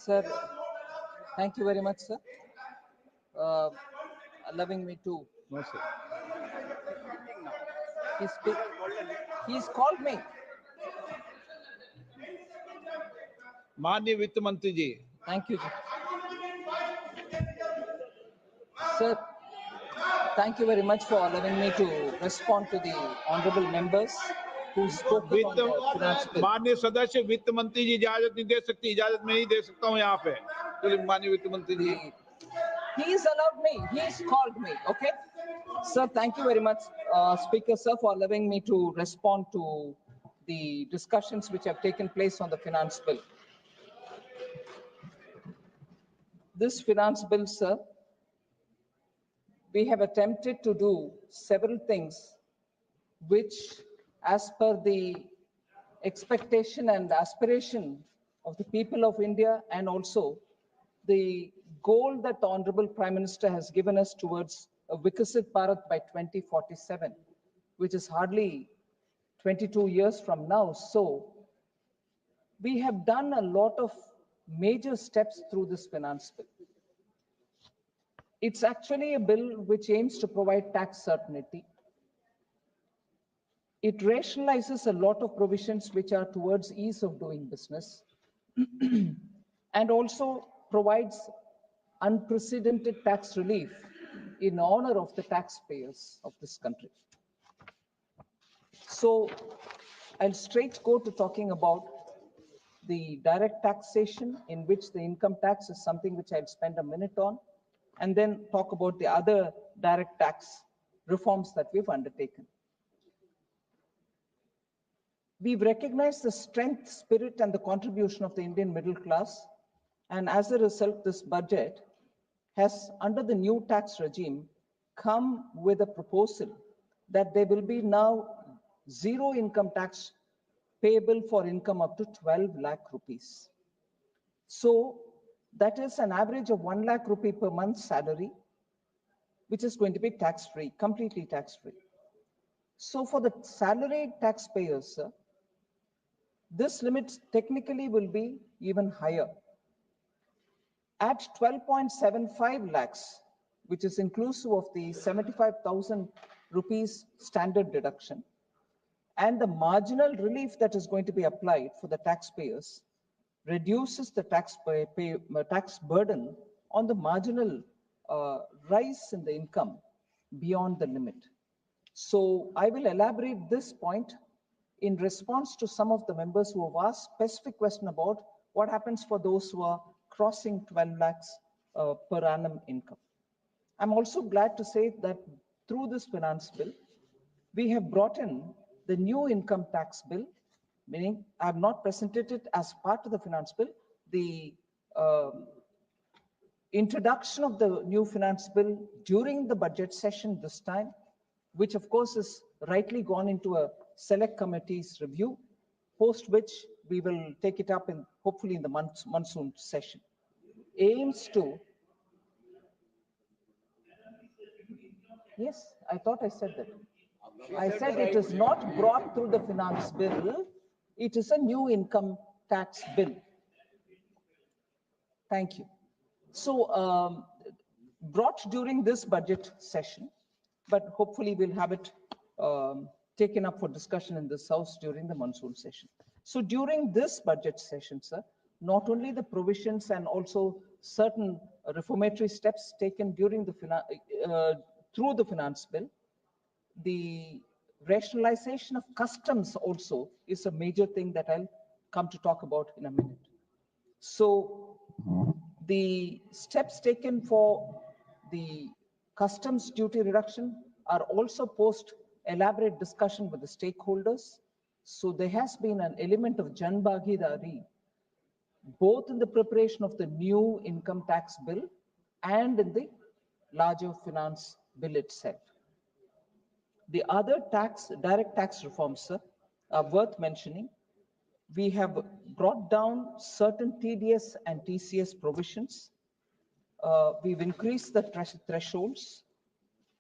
Sir, thank you very much, sir. Uh, Allowing me to. No, sir. Speak. He's called me. माननीय वित्त मंत्री जी, Thank you, sir. Thank you very much for allowing me to respond to the honorable members who spoke on the finance bill. माननीय सदस्य वित्त मंत्री जी इजाजत नहीं दे सकती, इजाजत मैं ही दे सकता हूँ यहाँ पे। तो माननीय वित्त मंत्री जी, He's allowed me. He's called me. Okay, sir. Thank you very much, Speaker, sir, for allowing me to respond to the discussions which have taken place on the finance bill. This finance bill, sir, we have attempted to do several things which, as per the expectation and aspiration of the people of India, and also the goal that the Honorable Prime Minister has given us towards a Vikasit Bharat by 2047, which is hardly 22 years from now. So we have done a lot of major steps through this finance bill. It's actually a bill which aims to provide tax certainty. It rationalizes a lot of provisions which are towards ease of doing business and also provides unprecedented tax relief in honor of the taxpayers of this country. So I'll straight go to talking about the direct taxation, in which the income tax is something which I'll spend a minute on, and then talk about the other direct tax reforms that we've undertaken. We've recognized the strength, spirit, and the contribution of the Indian middle class, and as a result, this budget has, under the new tax regime, come with a proposal that there will be now zero income tax payable for income up to 12 lakh rupees. So that is an average of 1 lakh rupee per month salary, which is going to be tax-free, completely tax-free. So for the salaried taxpayers, this limit technically will be even higher. At 12.75 lakhs, which is inclusive of the 75,000 rupees standard deduction, and the marginal relief that is going to be applied for the taxpayers reduces the tax burden on the marginal rise in the income beyond the limit. So I will elaborate this point in response to some of the members who have asked specific question about what happens for those who are crossing 12 lakhs per annum income. I'm also glad to say that through this finance bill, we have brought in the new income tax bill, meaning I have not presented it as part of the finance bill. The introduction of the new finance bill during the budget session this time, which of course is rightly gone into a select committee's review, post which we will take it up in hopefully in the monsoon session, aims to. Yes, I thought I said that. I said it is not brought through the finance bill. It is a new income tax bill. Thank you. So brought during this budget session, but hopefully we'll have it taken up for discussion in this house during the monsoon session. So during this budget session, sir, not only the provisions and also certain reformatory steps taken during the through the finance bill, the rationalization of customs also is a major thing that I'll come to talk about in a minute. So the steps taken for the customs duty reduction are also post elaborate discussion with the stakeholders. So there has been an element of Jan Bhagidari, both in the preparation of the new income tax bill and in the larger finance bill itself. The other direct tax reforms, sir, are worth mentioning. We have brought down certain TDS and TCS provisions. We've increased the thresholds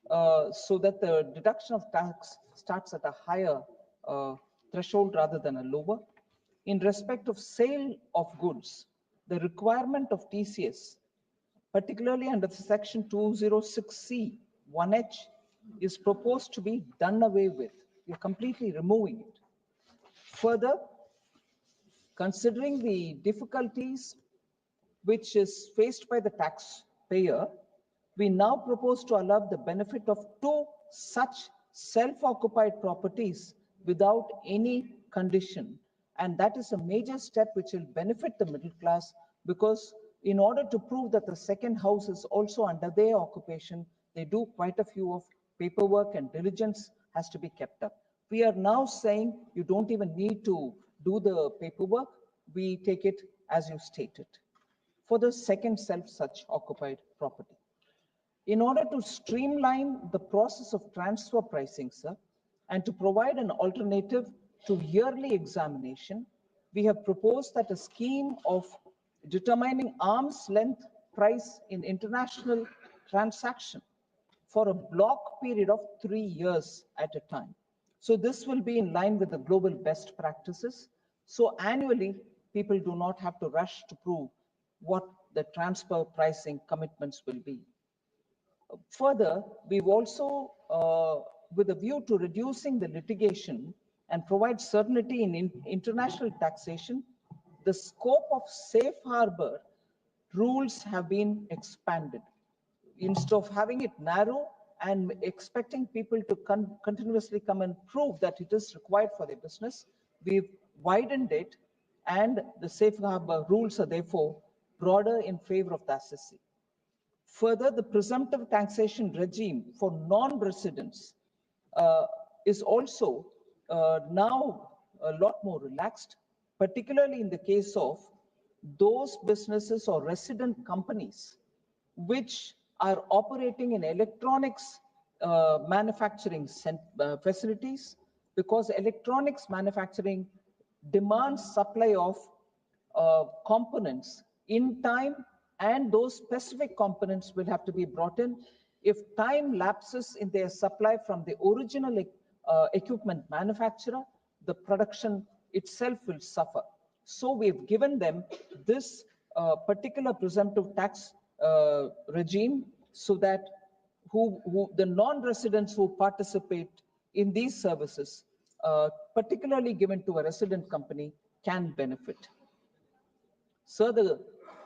so that the deduction of tax starts at a higher threshold rather than a lower. In respect of sale of goods, the requirement of TCS, particularly under the section 206C 1H, is proposed to be done away with. You're completely removing it. Further, considering the difficulties which is faced by the taxpayer, we now propose to allow the benefit of two such self-occupied properties without any condition. And that is a major step which will benefit the middle class, because in order to prove that the second house is also under their occupation, they do quite a few of paperwork and diligence has to be kept up. We are now saying you don't even need to do the paperwork. We take it as you stated for the second self-such occupied property. In order to streamline the process of transfer pricing, sir, and to provide an alternative to yearly examination, we have proposed that a scheme of determining arm's length price in international transaction for a block period of 3 years at a time. So this will be in line with the global best practices. So annually, people do not have to rush to prove what the transfer pricing commitments will be. Further, we've also, with a view to reducing the litigation and provide certainty in international taxation, the scope of safe harbor rules have been expanded. Instead of having it narrow and expecting people to continuously come and prove that it is required for their business, we've widened it, and the safe harbor rules are therefore broader in favor of the assessee. Further, the presumptive taxation regime for non-residents is also now a lot more relaxed, particularly in the case of those businesses or resident companies which are operating in electronics manufacturing facilities, because electronics manufacturing demands supply of components in time, and those specific components will have to be brought in. If time lapses in their supply from the original equipment manufacturer, the production itself will suffer. So we've given them this particular presumptive tax regime, so that the non-residents who participate in these services, particularly given to a resident company, can benefit. So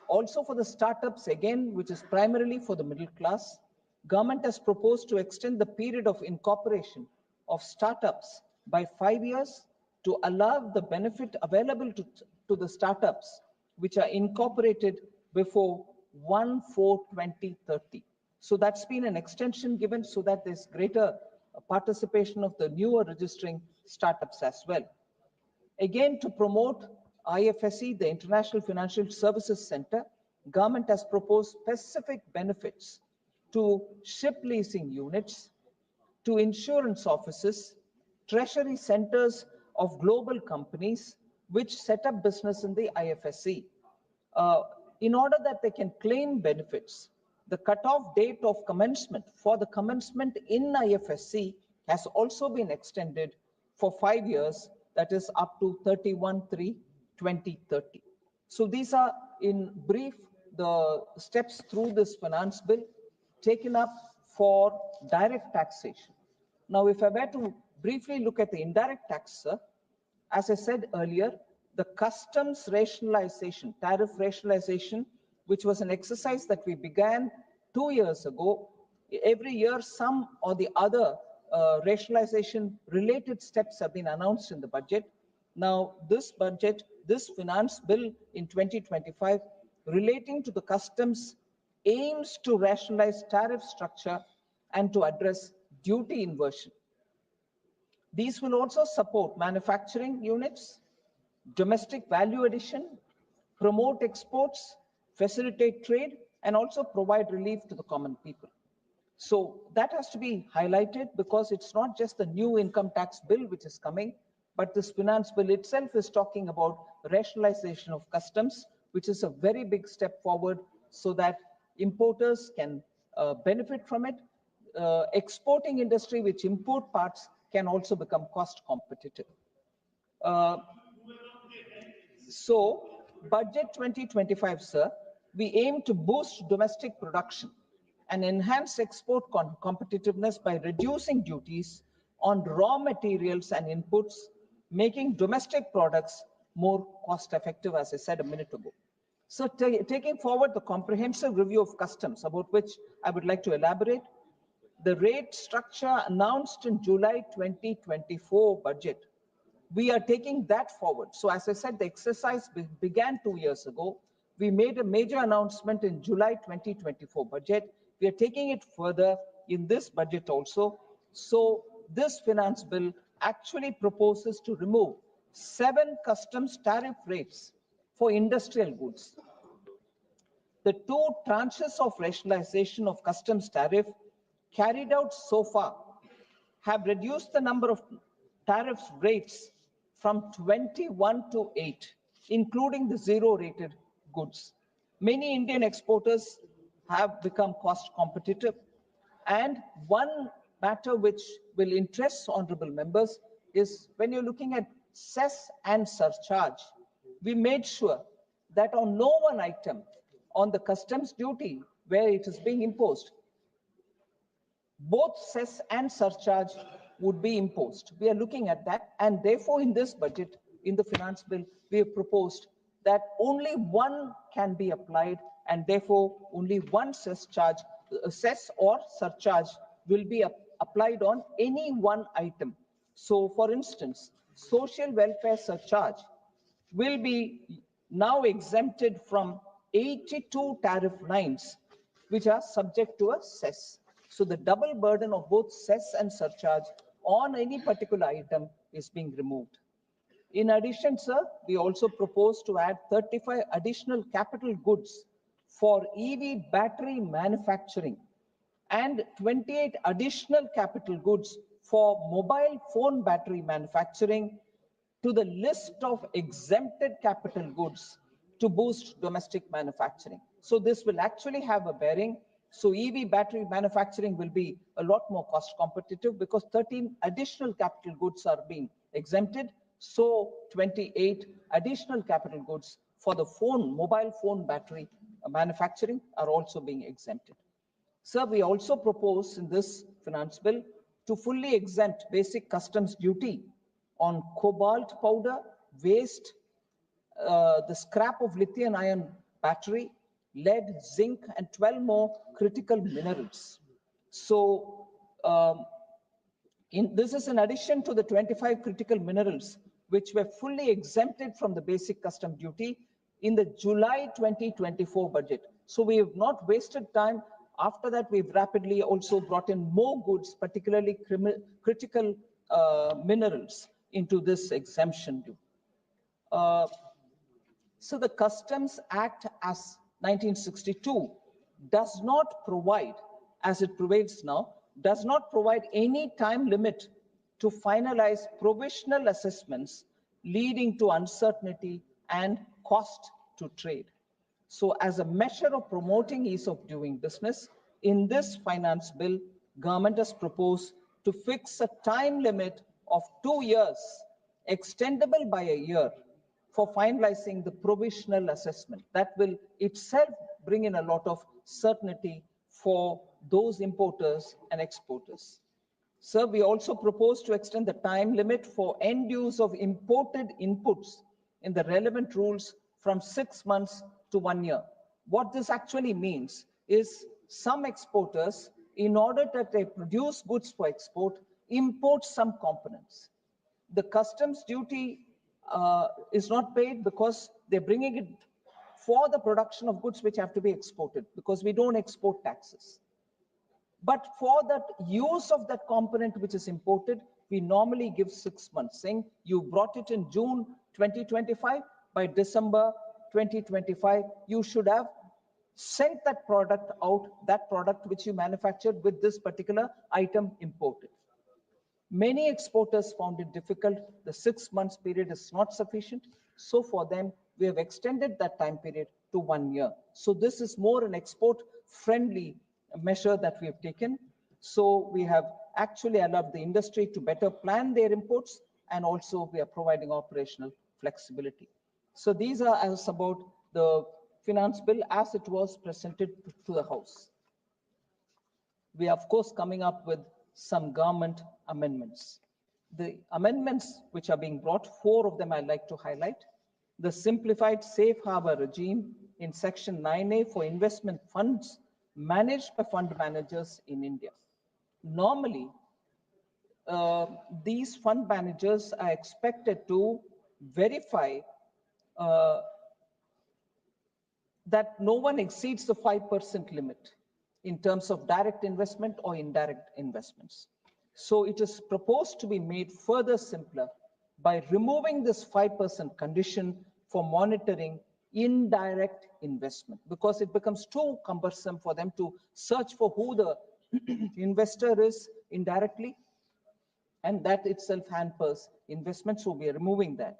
also for the startups, again, which is primarily for the middle class, government has proposed to extend the period of incorporation of startups by 5 years to allow the benefit available to the startups which are incorporated before 1/4/2030. So that's been an extension given so that there's greater participation of the newer registering startups as well. Again, to promote IFSC, the International Financial Services Center, government has proposed specific benefits to ship leasing units, to insurance offices, treasury centers of global companies which set up business in the IFSC. In order that they can claim benefits, the cutoff date of commencement for the commencement in IFSC has also been extended for 5 years, that is up to 31/3/2030. So these are in brief the steps through this finance bill taken up for direct taxation. Now, if I were to briefly look at the indirect tax, sir, as I said earlier, the customs rationalization, tariff rationalization, which was an exercise that we began 2 years ago, every year some or the other rationalization related steps have been announced in the budget. Now, this budget, this finance bill in 2025 relating to the customs aims to rationalize tariff structure and to address duty inversion. These will also support manufacturing units, domestic value addition, promote exports, facilitate trade, and also provide relief to the common people. So that has to be highlighted, because it's not just the new income tax bill which is coming, but this finance bill itself is talking about rationalization of customs, which is a very big step forward so that importers can benefit from it. Exporting industry which import parts can also become cost competitive. So Budget 2025, sir, we aim to boost domestic production and enhance export competitiveness by reducing duties on raw materials and inputs, making domestic products more cost effective, as I said a minute ago. So taking forward the comprehensive review of customs, about which I would like to elaborate, the rate structure announced in July 2024 budget, we are taking that forward. So as I said, the exercise began 2 years ago. We made a major announcement in July 2024 budget. We are taking it further in this budget also. So this finance bill actually proposes to remove 7 customs tariff rates for industrial goods. The 2 tranches of rationalization of customs tariff carried out so far have reduced the number of tariff rates from 21 to 8, including the zero-rated goods. Many Indian exporters have become cost competitive. And one matter which will interest honorable members is when you're looking at cess and surcharge, we made sure that on no one item on the customs duty where it is being imposed, both cess and surcharge would be imposed. We are looking at that, and therefore in this budget, in the finance bill, we have proposed that only one can be applied, and therefore only one cess or surcharge will be applied on any one item. So for instance, social welfare surcharge will be now exempted from 82 tariff lines which are subject to a cess. So the double burden of both cess and surcharge on any particular item is being removed. In addition, sir, we also propose to add 35 additional capital goods for EV battery manufacturing and 28 additional capital goods for mobile phone battery manufacturing to the list of exempted capital goods to boost domestic manufacturing. So this will actually have a bearing. So EV battery manufacturing will be a lot more cost competitive because 13 additional capital goods are being exempted. So 28 additional capital goods for the mobile phone battery manufacturing are also being exempted. Sir, we also propose in this finance bill to fully exempt basic customs duty on cobalt powder, waste, the scrap of lithium ion battery, lead, zinc, and 12 more critical minerals. So this is in addition to the 25 critical minerals which were fully exempted from the basic custom duty in the July 2024 budget. So we have not wasted time. After that, we've rapidly also brought in more goods, particularly critical minerals, into this exemption. So the Customs Act as 1962 does not provide, as it prevails now, does not provide any time limit to finalize provisional assessments leading to uncertainty and cost to trade. So as a measure of promoting ease of doing business, in this finance bill, government has proposed to fix a time limit of 2 years, extendable by a year, for finalizing the provisional assessment. That will itself bring in a lot of certainty for those importers and exporters. Sir, we also propose to extend the time limit for end use of imported inputs in the relevant rules from 6 months to 1 year. What this actually means is some exporters, in order that they produce goods for export, import some components. The customs duty is not paid because they're bringing it for the production of goods which have to be exported, because we don't export taxes. But for that use of that component which is imported, we normally give 6 months, saying you brought it in June 2025, by December 2025, you should have sent that product out, that product which you manufactured with this particular item imported. Many exporters found it difficult. The 6 months period is not sufficient. So for them, we have extended that time period to 1 year. So this is more an export friendly measure that we have taken. So we have actually allowed the industry to better plan their imports, and also we are providing operational flexibility. So these are as about the finance bill as it was presented to the House. We are, of course, coming up with some government amendments. The amendments which are being brought, four of them I'd like to highlight. The simplified safe harbor regime in Section 9A for investment funds managed by fund managers in India. Normally, these fund managers are expected to verify uh, that no one exceeds the 5% limit in terms of direct investment or indirect investments. So it is proposed to be made further simpler by removing this 5% condition for monitoring indirect investment, because it becomes too cumbersome for them to search for who the investor is indirectly, and that itself hampers investments, so we are removing that.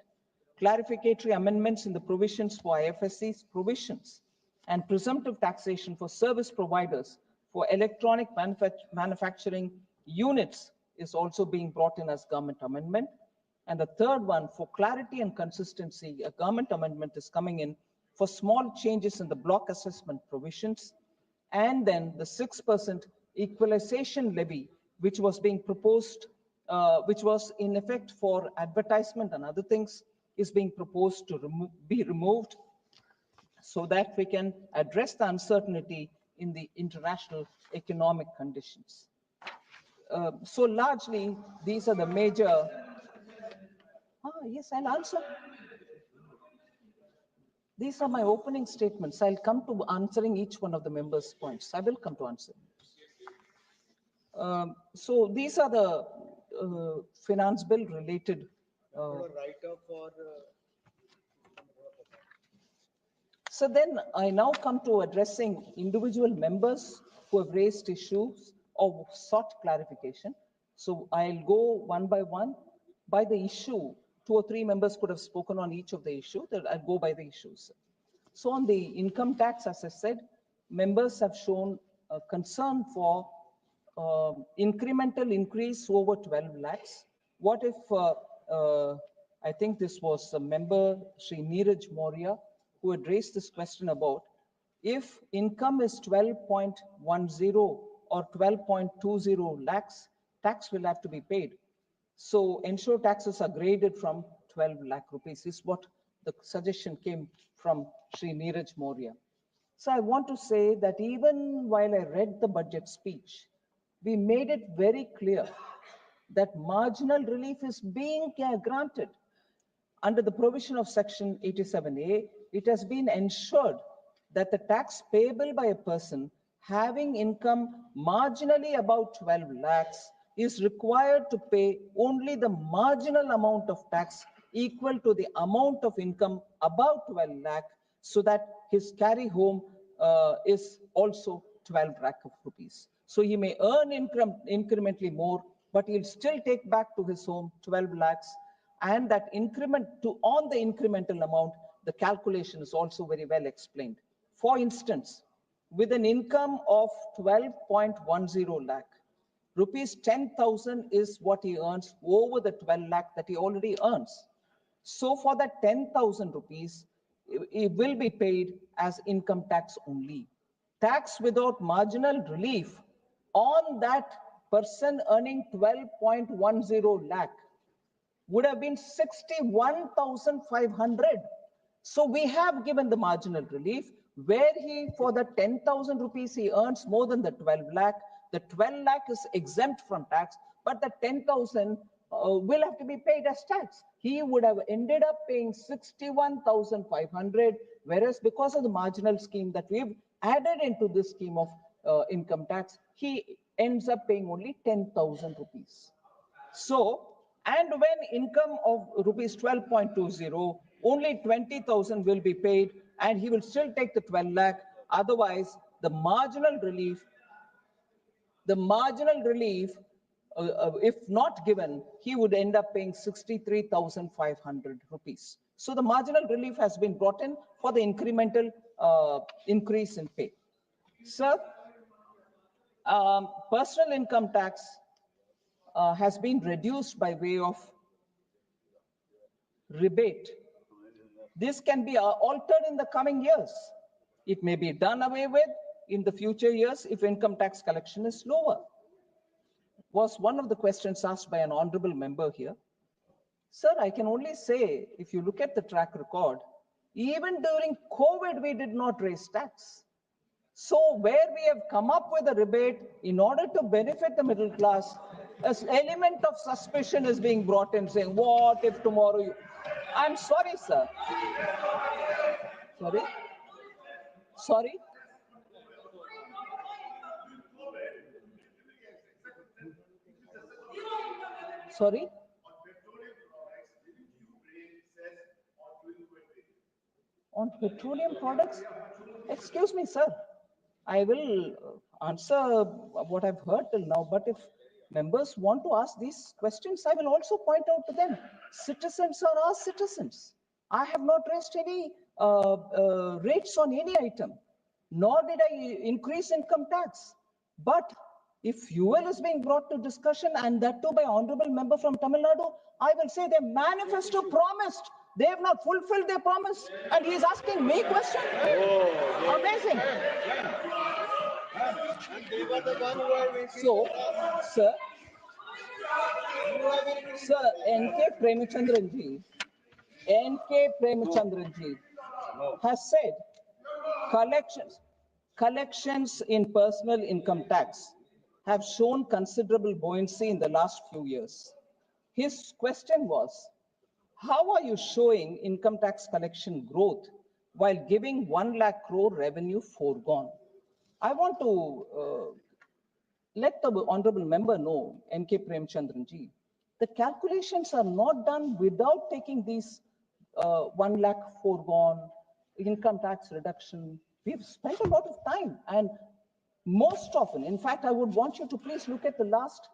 Clarificatory amendments in the provisions for IFSC's provisions and presumptive taxation for service providers for electronic manufacturing units is also being brought in as government amendment. And the third one, for clarity and consistency, a government amendment is coming in for small changes in the block assessment provisions. And then the 6% equalization levy, which was being proposed, which was in effect for advertisement and other things, is being proposed to be removed so that we can address the uncertainty in the international economic conditions. So largely, these are the major. Yes, I'll answer. These are my opening statements. I'll come to answering each one of the members' points. I will come to answer. So these are the finance bill related. So then I now come to addressing individual members who have raised issues or sought clarification. So I'll go one by one by the issue. Two or three members could have spoken on each of the issue. I'll go by the issues. So on the income tax, as I said, members have shown concern for incremental increase over 12 lakhs. What if, I think this was a member, Sri Neeraj Maurya, who had raised this question about if income is 12.10 or 12.20 lakhs, tax will have to be paid. So ensure taxes are graded from 12 lakh rupees is what the suggestion came from Sri Neeraj Maurya. So I want to say that even while I read the budget speech, we made it very clear that marginal relief is being granted. Under the provision of Section 87A, it has been ensured that the tax payable by a person having income marginally above 12 lakhs is required to pay only the marginal amount of tax equal to the amount of income above 12 lakh, so that his carry home is also 12 lakh of rupees. So he may earn incrementally more, but he'll still take back to his home 12 lakhs, and that increment on the incremental amount, the calculation is also very well explained. For instance, with an income of 12.10 lakh, rupees 10,000 is what he earns over the 12 lakh that he already earns. So for that 10,000 rupees, it will be paid as income tax only. Tax without marginal relief on that person earning 12.10 lakh would have been 61,500. So we have given the marginal relief where he, for the 10,000 rupees he earns more than the 12 lakh, the 12 lakh is exempt from tax, but the 10,000 will have to be paid as tax. He would have ended up paying 61,500, whereas because of the marginal scheme that we've added into this scheme of income tax, he ends up paying only 10,000 rupees. So, and when income of rupees 12.20, only 20,000 will be paid, and he will still take the 12 lakh. Otherwise, the marginal relief, if not given, he would end up paying 63,500 rupees. So the marginal relief has been brought in for the incremental increase in pay. Sir, personal income tax has been reduced by way of rebate. This can be altered in the coming years. It may be done away with in the future years if income tax collection is lower. Was one of the questions asked by an honorable member here. Sir, I can only say, if you look at the track record, even during COVID, we did not raise tax. So where we have come up with a rebate in order to benefit the middle class, an element of suspicion is being brought in saying, what if tomorrow you... I'm sorry, sir. Sorry? Sorry? Sorry? On petroleum products? Excuse me, sir. I will answer what I've heard till now, but if members want to ask these questions, I will also point out to them, citizens are our citizens. I have not raised any rates on any item, nor did I increase income tax. But if fuel is being brought to discussion, and that too by honorable member from Tamil Nadu, I will say their manifesto promised. They have not fulfilled their promise, and he is asking me question. Amazing. So, sir, N.K. Premachandran ji has said collections in personal income tax have shown considerable buoyancy in the last few years. His question was, how are you showing income tax collection growth while giving 1 lakh crore revenue foregone? I want to let the honorable member know, N.K. Premchandran ji, the calculations are not done without taking these 1 lakh foregone, income tax reduction. We've spent a lot of time, and most often, in fact, I would want you to please look at the last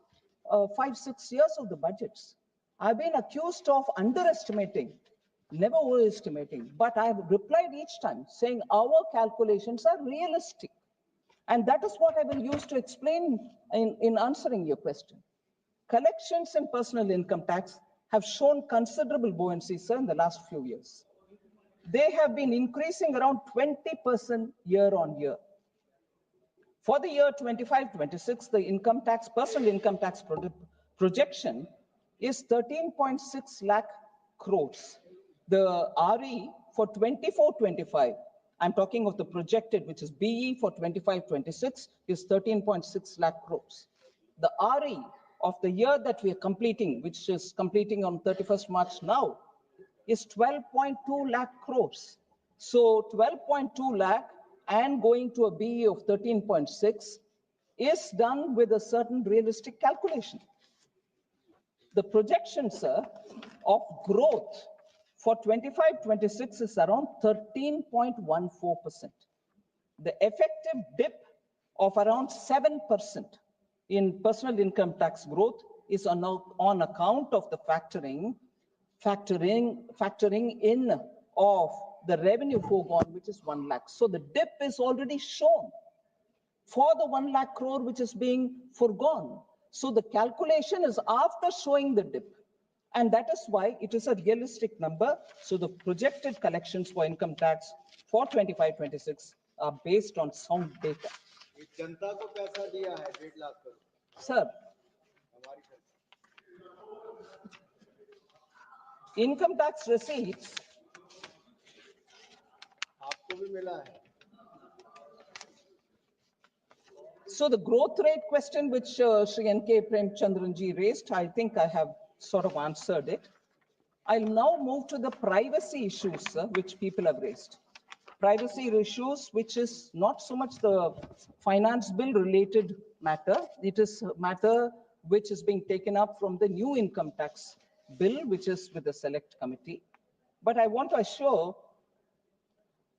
5-6 years of the budgets. I've been accused of underestimating, never overestimating, but I've replied each time saying our calculations are realistic. And that is what I will use to explain in answering your question. Collections in personal income tax have shown considerable buoyancy, sir, in the last few years. They have been increasing around 20% year on year. For the year 25-26, the income tax, personal income tax projection is 13.6 lakh crores. The RE for 24-25, I'm talking of the projected, which is BE for 25-26, is 13.6 lakh crores. The RE of the year that we are completing, which is completing on 31st March now, is 12.2 lakh crores. So 12.2 lakh and going to a BE of 13.6 is done with a certain realistic calculation. The projection, sir, of growth for 25-26 is around 13.14%. The effective dip of around 7% in personal income tax growth is on account of the factoring in of the revenue foregone, which is 1 lakh. So the dip is already shown for the 1 lakh crore which is being foregone. So the calculation is after showing the dip. And that is why it is a realistic number. So the projected collections for income tax for 25-26 are based on sound data. Sir, income tax receipts So the growth rate question which Shri N.K. Premchandran ji raised, I think I have sort of answered it. I'll now move to the privacy issues which people have raised. Privacy issues, which is not so much the finance bill related matter. It is a matter which is being taken up from the new income tax bill, which is with the select committee. But I want to assure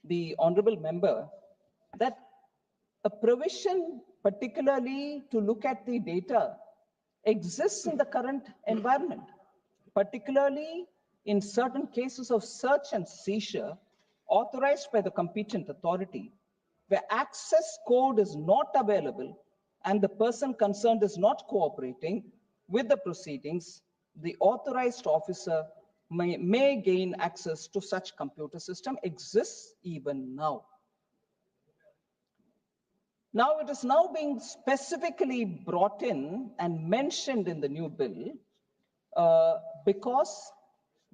the honorable member that a provision, particularly to look at the data, exists in the current environment, particularly in certain cases of search and seizure authorized by the competent authority, where access code is not available and the person concerned is not cooperating with the proceedings, the authorized officer may gain access to such computer system exists even now. Now it is now being specifically brought in and mentioned in the new bill because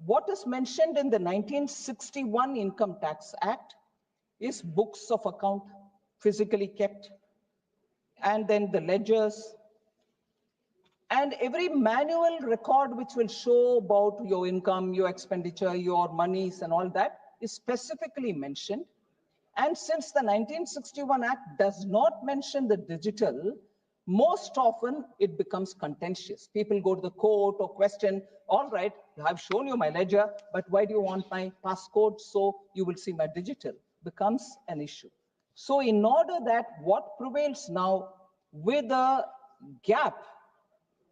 what is mentioned in the 1961 Income Tax Act is books of account physically kept, and then the ledgers, and every manual record which will show about your income, your expenditure, your monies and all that is specifically mentioned. And since the 1961 Act does not mention the digital, most often it becomes contentious. People go to the court or question, all right, I've shown you my ledger, but why do you want my passcode so you will see my digital? Becomes an issue. So in order that what prevails now with a gap,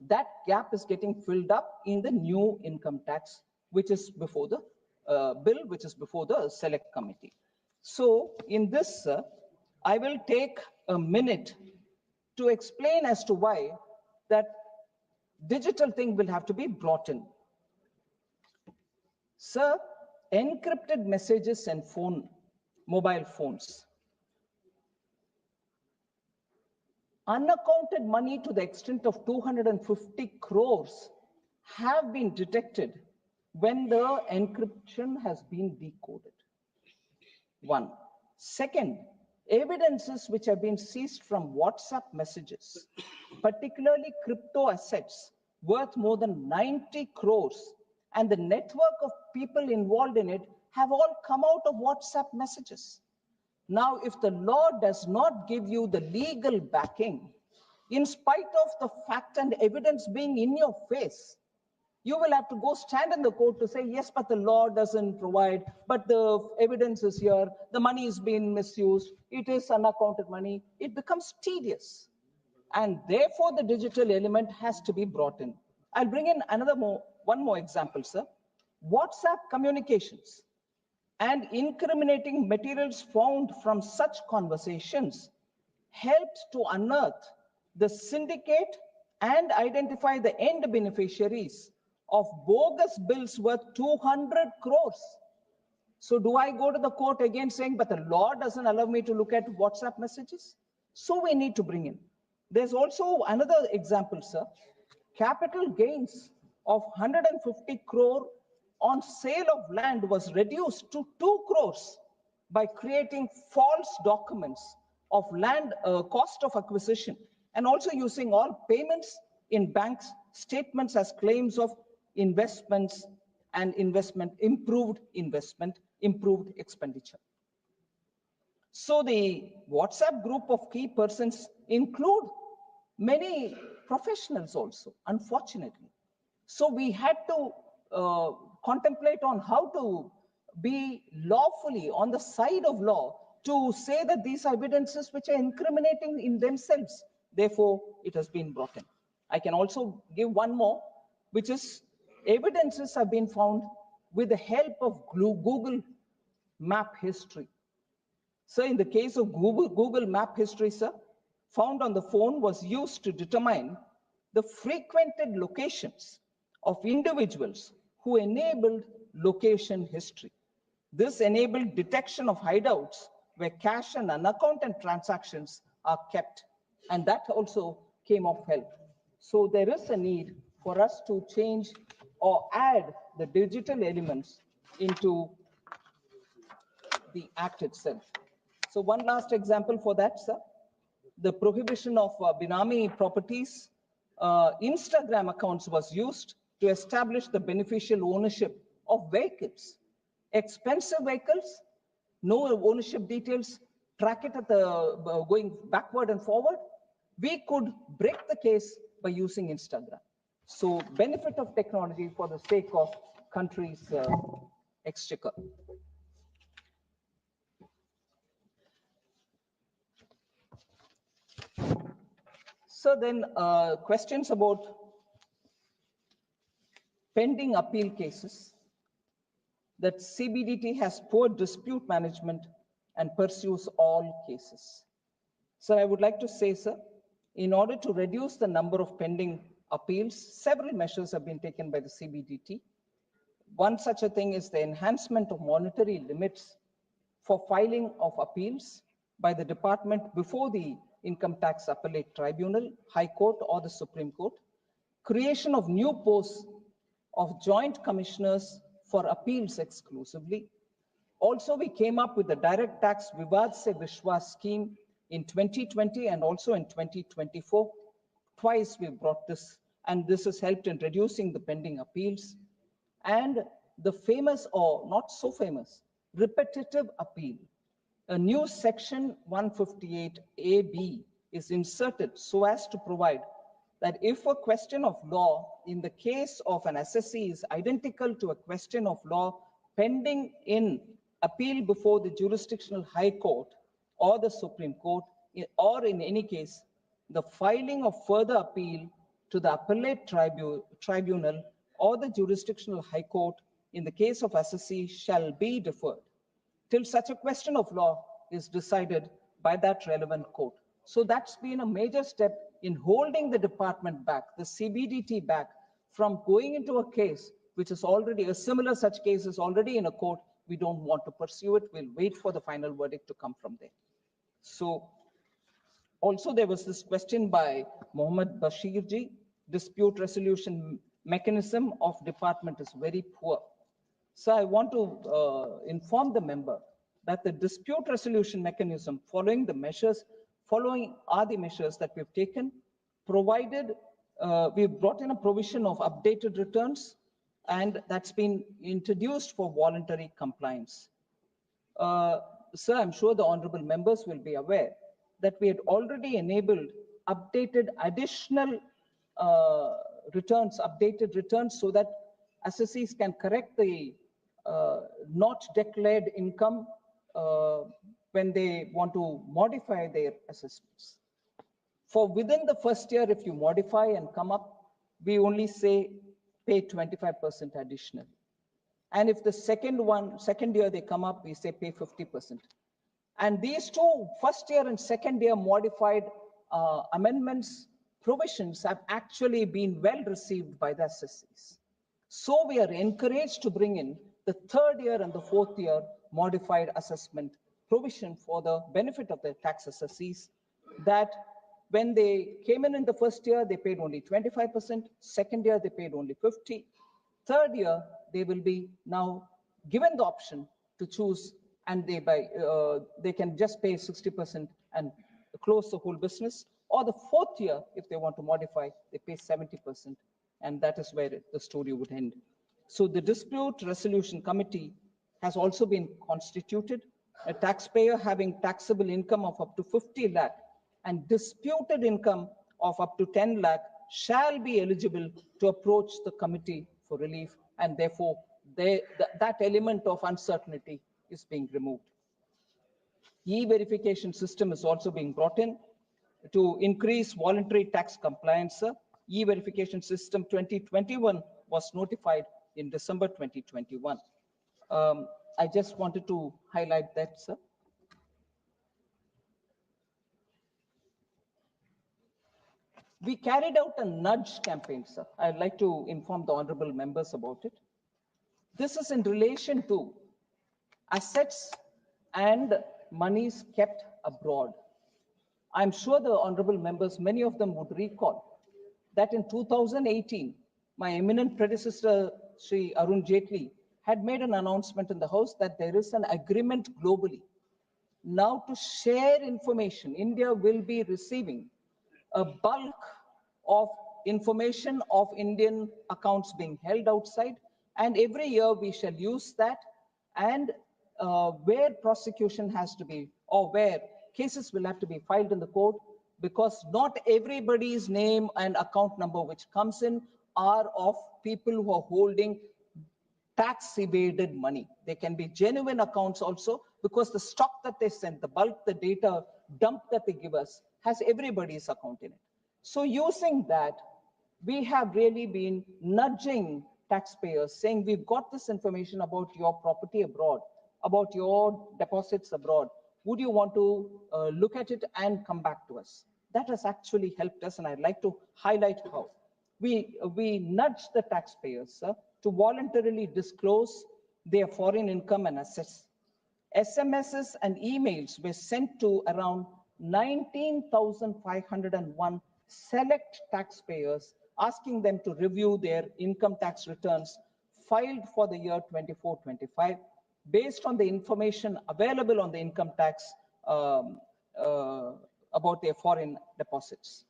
that gap is getting filled up in the new income tax, which is before the bill, which is before the select committee. So in this, I will take a minute to explain as to why that digital thing will have to be brought in. Sir, encrypted messages and mobile phones, unaccounted money to the extent of 250 crores have been detected when the encryption has been decoded. One. Second, evidences which have been seized from WhatsApp messages, particularly crypto assets worth more than 90 crores, and the network of people involved in it have all come out of WhatsApp messages. Now, if the law does not give you the legal backing, in spite of the fact and evidence being in your face, you will have to go stand in the court to say, yes, but the law doesn't provide, but the evidence is here, the money is being misused, it is unaccounted money. It becomes tedious. And therefore, the digital element has to be brought in. I'll bring in one more example, sir. WhatsApp communications and incriminating materials found from such conversations helped to unearth the syndicate and identify the end beneficiaries of bogus bills worth 200 crores. So do I go to the court again saying, but the law doesn't allow me to look at WhatsApp messages? So we need to bring in. There's also another example, sir. Capital gains of 150 crore on sale of land was reduced to 2 crores by creating false documents of land cost of acquisition, and also using all payments in banks statements as claims of investments and improved expenditure. So the WhatsApp group of key persons include many professionals also, unfortunately. So we had to contemplate on how to be lawfully on the side of law to say that these are evidences which are incriminating in themselves. Therefore, it has been brought in. I can also give one more, which is evidences have been found with the help of Google Map history. So in the case of Google Map history, sir, found on the phone was used to determine the frequented locations of individuals who enabled location history. This enabled detection of hideouts where cash and unaccounted transactions are kept, and that also came of help. So there is a need for us to change or add the digital elements into the act itself. So one last example for that, sir. The prohibition of Binami properties, Instagram accounts was used to establish the beneficial ownership of vehicles. Expensive vehicles, no ownership details, track it at the going backward and forward. We could break the case by using Instagram. So benefit of technology for the sake of country's exchequer. So then questions about pending appeal cases, that CBDT has poor dispute management and pursues all cases. So I would like to say, sir, in order to reduce the number of pending appeals, several measures have been taken by the CBDT. One such a thing is the enhancement of monetary limits for filing of appeals by the department before the Income Tax Appellate Tribunal, High Court, or the Supreme Court. Creation of new posts of joint commissioners for appeals exclusively. Also, we came up with the direct tax Vivad Se Vishwas scheme in 2020 and also in 2024. Twice we brought this, and this has helped in reducing the pending appeals. And the famous, or not so famous, repetitive appeal. A new section 158AB is inserted so as to provide that if a question of law in the case of an assessee is identical to a question of law pending in appeal before the jurisdictional High Court or the Supreme Court, or in any case, the filing of further appeal to the appellate tribunal or the jurisdictional High Court in the case of assessee shall be deferred till such a question of law is decided by that relevant court. So that's been a major step in holding the department back, the CBDT back, from going into a case which is already, a similar such case is already in a court. We don't want to pursue it. We'll wait for the final verdict to come from there. So also there was this question by Mohammed Bashir ji, dispute resolution mechanism of department is very poor. So I want to inform the member that the dispute resolution mechanism following the measures that we've taken, provided we've brought in a provision of updated returns, and that's been introduced for voluntary compliance. Sir, I'm sure the honorable members will be aware that we had already enabled updated additional updated returns so that assessees can correct the not declared income when they want to modify their assessments. For within the first year, if you modify and come up, we only say pay 25% additional. And if the second year they come up, we say pay 50%. And these two, first year and second year modified amendments, provisions have actually been well received by the assessees. So we are encouraged to bring in the third year and the fourth year modified assessment provision for the benefit of the tax assessees, that when they came in the first year, they paid only 25%, second year they paid only 50%, third year they will be now given the option to choose, and they can just pay 60% and close the whole business, or the fourth year, if they want to modify, they pay 70%, and that is where the story would end. So the dispute resolution committee has also been constituted. A taxpayer having taxable income of up to 50 lakh and disputed income of up to 10 lakh shall be eligible to approach the committee for relief, and therefore that element of uncertainty is being removed. E-verification system is also being brought in to increase voluntary tax compliance. E-verification system 2021 was notified in December 2021. I just wanted to highlight that, sir. We carried out a nudge campaign, sir. I'd like to inform the honorable members about it. This is in relation to assets and monies kept abroad. I'm sure the honorable members, many of them would recall that in 2018, my eminent predecessor, Sri Arun Jaitley, had made an announcement in the House that there is an agreement globally now to share information. India will be receiving a bulk of information of Indian accounts being held outside, and every year we shall use that, and where prosecution has to be, or where cases will have to be filed in the court, because not everybody's name and account number which comes in are of people who are holding tax evaded money. They can be genuine accounts also, because the stock that they send, the bulk, the data dump that they give us has everybody's account in it. So using that, we have really been nudging taxpayers, saying we've got this information about your property abroad, about your deposits abroad. Would you want to look at it and come back to us? That has actually helped us, and I'd like to highlight how. We nudge the taxpayers, sir, to voluntarily disclose their foreign income and assets. SMSs and emails were sent to around 19,501 select taxpayers, asking them to review their income tax returns filed for the year 24-25 based on the information available on the income tax uh, about their foreign deposits.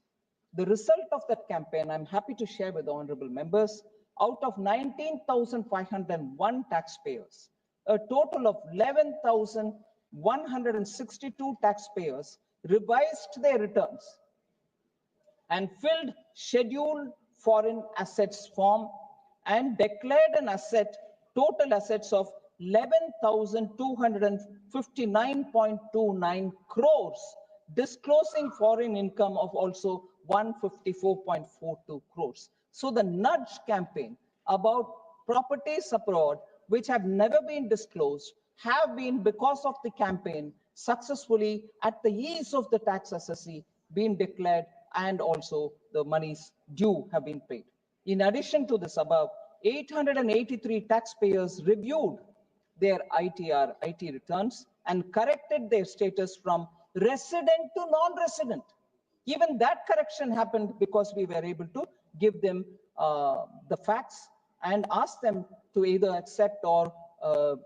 The result of that campaign, I'm happy to share with the honorable members, out of 19,501 taxpayers, a total of 11,162 taxpayers revised their returns and filled scheduled foreign assets form and declared an total assets of 11,259.29 crores, disclosing foreign income of also 154.42 crores. So the nudge campaign about properties abroad which have never been disclosed have been, because of the campaign, successfully at the ease of the tax assessee been declared, and also the monies due have been paid. In addition to this above, 883 taxpayers reviewed their IT returns and corrected their status from resident to non-resident. Even that correction happened because we were able to give them the facts and ask them to either accept or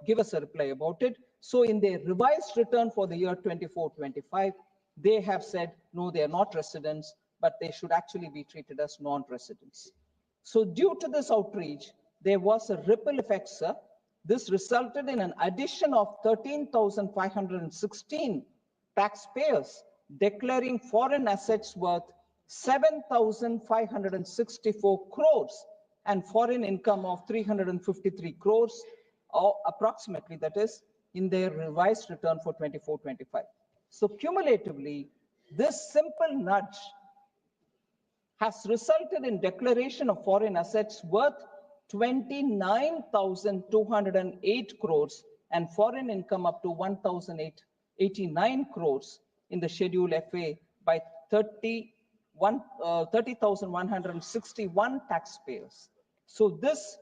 give us a reply about it. So in their revised return for the year 24-25, they have said, no, they are not residents, but they should actually be treated as non-residents. So due to this outreach, there was a ripple effect, sir. This resulted in an addition of 13,516 taxpayers declaring foreign assets worth 7,564 crores and foreign income of 353 crores, or approximately, that is, in their revised return for 24-25. So cumulatively, this simple nudge has resulted in declaration of foreign assets worth 29,208 crores and foreign income up to 1,089 crores in the Schedule FA by 30,161 taxpayers. So this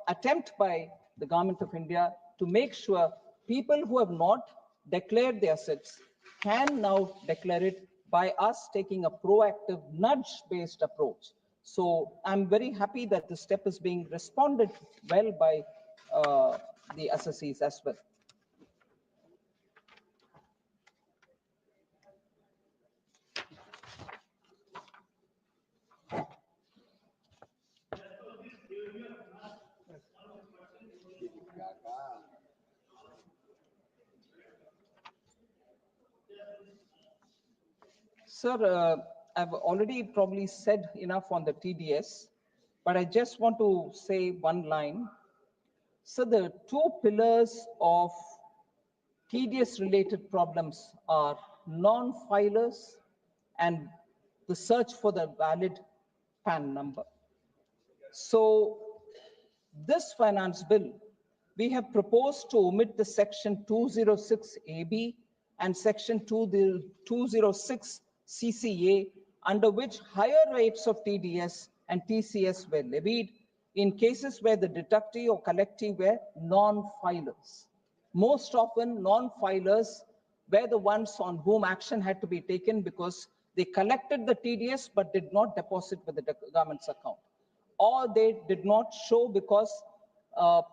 attempt by the Government of India to make sure people who have not declared their assets can now declare it by us taking a proactive nudge-based approach. So I'm very happy that this step is being responded well by the assessees as well. Sir, I've already probably said enough on the TDS, but I just want to say one line. So the two pillars of TDS related problems are non-filers and the search for the valid PAN number. So this finance bill, we have proposed to omit the section 206AB and section 206 CCA, under which higher rates of TDS and TCS were levied in cases where the deductee or collectee were non-filers. Most often, non-filers were the ones on whom action had to be taken because they collected the TDS but did not deposit with the government's account, or they did not show because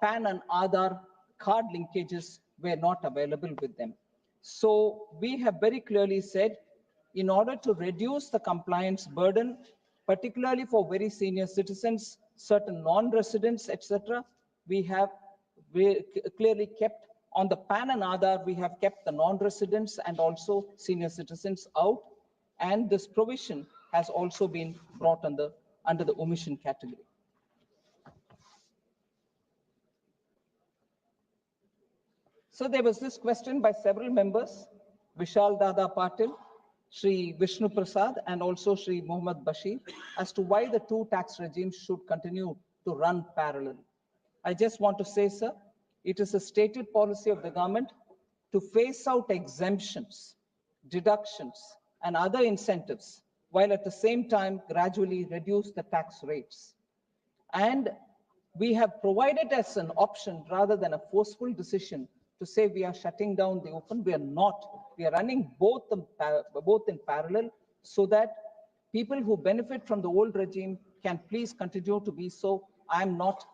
PAN and Aadhaar card linkages were not available with them. So we have very clearly said, in order to reduce the compliance burden, particularly for very senior citizens, certain non-residents, etc., we have clearly kept on the PAN and Aadhaar, we have kept the non-residents and also senior citizens out, and this provision has also been brought under the omission category. So there was this question by several members, Vishal Dada Patil, Sri Vishnu Prasad, and also Sri Muhammad Bashir, as to why the two tax regimes should continue to run parallel. I just want to say, sir, it is a stated policy of the government to phase out exemptions, deductions, and other incentives, while at the same time gradually reduce the tax rates. And We have provided as an option rather than a forceful decision to say we are shutting down the open. We are not. We are running both in parallel so that people who benefit from the old regime can please continue to be so. I'm not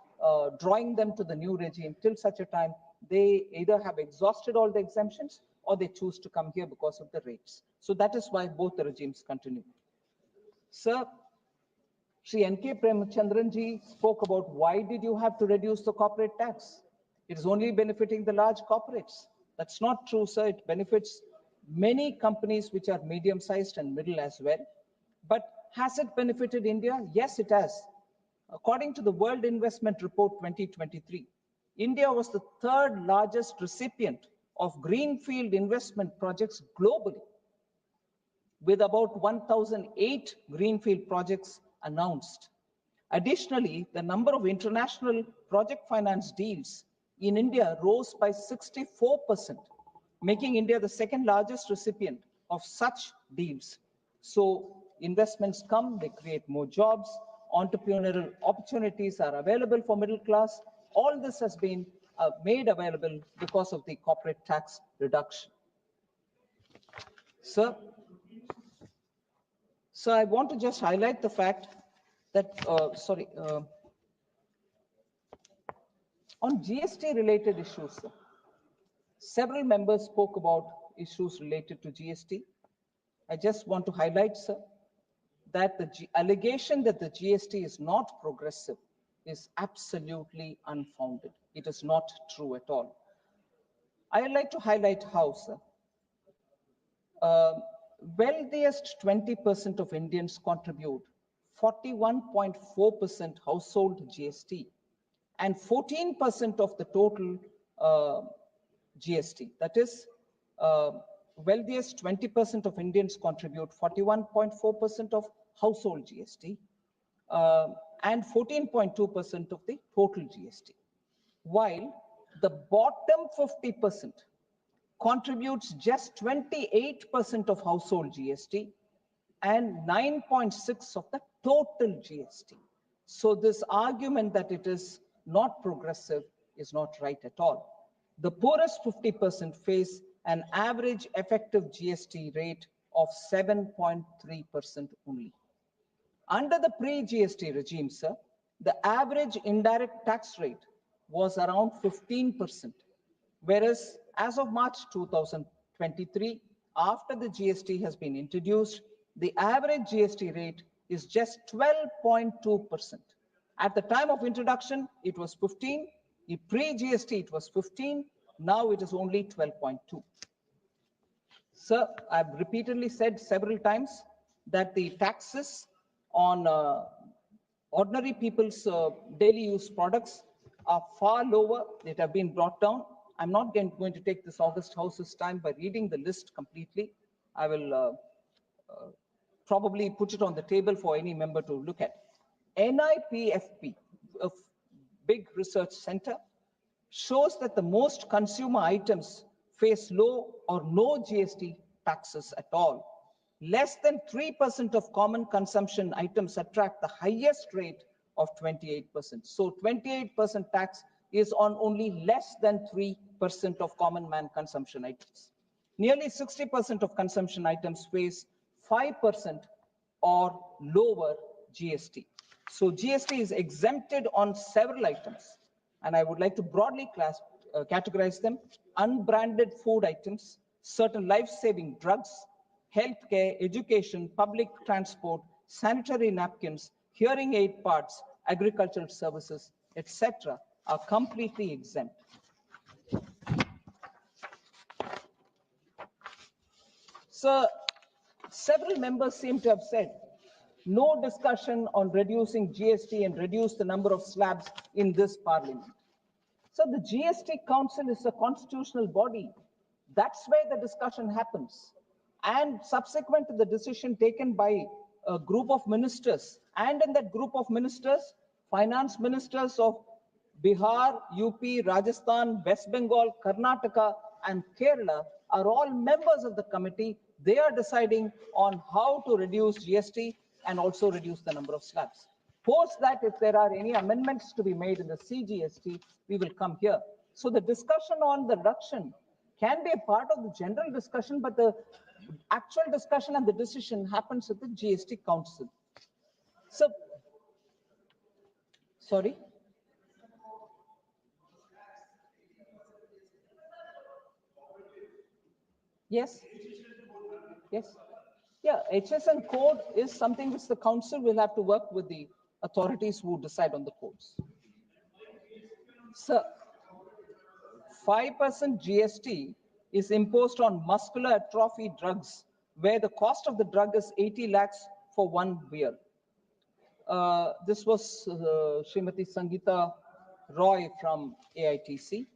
drawing them to the new regime till such a time they either have exhausted all the exemptions or they choose to come here because of the rates. So that is why both the regimes continue. Sir, Sri N.K. Premchandran ji spoke about why did you have to reduce the corporate tax? It is only benefiting the large corporates. That's not true, sir. It benefits many companies which are medium-sized and middle as well. But has it benefited India? Yes, it has. According to the World Investment Report 2023, India was the third largest recipient of greenfield investment projects globally, with about 1,008 greenfield projects announced. Additionally, the number of international project finance deals in India rose by 64%, making India the second largest recipient of such deals. So investments come, they create more jobs, entrepreneurial opportunities are available for middle class. All this has been made available because of the corporate tax reduction. Sir, so I want to just highlight the fact that, on GST related issues, sir, several members spoke about issues related to GST. I just want to highlight, sir, that the allegation that the GST is not progressive is absolutely unfounded. It is not true at all. I would like to highlight how, sir. Wealthiest 20% of Indians contribute 41.4% household GST and 14% of the total GST. That is, wealthiest 20% of Indians contribute 41.4% of household GST and 14.2% of the total GST, while the bottom 50% contributes just 28% of household GST and 9.6% of the total GST. So this argument that it is not progressive is not right at all. The poorest 50% face an average effective GST rate of 7.3% only. Under the pre-GST regime, sir, the average indirect tax rate was around 15%, whereas as of March 2023, after the GST has been introduced, the average GST rate is just 12.2%. At the time of introduction, it was 15. In pre-GST, it was 15. Now it is only 12.2. Sir, I've repeatedly said several times that the taxes on ordinary people's daily use products are far lower. It have been brought down. I'm not going to take this August House's time by reading the list completely. I will probably put it on the table for any member to look at. NIPFP, a big research center, shows that the most consumer items face low or no GST taxes at all. Less than 3% of common consumption items attract the highest rate of 28%. So 28% tax is on only less than 3% of common man consumption items. Nearly 60% of consumption items face 5% or lower GST. So GST is exempted on several items, and I would like to broadly categorize them: unbranded food items, certain life-saving drugs, healthcare, education, public transport, sanitary napkins, hearing aid parts, agricultural services, etc. are completely exempt. So, several members seem to have said no discussion on reducing GST and reduce the number of slabs in this parliament. So the GST Council is a constitutional body. That's where the discussion happens. And subsequent to the decision taken by a group of ministers, and in that group of ministers, finance ministers of Bihar, UP, Rajasthan, West Bengal, Karnataka, and Kerala are all members of the committee. They are deciding on how to reduce GST and also reduce the number of slabs. Post that, if there are any amendments to be made in the CGST, we will come here. So the discussion on the reduction can be a part of the general discussion, but the actual discussion and the decision happens at the GST Council. So, sorry. Yes. Yes. Yeah, HSN code is something which the council will have to work with the authorities who decide on the codes. So, 5% GST is imposed on muscular atrophy drugs, where the cost of the drug is 80 lakhs for 1 year. This was Srimati Sangeeta Roy from AITC.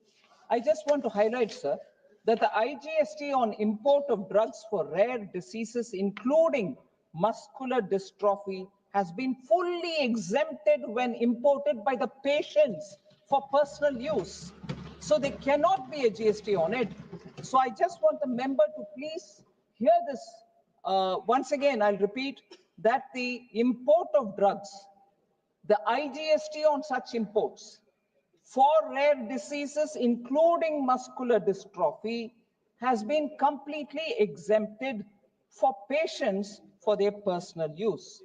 I just want to highlight, sir, that the IGST on import of drugs for rare diseases, including muscular dystrophy, has been fully exempted when imported by the patients for personal use. So there cannot be a GST on it. So I just want the member to please hear this. Once again, I'll repeat that the import of drugs, the IGST on such imports for rare diseases, including muscular dystrophy, has been completely exempted for patients for their personal use.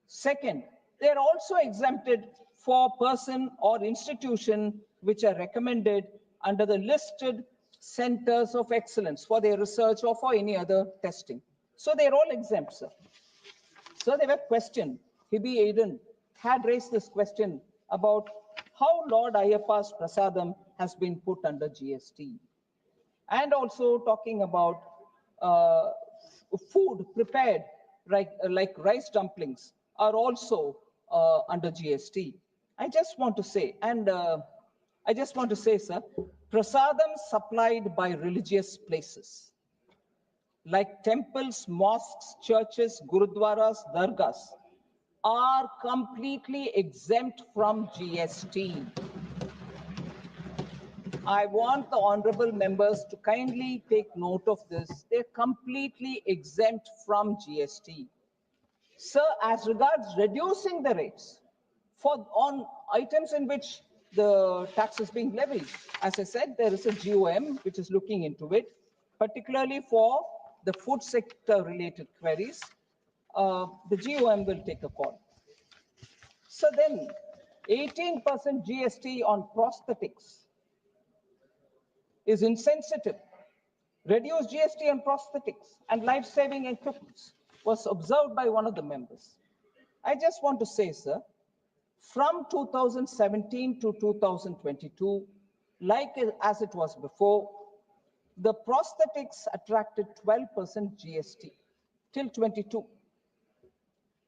Second, they are also exempted for person or institution which are recommended under the listed centers of excellence for their research or for any other testing. So they're all exempt, sir. So they were questioned. Hibby Aiden had raised this question about how Lord Ayyappa's Prasadam has been put under GST. And also talking about food prepared, like rice dumplings, are also under GST. I just want to say, sir, prasadam supplied by religious places, like temples, mosques, churches, gurudwaras, dargahs, are completely exempt from GST. I want the honorable members to kindly take note of this. They're completely exempt from GST. Sir, as regards reducing the rates on items in which the tax is being levied, as I said, there is a GOM which is looking into it, particularly for the food sector related queries. The GOM will take a call. So then 18% GST on prosthetics is insensitive. Reduced GST on prosthetics and life-saving equipment was observed by one of the members. I just want to say, sir, from 2017 to 2022, like as it was before, the prosthetics attracted 12% GST till 22.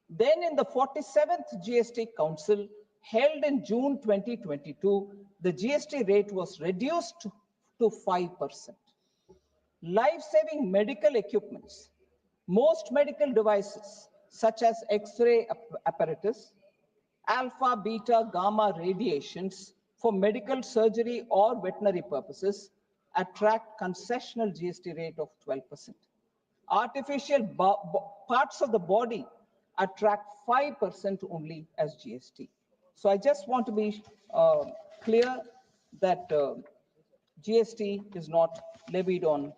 Then in the 47th GST Council held in June 2022, the GST rate was reduced to 5%. Life-saving medical equipments, most medical devices such as X-ray apparatus, alpha, beta, gamma radiations for medical surgery or veterinary purposes attract concessional GST rate of 12%. Artificial parts of the body attract 5% only as GST. So I just want to be clear that GST is not levied on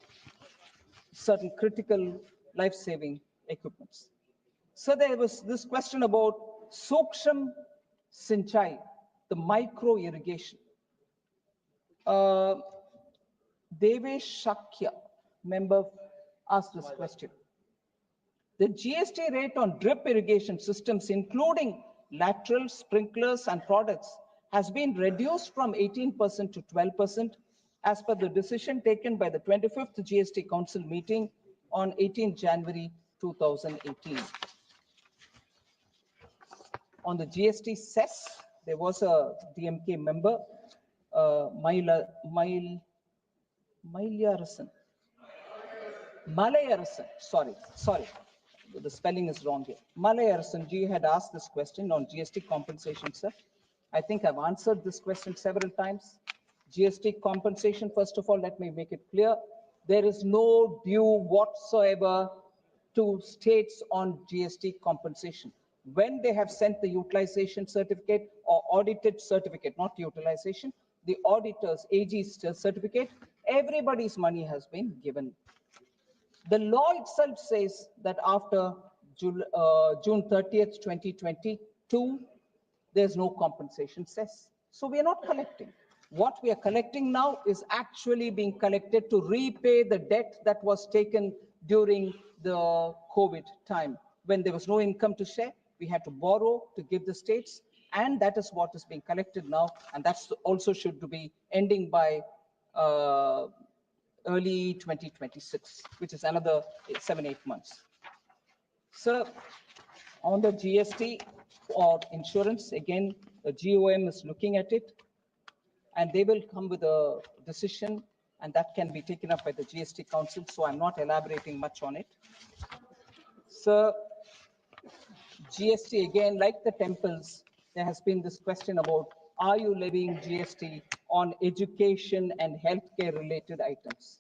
certain critical life-saving equipments. So there was this question about Suksham Sinchai, the micro irrigation. Devesh Shakya, member, asked this question. The GST rate on drip irrigation systems, including lateral sprinklers and products, has been reduced from 18% to 12% as per the decision taken by the 25th GST Council meeting on 18 January 2018. On the GST cess, there was a DMK member, Malayarasan, sorry, the spelling is wrong here. Malayarasan ji had asked this question on GST compensation, sir. I think I've answered this question several times. GST compensation, first of all, let me make it clear. There is no due whatsoever to states on GST compensation. when they have sent the utilization certificate or audited certificate, not utilization, the auditor's AG's certificate, everybody's money has been given. The law itself says that after June 30th, 2022, there's no compensation cess. So we are not collecting. What we are collecting now is actually being collected to repay the debt that was taken during the COVID time. When there was no income to share, we had to borrow to give the states, and that is what is being collected now, and that's also should be ending by early 2026, which is another 7-8 months. So on the GST or insurance, again, the GOM is looking at it, and they will come with a decision, and that can be taken up by the GST Council, so I'm not elaborating much on it. So GST, again, like the temples, there has been this question about, are you levying GST on education and healthcare related items?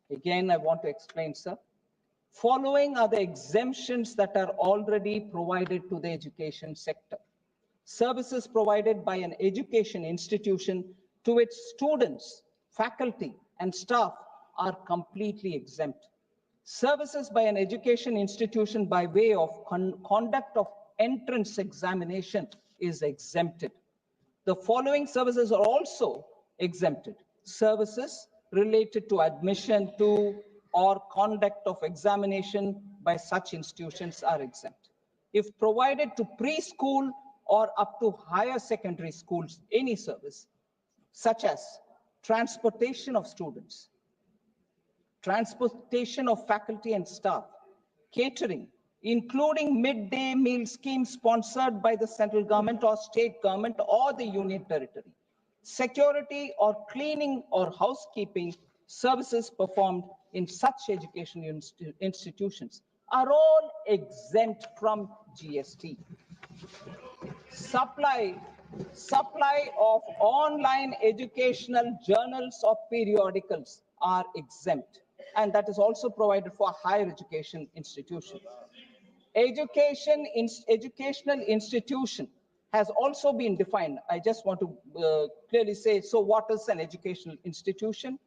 Again, I want to explain, sir. Following are the exemptions that are already provided to the education sector. Services provided by an education institution to its students, faculty, and staff are completely exempt. Services by an education institution by way of conduct of entrance examination is exempted. The following services are also exempted. Services related to admission to or conduct of examination by such institutions are exempt. If provided to preschool or up to higher secondary schools, any service, such as transportation of students, transportation of faculty and staff, catering, including midday meal schemes sponsored by the central government or state government or the union territory, security or cleaning or housekeeping services performed in such education institutions are all exempt from GST. Supply of online educational journals or periodicals are exempt, and that is also provided for higher education institutions. Educational institution has also been defined. I just want to clearly say, so what is an educational institution?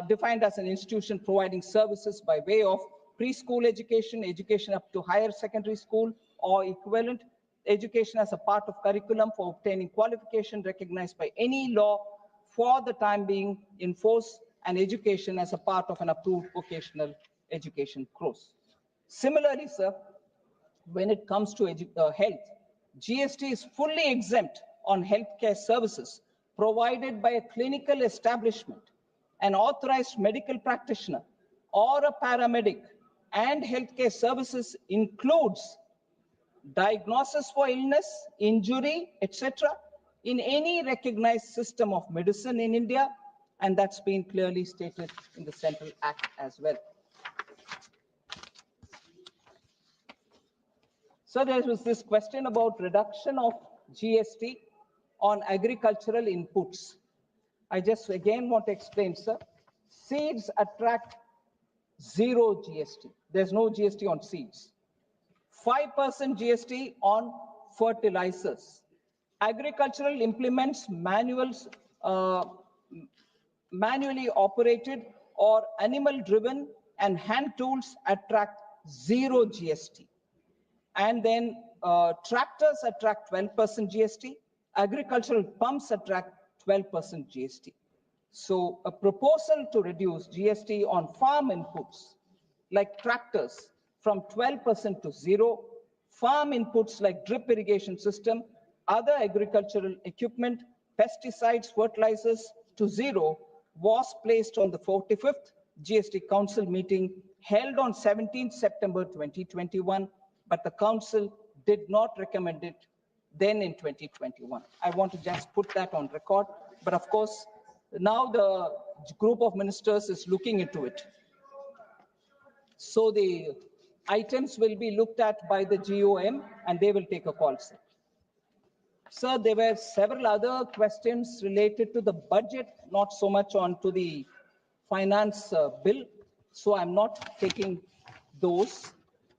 Defined as an institution providing services by way of preschool education, education up to higher secondary school or equivalent, education as a part of curriculum for obtaining qualification recognized by any law for the time being in force, and education as a part of an approved vocational education course. Similarly, sir, when it comes to health, GST is fully exempt on healthcare services provided by a clinical establishment, an authorized medical practitioner, or a paramedic, and healthcare services includes diagnosis for illness, injury, etc., in any recognized system of medicine in India, and that's been clearly stated in the Central Act as well. So there was this question about reduction of GST on agricultural inputs. I just again want to explain, sir. Seeds attract 0 GST. There's no GST on seeds. 5% GST on fertilizers. Agricultural implements, manuals, manually operated or animal driven, and hand tools attract 0 GST. And then tractors attract 12% GST. Agricultural pumps attract 12% GST. So a proposal to reduce GST on farm inputs like tractors from 12% to 0, farm inputs like drip irrigation system, other agricultural equipment, pesticides, fertilizers to 0 was placed on the 45th GST Council meeting held on 17th September 2021, but the Council did not recommend it then in 2021. I want to just put that on record, but of course, now the group of ministers is looking into it. So the items will be looked at by the GOM and they will take a call, sir. Sir, there were several other questions related to the budget, not so much on to the finance bill. So I'm not taking those,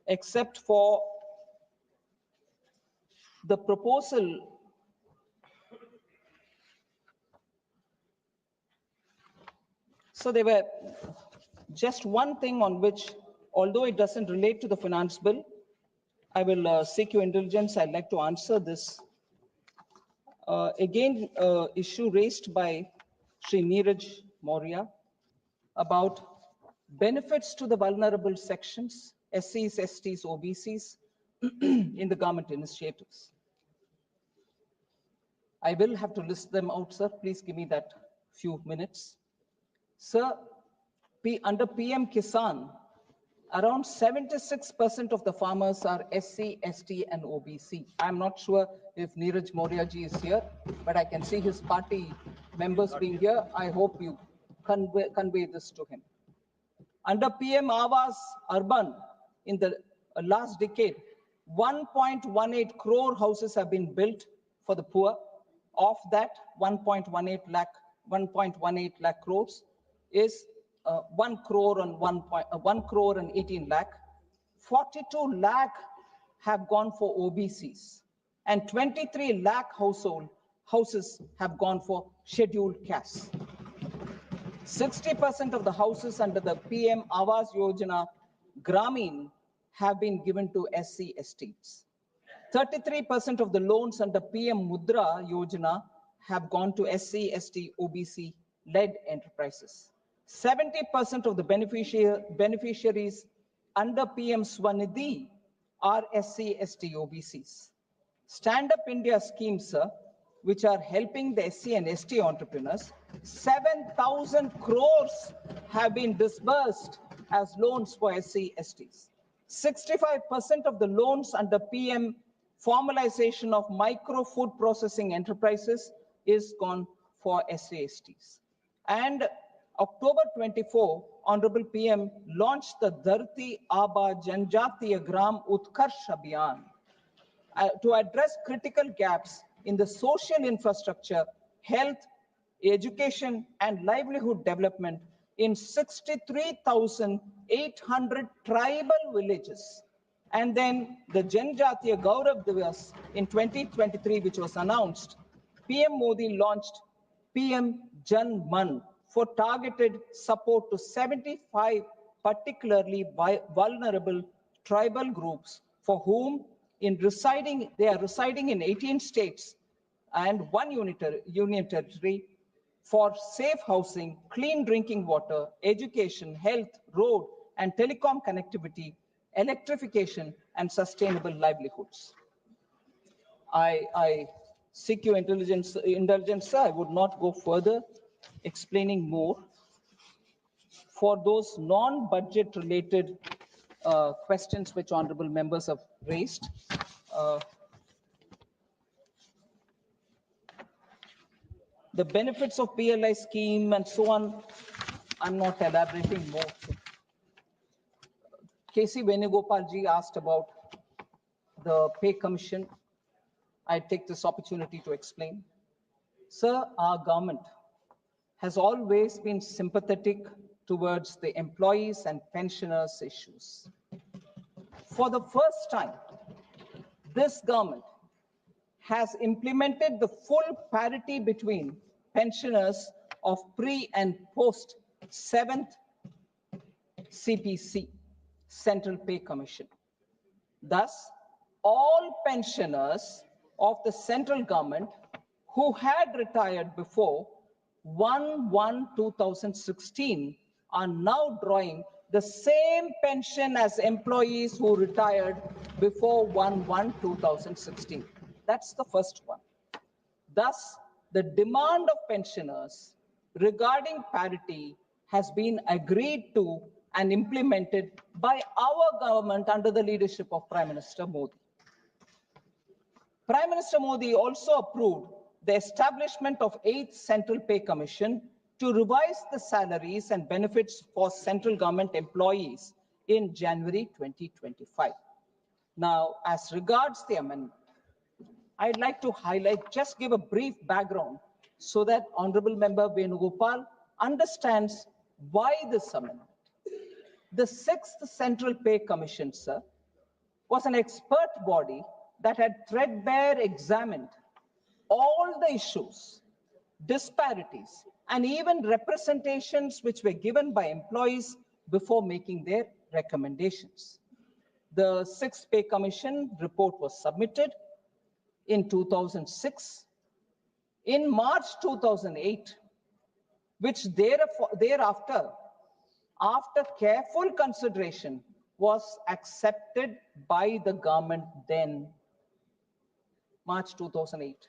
except for the proposal so there were just one thing on which, although it doesn't relate to the finance bill, I will seek your indulgence. I'd like to answer this. Issue raised by Sri Neeraj Maurya about benefits to the vulnerable sections, SCs, STs, OBCs, in the government initiatives. I will have to list them out, sir. Please give me that few minutes. Sir, under PM Kisan, around 76% of the farmers are SC, ST, and OBC. I'm not sure if Neeraj Maurya ji is here, but I can see his party members being here. I hope you convey this to him. Under PM Awas Urban, in the last decade, 1.18 crore houses have been built for the poor. Of that, 1.18 lakh crores is 1 crore and 1 crore and 18 lakh. 42 lakh have gone for OBCs, and 23 lakh houses have gone for scheduled castes. 60% of the houses under the PM Awas Yojana Gramin have been given to SC STs. 33% of the loans under PM Mudra Yojana have gone to SC ST OBC led enterprises. 70% of the beneficiaries under PM Swanidhi are SC ST OBCs. Stand Up India schemes, sir, which are helping the SC and ST entrepreneurs, 7,000 crores have been disbursed as loans for SC, STs. 65% of the loans under PM formalization of micro food processing enterprises is gone for SC, STs. And October 24, Honorable PM launched the Dharti Aba Janjatiya Gram Utkarsh Abhiyan to address critical gaps in the social infrastructure, health, education, and livelihood development in 63,800 tribal villages. And then the Janjatiya Gaurav Divas in 2023, which was announced, PM Modi launched PM Jan Man for targeted support to 75 particularly vulnerable tribal groups for whom they are residing in 18 states and one union territory for safe housing, clean drinking water, education, health, road and telecom connectivity, electrification, and sustainable livelihoods. I seek your indulgence, sir. I would not go further explaining more. For those non-budget related questions which honorable members have raised, the benefits of PLI scheme and so on, I'm not elaborating more. KC Venugopal ji asked about the pay commission. I take this opportunity to explain. Sir, our government has always been sympathetic towards the employees and pensioners issues. For the first time, this government has implemented the full parity between pensioners of pre and post 7th CPC, Central Pay Commission. Thus, all pensioners of the central government who had retired before 1/1/2016 are now drawing the same pension as employees who retired before 1/1/2016. That's the first one. Thus, the demand of pensioners regarding parity has been agreed to and implemented by our government under the leadership of Prime Minister Modi. Prime Minister Modi also approved the establishment of 8th Central Pay Commission to revise the salaries and benefits for central government employees in January 2025. Now, as regards the amendment, I'd like to just give a brief background so that Honorable Member Venugopal understands why this amendment. The 6th Central Pay Commission, sir, was an expert body that had threadbare examined all the issues, disparities, and even representations which were given by employees before making their recommendations. The Sixth Pay Commission report was submitted in 2006. In March 2008, which thereafter, after careful consideration, was accepted by the government then, March 2008.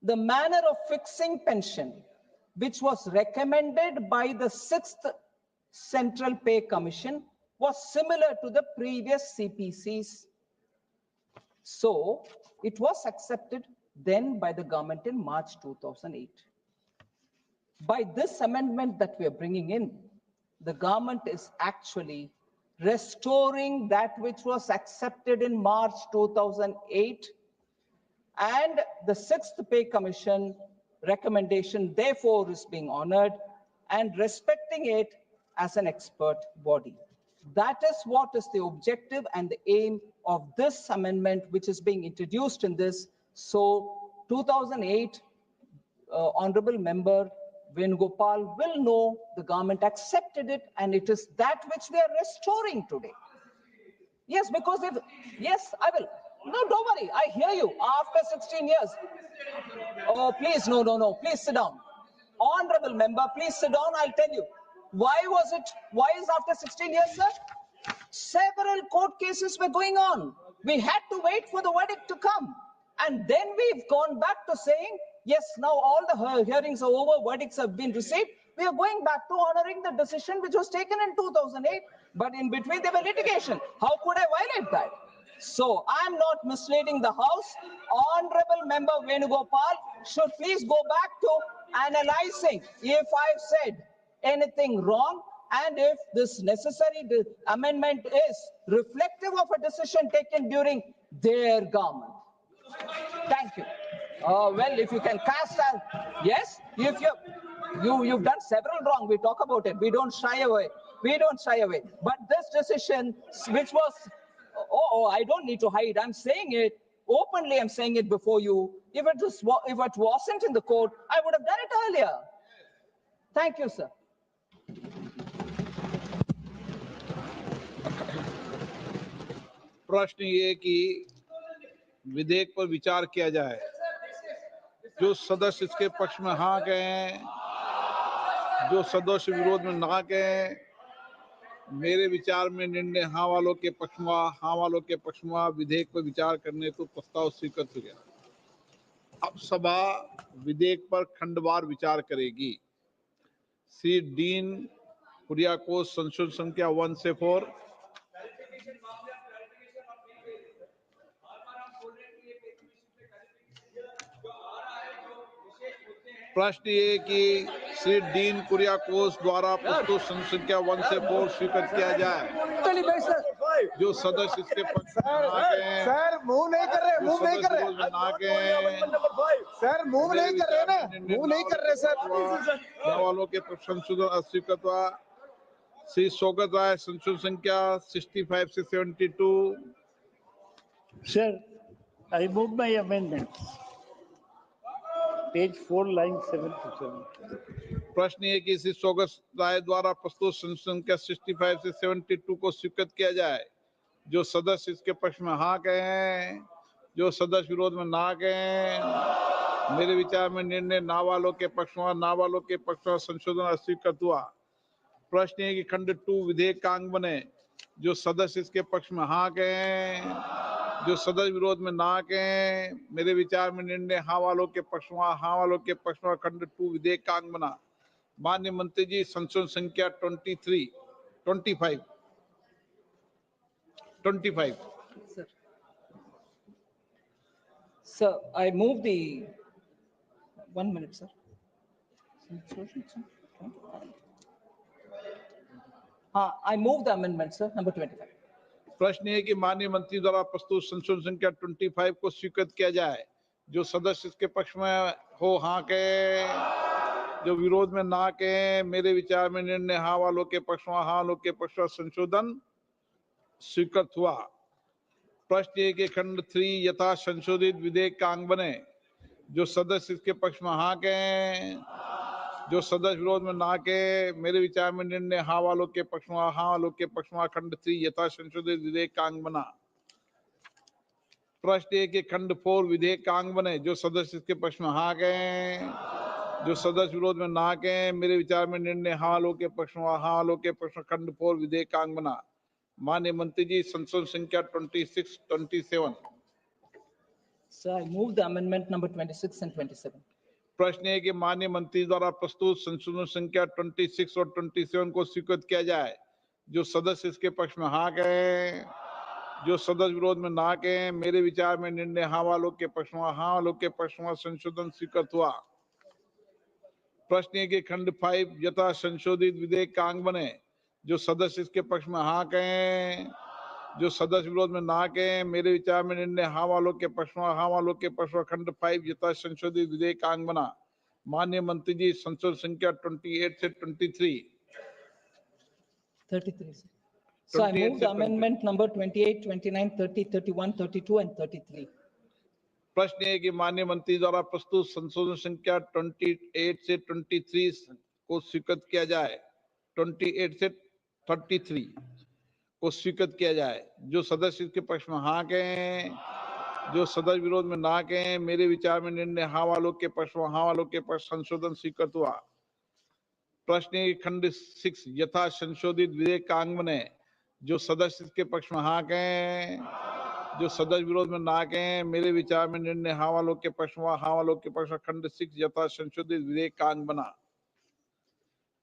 The manner of fixing pension, which was recommended by the Sixth Central Pay Commission, was similar to the previous CPCs. So it was accepted then by the government in March 2008. By this amendment that we are bringing in, the government is actually restoring that which was accepted in March 2008, and the Sixth Pay Commission recommendation therefore is being honored and respecting it as an expert body. That is what is the objective and the aim of this amendment which is being introduced in this. So 2008, Honorable Member Venugopal will know the government accepted it, and it is that which we are restoring today. Yes, because if, yes, I will. No, don't worry, I hear you. After 16 years. Oh, please, no, please sit down. Honorable member, please sit down, I'll tell you. Why is after 16 years, sir? Several court cases were going on. We had to wait for the verdict to come. And then we've gone back to saying, yes, now all the hearings are over, verdicts have been received. We are going back to honoring the decision which was taken in 2008. But in between there were litigation. How could I violate that? So I'm not misleading the House. Honorable Member Venugopal should please go back to analyzing if I've said anything wrong, and if this necessary amendment is reflective of a decision taken during their government. Thank you. Well, if you can cast as, yes, if you've done several wrong, we talk about it. We don't shy away. We don't shy away. But this decision, which was, I don't need to hide. I'm saying it openly. I'm saying it before you. If it wasn't in the court, I would have done it earlier. Thank you, sir. प्रश्न ये कि विधेयक पर विचार किया जाए। जो सदस्य इसके पक्ष में हाँ कहें, जो सदस्य विरोध में ना कहें, मेरे विचार में निर्णय हाँ वालों के पक्ष में, हाँ वालों के पक्ष में विधेयक पर विचार करने को प्रस्ताव स्वीकृत हो गया। अब सभा विधेयक पर खंडवार विचार करेगी। श्री डीन कुरियाकोस संशोधन संख्या 1 से 4। प्रश्न ये कि श्री डीन कुरियाकोस द्वारा प्रस्तुत संख्या 1 से 4 स्वीकृत किया जाए। जो सदस्य इसके पक्ष में ना कहें, सर मूव नहीं कर रहे, मूव नहीं कर रहे, ना कहें, सर मूव नहीं कर रहे ना, मूव नहीं कर रहे सर। वालों के संशोधन अस्वीकृत हुआ। श्री सोगत राय संशोधन संख्या 65 से 72। Sir, I move my amendments. Page 4, line 7 to 7. प्रश्न ये कि श्री सोगत राय द्वारा प्रस्तुत संशोधन संख्या 65 से 72 को स्वीकृत किया जाए। जो सदस्य इसके पक्ष में हाँ कहें, जो सदस्य विरोध में ना कहें, मेरे विचार में निर्णय ना वालों के पक्ष में, ना वालों के पक्ष में संशोधन अस्वीकृत हुआ। प्रश्न है कि खंड 2 विधेयक का अंग बने। जो सदस्य इसके पक्ष में हाँ कहें, जो सदस्य विरोध में ना कहें, मेरे विचार में निर्णय हाँ वालों के पक्ष में, हाँ वालों के पक्ष में खंड 2 विधेयक का अंग बना। माननीय मंत्री जी, संशोधन संख्या 25। Sir, I move the 1 minute, sir. I move the amendment, sir, number 25. प्रश्न है कि माननीय मंत्री द्वारा प्रस्तुत संशोधन संख्या 25 को स्वीकृत किया जाए। जो सदस्य इसके पक्ष में हो हाँ कहे, जो विरोध में ना कहे, मेरे विचार में निर्णय हाँ वालों के पक्ष में, हाँ वालों के पक्ष में संशोधन स्वीकृत हुआ। प्रश्न है कि खंड 3 यथा संशोधित विधेयक का अंग बने। जो सदस्य इसके पक्ष में हाँ कहें, जो सदस्य विरोध में ना के, मेरे विचार में निर्णय हाँ वालों के पक्ष में हाँ वालों के पक्ष में खंड 3 यथा संशोधित विधेयक का अंग बना। प्रश्न है कि खंड 4 विधेयक का अंग बने। जो सदस्य इसके पक्ष में हाँ कहें, जो सदस्य विरोध में ना कहें, मेरे विचार में निर्णय हाँ वालों के पक्ष में हाँ वालों के पक्ष में खंड 4 विधेयक का अंग बना। माननीय मंत्री जी, संशोधन संख्या 26-27। So I move the amendment number 26 and 27. प्रश्न है कि माननीय मंत्री द्वारा प्रस्तुत संशोधन संख्या 26 और 27 को स्वीकृत किया जाए। जो सदस्य इसके पक्ष में हाँ कहें, जो सदस्य विरोध में ना कहें, मेरे विचार में निर्णय हाँ वालों के पक्ष में हाँ वालों के पक्ष में संशोधन स्वीकृत हुआ। प्रश्न है कि खंड 5 यथा संशोधित विधेयक का अंग बने। जो सदस्य इसके पक्ष में हाँ कहें, जो सदस्य विरोध में ना कहें, मेरे विचार में निर्णय हाँ वालों के पक्ष में हाँ वालों के पक्ष में खंड 5 यथा संशोधित विधेयक का अंग बना। माननीय मंत्री जी, संशोधन संख्या 28 से 23। 33. So I 28 move से the amendment number 28, 29, 30, 31, 32 and 33. प्रश्न है कि माननीय मंत्री द्वारा प्रस्तुत संशोधन संख्या 28 से 23 को स्वीकृत किया जाए। 28 से 33 को स्वीकृत किया जाए। जो सदस्य इसके पक्ष में हाँ कहें, जो सदस्य विरोध में ना कहें, मेरे विचार में निर्णय हाँ वालों के पक्ष में हाँ वालों के पक्ष संशोधन स्वीकृत हुआ। प्रश्न है कि खंड 6 यथा संशोधित विधेयक का अंग बने। जो सदस्य इसके पक्ष में हाँ कहें, जो सदस्य विरोध में ना कहें, मेरे विचार में निर्णय हाँ वालों के पक्ष में हाँ वालों के पक्ष खंड 6 यथा संशोधित विधेयक का अंग बना।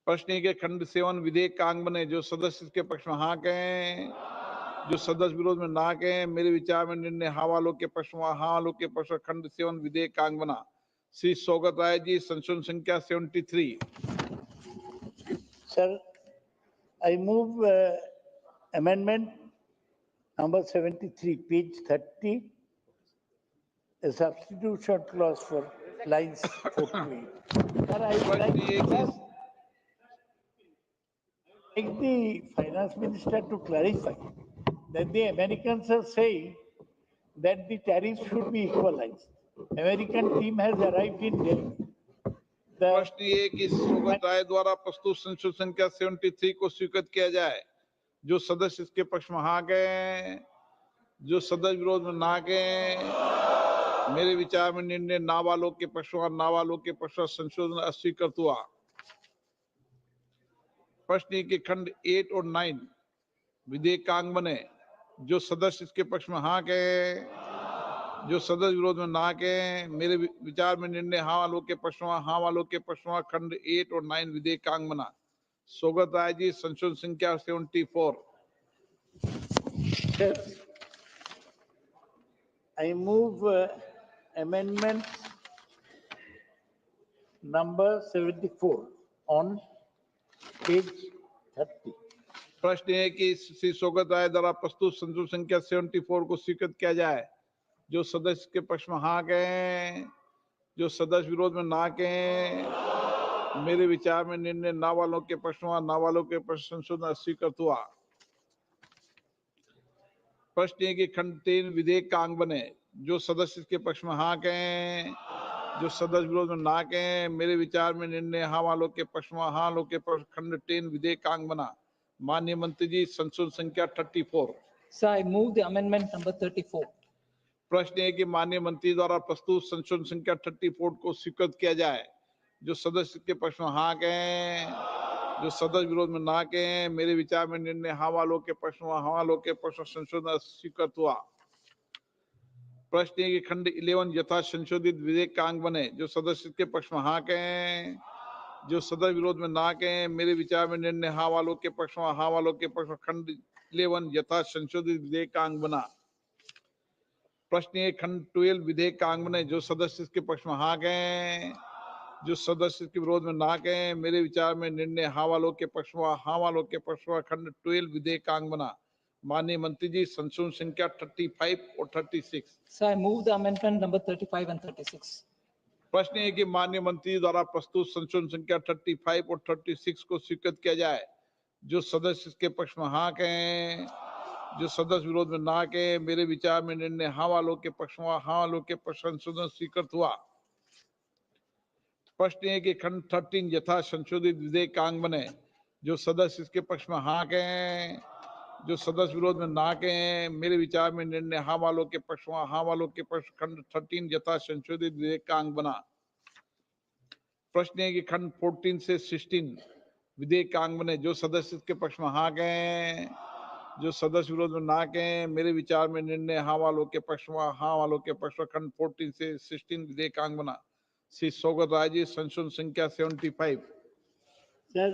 प्रश्न है कि खंड 7 विधेयक का अंग बने। जो सदस्य इसके पक्ष में हाँ कहें, जो सदस्य विरोध में ना कहें, मेरे विचार में निर्णय हाँ वालों के पक्ष में हाँ वालों के पक्ष खंड 7 विधेयक का अंग बना। श्री सौगत राय जी, संशोधन संख्या 73। Sir, I move amendment number 73, page 30, a substitution clause for lines 4 to 8. Sir, I would like the finance minister to clarify that the Americans are saying that the tariffs should be equalized. American team has arrived in Delhi. प्रश्न ये कि सौगत राय द्वारा प्रस्तुत संशोधन संख्या 73 को स्वीकृत किया जाए। जो सदस्य इसके पक्ष में हाँ कहें, जो सदस्य विरोध में ना कहें, मेरे विचार में निर्णय ना वालों के पक्ष में ना वालों के पक्ष में संशोधन अस्वीकृत हुआ। प्रश्न के खंड 8 और 9 विधेयक का अंग बने। जो सदस्य इसके पक्ष में हाँ कहें, जो सदस्य विरोध में ना कहें, मेरे विचार में निर्णय हाँ वालों के पक्ष में हाँ वालों के पक्ष में खंड 8 और 9 विधेयक का अंग बना। सौगत राय जी, संशोधन संख्या 74। Yes. I move amendment number 74 on page 30. प्रश्न है कि श्री सौगत राय द्वारा प्रस्तुत संशोधन संख्या 74 को स्वीकृत किया जाए। जो सदस्य के पक्ष में हाँ कहें, जो सदस्य विरोध में ना कहें, मेरे विचार में निर्णय ना वालों के पक्ष में ना वालों के पक्ष संशोधन स्वीकृत हुआ। प्रश्न है कि खंड 3 विधेयक का अंग बने। जो सदस्य के पक्ष में हाँ कहें, जो सदस्य विरोध में ना कहें, मेरे विचार में निर्णय हाँ वालों के पक्ष में हाँ वालों के पक्ष खंड 3 विधेयक का अंग बना। माननीय मंत्री जी, संशोधन संख्या 34। So I move the amendment number 34. प्रश्न है कि माननीय मंत्री द्वारा प्रस्तुत संशोधन संख्या 34 को स्वीकृत किया जाए। जो सदस्य के पक्ष में हाँ कहें, जो सदस्य विरोध में ना कहें, मेरे विचार में निर्णय हाँ वालों के पक्ष में हाँ वालों के पक्ष में संशोधन स्वीकृत हुआ। प्रश्न है कि खंड 11 यथा संशोधित विधेयक का अंग बने। जो सदस्य के पक्ष में हाँ कहें, जो सदस्य विरोध में ना कहें, मेरे विचार में निर्णय हाँ वालों के पक्ष में हाँ वालों के पक्ष में खंड 11 यथा संशोधित विधेयक का अंग बना। प्रश्न है खंड 12 विधेयक का अंग बने। जो सदस्य इसके पक्ष में हाँ कहें, जो सदस्य के विरोध में ना कहें, मेरे विचार में निर्णय हाँ वालों के पक्ष में हाँ वालों के पक्ष में खंड 12 विधेयक का अंग बना। माननीय मंत्री जी, संशोधन संख्या 35 और 36। So I move the amendment number 35 and 36. प्रश्न है कि माननीय मंत्री द्वारा प्रस्तुत संशोधन संख्या 35 और 36 को स्वीकृत किया जाए। जो सदस्य इसके पक्ष में हाँ कहें, जो सदस्य विरोध में ना के मेरे विचार में निर्णय हाँ वालों के पक्ष में हाँ वालों के पक्ष संशोधन स्वीकृत हुआ। प्रश्न है कि खंड 13 यथा संशोधित विधेयक का अंग बने। जो सदस्य इसके पक्ष में हाँ कहें, जो सदस्य विरोध में ना कहें, मेरे विचार में निर्णय हाँ वालों के पक्ष में हाँ वालों के पक्ष खंड 13 यथा संशोधित विधेयक का अंग बना। प्रश्न है कि खंड 14 से 16 विधेयक का अंग बने। जो सदस्य इसके पक्ष में हाँ कहें, जो सदस्य विरोध में ना कहें, मेरे विचार में निर्णय हाँ वालों के पक्ष में हाँ वालों के पक्ष में खंड 14 से 16 विधेयक का अंग बना। श्री सौगत राय जी, संशोधन संख्या 75। Sir,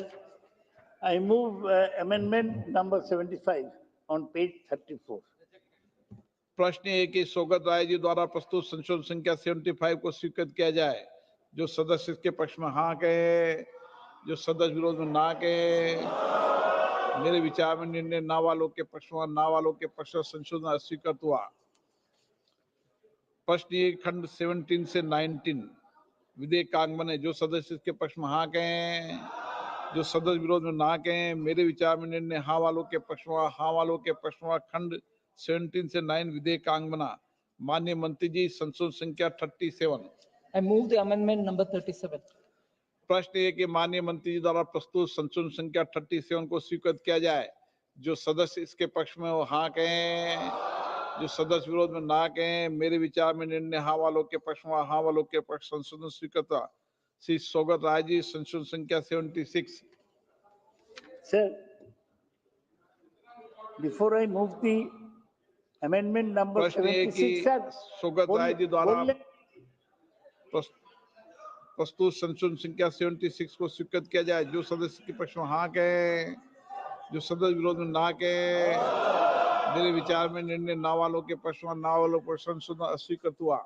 I move amendment number 75 on page 34. प्रश्न है कि सौगत राय जी द्वारा प्रस्तुत संशोधन संख्या 75 को स्वीकृत किया जाए। जो सदस्य इसके पक्ष में हाँ कहे, जो सदस्य विरोध में ना कहे, मेरे विचार में निर्णय ना वालों के पक्ष में ना वालों के पक्ष में संशोधन स्वीकृत हुआ। प्रश्न है खंड 17 से 19 विधेयक का अंग बने। जो सदस्य इसके पक्ष में हाँ कहें, जो सदस्य विरोध में ना कहें, मेरे विचार में निर्णय हाँ वालों के पक्ष में हाँ वालों के पक्ष में खंड 17 से 9 विधेयक का अंग बना। माननीय मंत्री जी, संशोधन संख्या 37। I move the amendment number 37. प्रश्न है कि माननीय मंत्री जी द्वारा प्रस्तुत संशोधन संख्या 37 को स्वीकृत किया जाए। जो सदस्य इसके पक्ष में वो हाँ कहें, जो सदस्य विरोध में ना कहें, मेरे विचार में निर्णय हाँ वालों के पक्ष में हाँ वालों के पक्ष संशोधन स्वीकृत हुआ। श्री सौगत राय जी, संशोधन संख्या 76। Sir, before I move the amendment number प्रश्न है कि 76, sir, सौगत राय जी द्वारा बोल ले। प्रस्तुत संशोधन संख्या 76 को स्वीकृत किया जाए। जो सदस्य के पक्ष में हाँ कहें, जो सदस्य विरोध में ना कहें, मेरे विचार में निर्णय ना वालों के पक्ष में ना वालों पर संशोधन अस्वीकृत हुआ।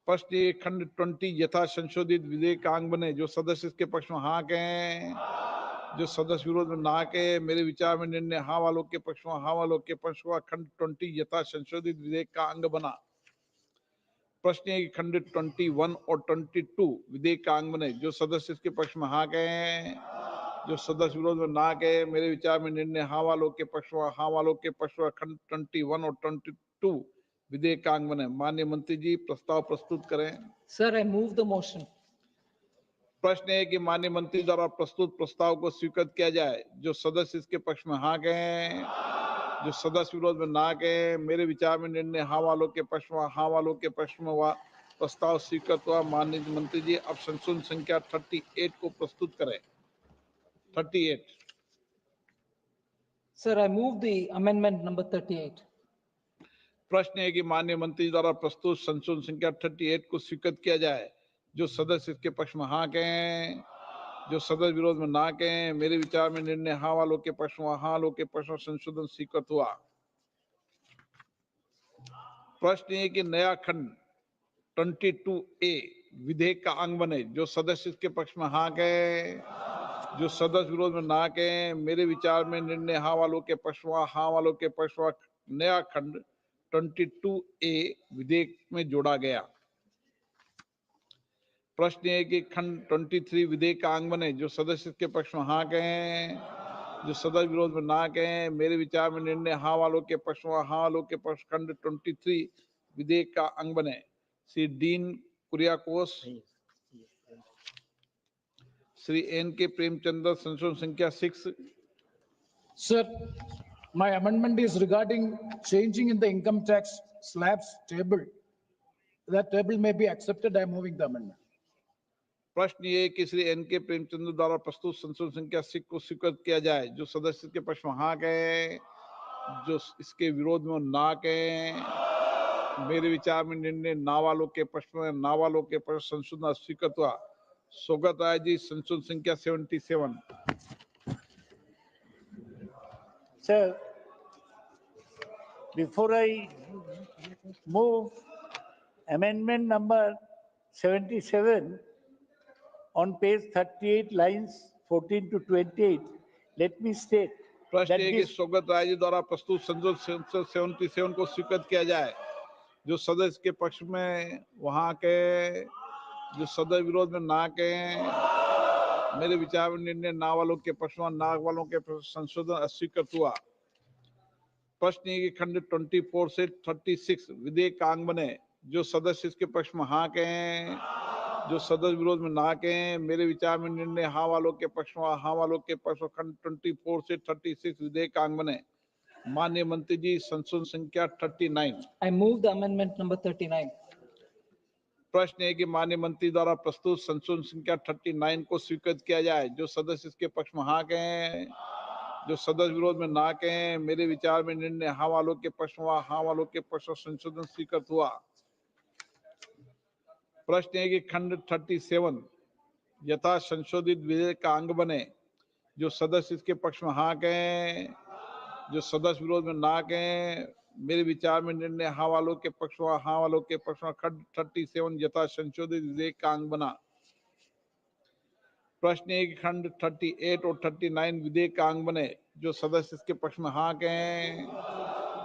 प्रश्न ये खंड 20 यथा संशोधित विधेयक का अंग बने। जो सदस्य इसके पक्ष में हाँ कहें, जो सदस्य विरोध में ना कहे, मेरे विचार में निर्णय हाँ वालों के पक्ष में हाँ वालों के पक्ष में खंड 20 यथा संशोधित विधेयक का अंग बना। प्रश्न है कि खंड 21 और 22 विधेयक का अंग बने। जो सदस्य इसके पक्ष में हाँ कहें, जो सदस्य विरोध में ना कहे, मेरे विचार में निर्णय हाँ वालों के पक्ष में हाँ वालों के पक्ष में खंड 21 और 22 विधेयक का अंग बने। माननीय मंत्री जी, प्रस्ताव प्रस्तुत करें। Sir, I move the motion. प्रश्न है कि माननीय मंत्री द्वारा प्रस्तुत प्रस्ताव को स्वीकृत किया जाए। जो सदस्य इसके पक्ष में हाँ कहें, जो सदस्य विरोध में ना कहें, मेरे विचार में निर्णय हाँ वालों के पक्ष में हाँ वालों के पक्ष में वह प्रस्ताव स्वीकृत हुआ। माननीय मंत्री जी, अब संशोधन संख्या 38 को प्रस्तुत करें। 38। Sir, I move the amendment number 38. प्रश्न है कि माननीय मंत्री द्वारा प्रस्तुत संशोधन संख्या 38 को स्वीकृत किया जाए। जो सदस्य इसके पक्ष में हाँ कहें, जो सदस्य विरोध में ना कहें, मेरे विचार में निर्णय हाँ वालों के पक्ष में हाँ वालों के पक्ष में संशोधन स्वीकृत हुआ। प्रश्न है कि नया खंड 22A विधेयक का अंग बने। जो सदस्य इसके पक्ष में हाँ कहें, जो सदस्य विरोध में ना कहें, मेरे विचार में निर्णय हाँ वालों के पक्ष में हाँ वालों के पक्ष में नया खंड 22A विधेयक में जोड़ा गया। प्रश्न है कि खंड 23 विधेयक का अंग बने। जो सदस्य इसके पक्ष में हाँ कहें, जो सदस्य विरोध में ना कहें, मेरे विचार में निर्णय हाँ वालों के पक्ष में हाँ वालों के पक्ष खंड 23 विधेयक का अंग बने। श्री डीन कुरियाकोस, श्री एन के प्रेमचंद्र, संशोधन संख्या 6। Sir, my amendment is regarding changing in the income tax slabs table. That table may be accepted. I am moving the amendment. प्रश्न ये कि श्री एन के प्रेमचंद्र द्वारा प्रस्तुत संशोधन संख्या 6 को स्वीकृत किया जाए। जो सदस्य के पक्ष में हाँ कहे, जो इसके विरोध में ना कहे, मेरे विचार में निर्णय ना वालों के पक्ष में ना वालों के पक्ष संशोधन स्वीकृत हुआ। सौगत राय जी, संशोधन संख्या 77। Sir, before I move amendment number 77 on page 38 lines 14 to 28, let me state प्रश्न that है कि this सौगत राय जी द्वारा प्रस्तुत संशोधन 77 को स्वीकृत किया जाए। जो सदस्य के पक्ष में वहां के, जो सदस्य विरोध में ना के, मेरे विचार में निर्णय ना वालों के पक्ष में ना वालों के संशोधन अस्वीकृत हुआ। प्रश्न है कि खंड 24 से 36 विधेयकांग बने, जो सदस्य इसके पक्ष में हाँ कहें, जो सदस्य विरोध में ना कहें। मेरे विचार में निर्णय हाँ वालों के पक्ष में, हाँ वालों के पक्ष में खंड 24 से 36 विधेयकांग बने। माननीय मंत्री जी, संशोधन संख्या 39। I move the amendment number 39. प्रश्न है कि माननीय मंत्री द्वारा प्रस्तुत संशोधन संख्या 39 को स्वीकृत किया जाए। जो सदस्य इसके पक्ष में हाँ कहें, जो सदस्य विरोध में ना कहें। मेरे विचार में निर्णय हाँ वालों के पक्ष में, हाँ वालों के पक्ष में संशोधन स्वीकृत हुआ। प्रश्न है कि खंड 37 यथा संशोधित विधेयक का अंग बने। जो सदस्य इसके पक्ष में हाँ कहें, जो सदस्य विरोध में ना कहें। मेरे विचार में निर्णय हाँ वालों के पक्ष में, हाँ वालों के पक्ष में खंड 37 यथा संशोधित विधेयक का अंग बना। प्रश्न है कि खंड 38 और 39 विधेयक का अंग बने। जो सदस्य इसके पक्ष में हाँ कहें,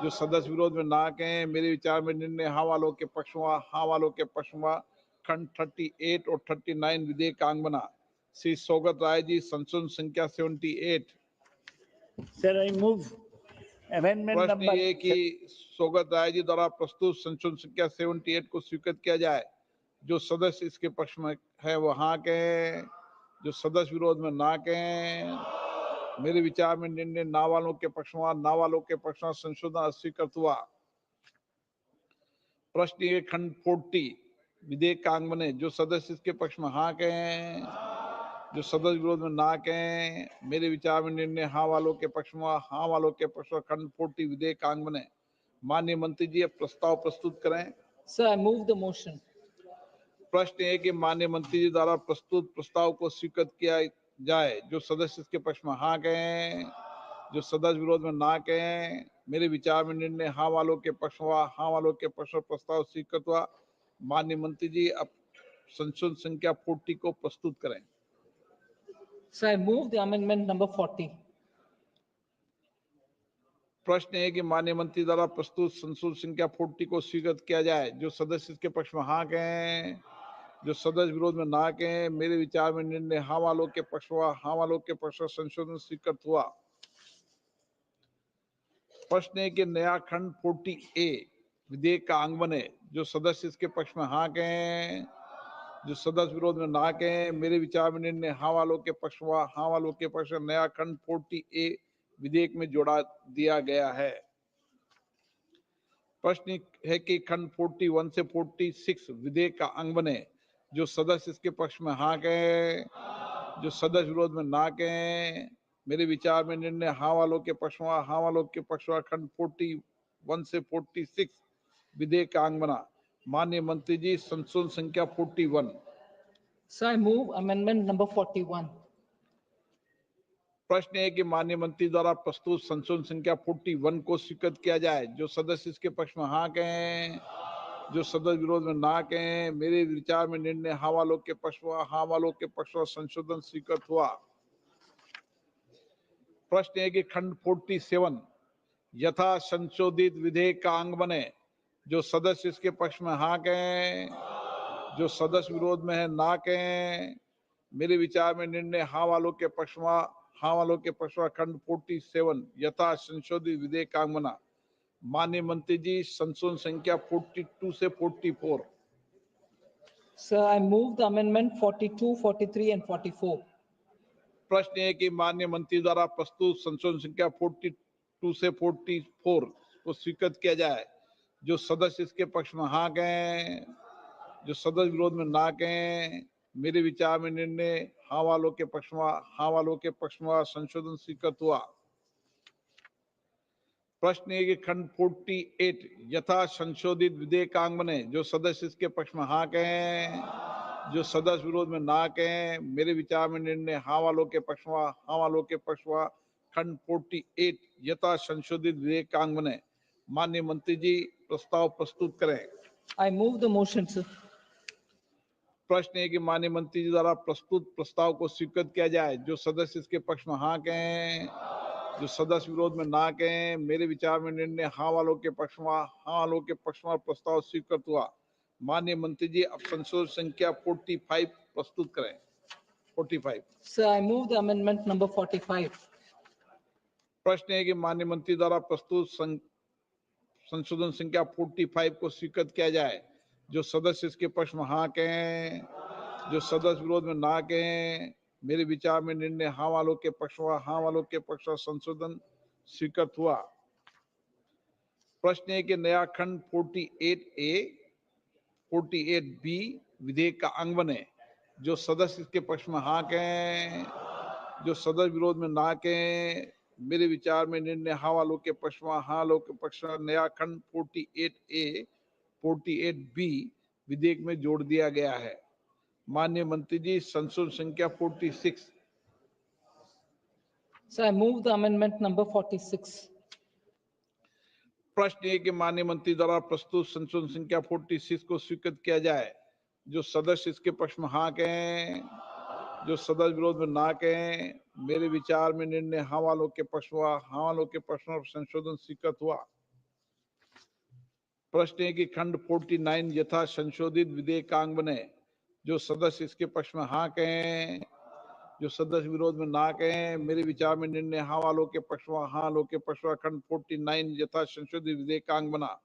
जो सदस्य विरोध में ना कहें। मेरे विचार में निर्णय हाँ वालों के पक्ष में, हाँ वालों के पक्ष में खंड 38 और 39 विधेयक का अंग बना। श्री सौगत राय जी, संशोधन संख्या 78। Sir, I move amendment प्रश्न number. ये कि सौगत राय जी द्वारा प्रस्तुत संशोधन संख्या 78 को स्वीकृत किया जाए। जो सदस्य इसके पक्ष में है वो हाँ कहें, जो सदस्य विरोध में ना कहें। मेरे विचार में निर्णय ना वालों के पक्ष में, ना वालों के पक्ष में संशोधन अस्वीकृत हुआ। प्रश्न ये खंड 40 विधेयक का अंग बने। जो सदस्य इसके पक्ष में हाँ कहें, जो सदस्य विरोध में ना कहें। मेरे विचार में निर्णय हाँ वालों के पक्ष में, हाँ वालों के पक्ष में खंड 40 विधेयक का अंग बने। माननीय मंत्री जी, अब प्रस्ताव प्रस्तुत करें। Sir, I move the motion. प्रश्न है कि माननीय मंत्री जी द्वारा प्रस्तुत प्रस्ताव को स्वीकृत किया जाए। जो सदस्य इसके पक्ष में हाँ कहें, जो सदस्य विरोध में ना कहें। मेरे विचार में निर्णय हाँ वालों के पक्ष में, हाँ वालों के पक्ष में प्रस्ताव स्वीकृत हुआ। माननीय मंत्री जी, अब संशोधन संख्या 40 को प्रस्तुत करें। So I move the amendment number 40. प्रश्न है कि माननीय मंत्री द्वारा प्रस्तुत संशोधन संख्या 40 को स्वीकृत किया जाए। जो सदस्य इसके पक्ष में हाँ कहें, जो सदस्य विरोध में ना कहें। मेरे विचार में निर्णय हाँ वालों के पक्ष में, हाँ वालों के पक्ष में संशोधन स्वीकृत हुआ। प्रश्न है कि नया खंड 40A विधेयक का अंग बने। जो सदस्य इसके पक्ष में हाँ कहें, जो सदस्य विरोध में ना कहें। मेरे विचार में निर्णय हाँ वालों के पक्ष में, हाँ वालों के पक्ष में नया खंड 40A विधेयक में जोड़ा दिया गया है। प्रश्न है कि खंड 41 से 46 विधेयक का अंग बने। जो सदस्य इसके पक्ष में हाँ कहें, जो सदस्य विरोध में ना कहें। मेरे विचार में निर्णय हाँ वालों के पक्ष में, हाँ वालों के पक्ष में खंड 41 से 46 विधेयक का अंग बना। माननीय मंत्री जी, संशोधन संख्या 41। So I move amendment number 41. प्रश्न है कि माननीय मंत्री द्वारा प्रस्तुत संशोधन संख्या 41 को स्वीकृत किया जाए। जो सदस्य इसके पक्ष में हाँ कहें, जो सदस्य विरोध में ना कहें। मेरे विचार में निर्णय हाँ वालों के पक्ष में, हाँ वालों के पक्ष में संशोधन स्वीकृत हुआ। प्रश्न है कि खंड 47 यथा संशोधित विधेयक का अंग बने। जो सदस्य इसके पक्ष में हाँ कहें, जो सदस्य विरोध में है ना कहें। मेरे विचार में निर्णय हाँ वालों के पक्ष में, हाँ वालों के पक्ष में खंड 47 यथा संशोधित विधेयक का अंग बना। माननीय मंत्री जी, संशोधन संख्या 42 से 44। Sir, I move the amendment 42, 43 and 44. प्रश्न है कि माननीय मंत्री द्वारा प्रस्तुत संशोधन संख्या 42 से 44 को स्वीकृत किया जाए। जो सदस्य इसके पक्ष में हाँ कहें, जो सदस्य विरोध में ना कहें। मेरे विचार में निर्णय हाँ वालों के पक्ष में, हाँ वालों के पक्ष में संशोधन स्वीकृत हुआ। प्रश्न है कि खंड 48 यथा संशोधित विधेयक का अंग बने। जो सदस्य इसके पक्ष में हाँ कहें, जो सदस्य विरोध में ना कहें। मेरे विचार में निर्णय हाँ वालों के पक्ष में, हाँ वालों के पक्ष में खंड 48 यथा संशोधित विधेयक का अंग बने। माननीय मंत्री जी, प्रस्ताव प्रस्तुत करें। I move the motion, sir. प्रश्न है कि माननीय मंत्री जी द्वारा प्रस्तुत प्रस्ताव को स्वीकृत किया जाए। जो सदस्य इसके पक्ष में हाँ कहें, जो सदस्य विरोध में ना कहें। मेरे विचार में निर्णय हाँ वालों के पक्ष में, हाँ वालों के पक्ष में प्रस्ताव स्वीकृत हुआ। माननीय मंत्री जी, अब संशोधन संख्या 45 प्रस्तुत करें। 45। Sir, I move the amendment number 45. प्रश्न है कि माननीय मंत्री द्वारा प्रस्तुत संशोधन संख्या 45 को स्वीकृत किया जाए। जो सदस्य इसके पक्ष में हाँ कहें, जो सदस्य विरोध में ना कहें। मेरे विचार में निर्णय हाँ वालों के पक्ष में, हाँ वालों के पक्ष में संशोधन स्वीकृत हुआ। प्रश्न है कि नया खंड 48A 48B विधेयक का अंग बने। जो सदस्य इसके पक्ष में हाँ कहें, जो सदस्य विरोध में ना कहें। मेरे विचार में निर्णय हाँ वालों के पक्ष में, हाँ वालों के पक्ष में नया खंड 48A 48B विधेयक में जोड़ दिया गया है। माननीय मंत्री जी, संशोधन संख्या 46। So I move the amendment number 46. प्रश्न है कि माननीय मंत्री द्वारा प्रस्तुत संशोधन संख्या 46 को स्वीकृत किया जाए। जो सदस्य इसके पक्ष में हाँ कहें, जो सदस्य विरोध में ना कहें। मेरे विचार में निर्णय हाँ वालों के पक्ष में, हाँ वालों के पक्ष में संशोधन स्वीकृत हुआ। प्रश्न है कि खंड 49 यथा संशोधित विधेयक का अंग बने। जो सदस्य इसके पक्ष में हाँ कहें, जो सदस्य विरोध में ना कहें। मेरे विचार में निर्णय हाँ वालों के पक्ष में, हाँ वालों के पक्ष में खंड 49 यथा संशोधित विधेयक का अंग बना।